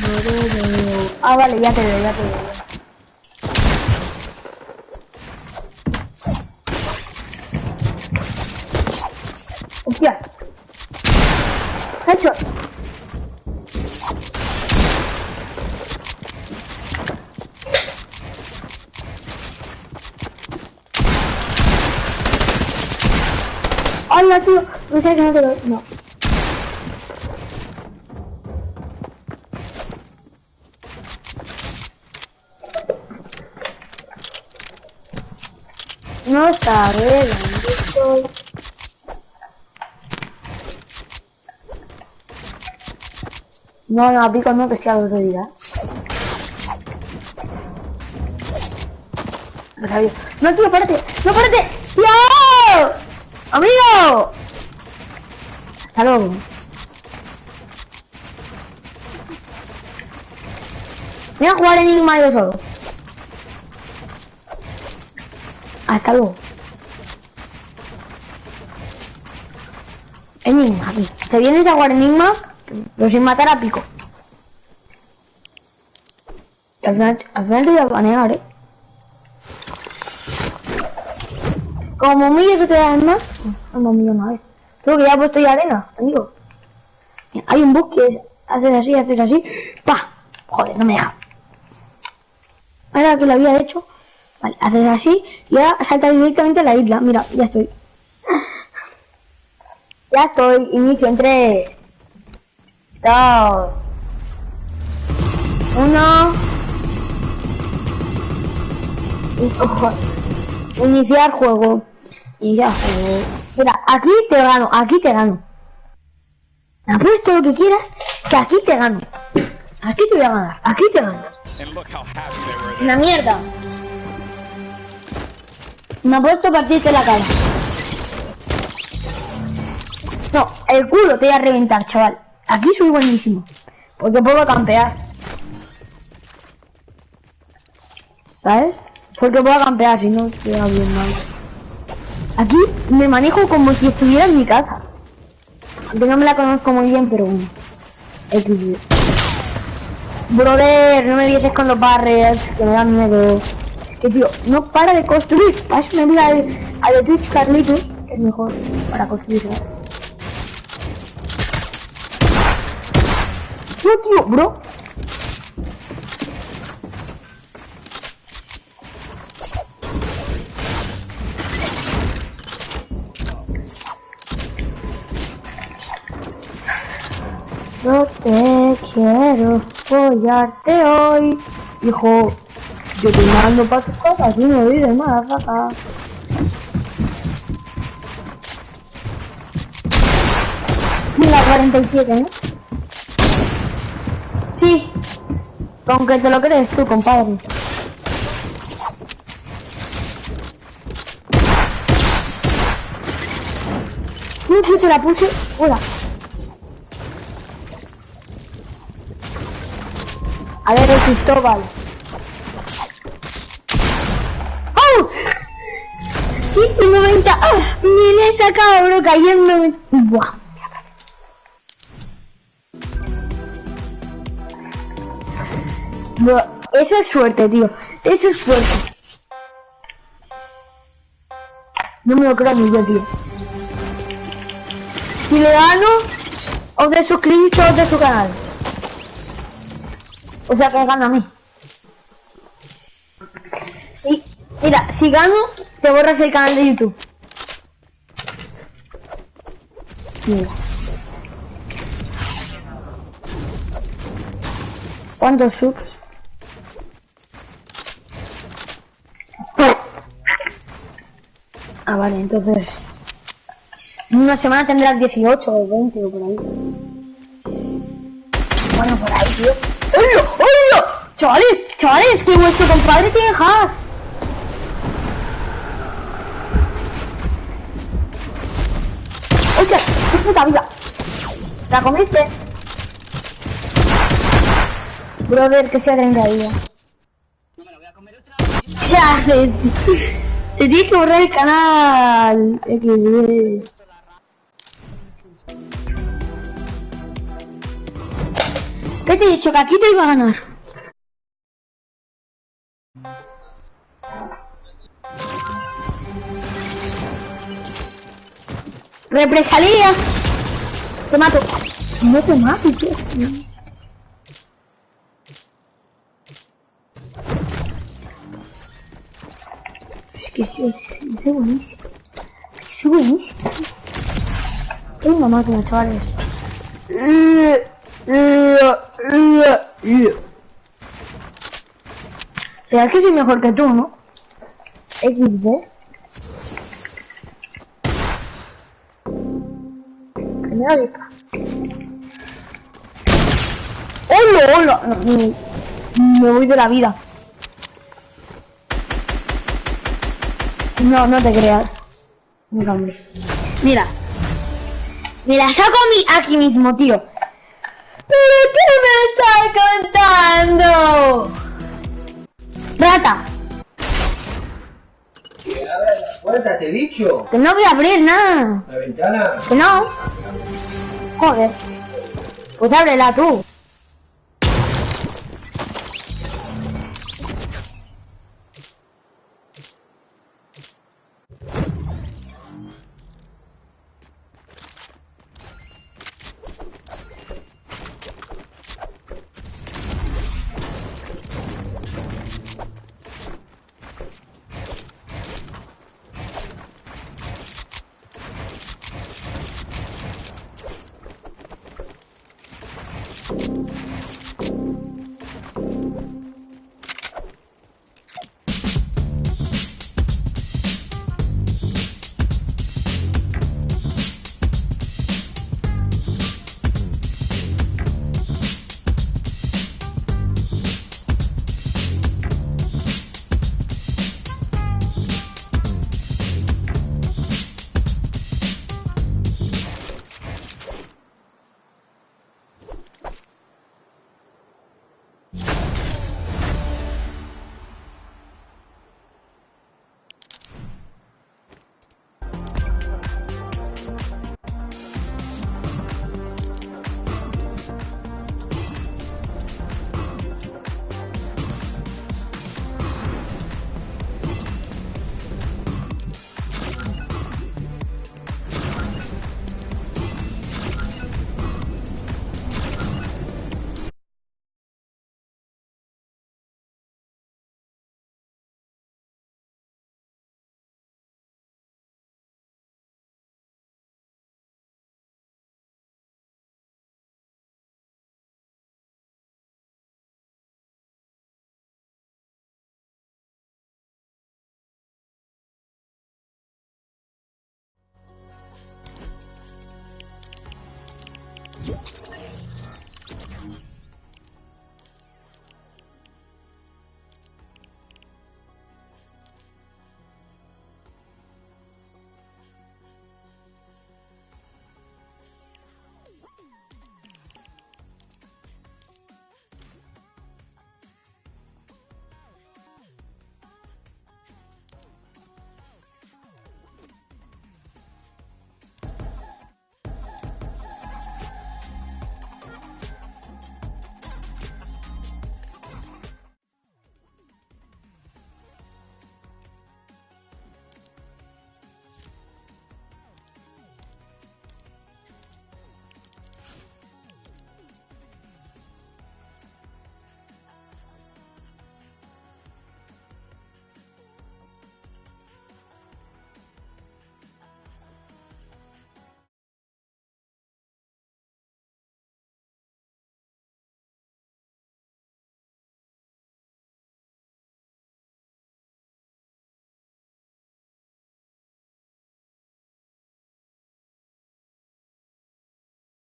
No te veo. Ah, vale, ya te veo, ya te veo. ¡Hostia! ¡Headshot! ¡Hola, tío! No sé que no te lo... No. No sabe dónde estoy. No, no, pico no, que estoy a 2 de vida. No, tío, párate. ¡No, párate! ¡Tío! ¡Amigo! Hasta luego. Voy a jugar Enigma yo solo. Hasta luego. Enigma, aquí. ¿Te vienes a jugar Enigma? Pero sin matar a Pico. Al final te voy a banear, Como humilles otra vez más. No me humillo una vez. Creo que ya he puesto ya arena, amigo. Hay un bug que es haces así. ¡Pah! Joder, no me deja. Ahora que lo había hecho. Vale, haces así y ahora salta directamente a la isla. Mira, ya estoy. Ya estoy. Inicio en 3, 2, 1. Ojo. Iniciar juego. Iniciar juego. Mira, aquí te gano, aquí te gano. Apuesto lo que quieras, que aquí te gano. Aquí te voy a ganar, aquí te gano. La mierda. Me ha puesto a partirte la cara. No, el culo te voy a reventar, chaval. Aquí soy buenísimo. Porque puedo campear. ¿Sabes? Porque puedo campear, si no se va bien mal. Aquí me manejo como si estuviera en mi casa. Aunque no me la conozco muy bien, pero bueno. Brother, no me vienes con los barriers, que me dan miedo. Es que, tío, no para de construir. Para eso me mira al de Twitch Carlitos, que es mejor para construir, ¿sabes? No, tío, bro. No te quiero follarte hoy, hijo. Yo te mando pa' tus cosas y no vives más, vaca. Mira, 47, ¿no? Sí. Aunque te lo crees tú, compadre. Yo te la puse. Hola. A ver, el Cristóbal. ¡Oh! 190. ¡Ah! Me le he sacado, bro, cayéndome. ¡Buah! Bro, eso es suerte, tío. Eso es suerte. No me lo creo ni yo, tío. Si le gano, os de suscribiros de su canal. O sea que gana a mí. Sí, mira, si gano, te borras el canal de YouTube. Mira. ¿Cuántos subs? Ah, vale, entonces... En una semana tendrás 18 o 20 o por ahí. Bueno, por ahí, tío. ¡Hola! ¡Hola! Chavales, que vuestro compadre tiene hacks. ¡Hostia! ¡Qué puta vida! ¿La comiste? Brother, que sea 30 días. No me la voy a comer otra vez. ¿Qué haces? Te tienes que borrar el canal XD. ¿Qué te he dicho? Que aquí te iba a ganar. ¡Represalia! Te mato. No te mato, tío. Es que soy buenísimo. Es que soy buenísimo. Tengo una máquina, chavales. ¿Será que soy mejor que tú, no? XD. Primera dica. ¡Hola, hola! No, me voy de la vida. No, no te creas. Mira, hombre. Mira. Me la saco aquí mismo, tío. ¿Pero qué me estás contando? Rata. Que abras la puerta, te he dicho. Que no voy a abrir nada. La ventana. Que no. Joder. Pues ábrela tú.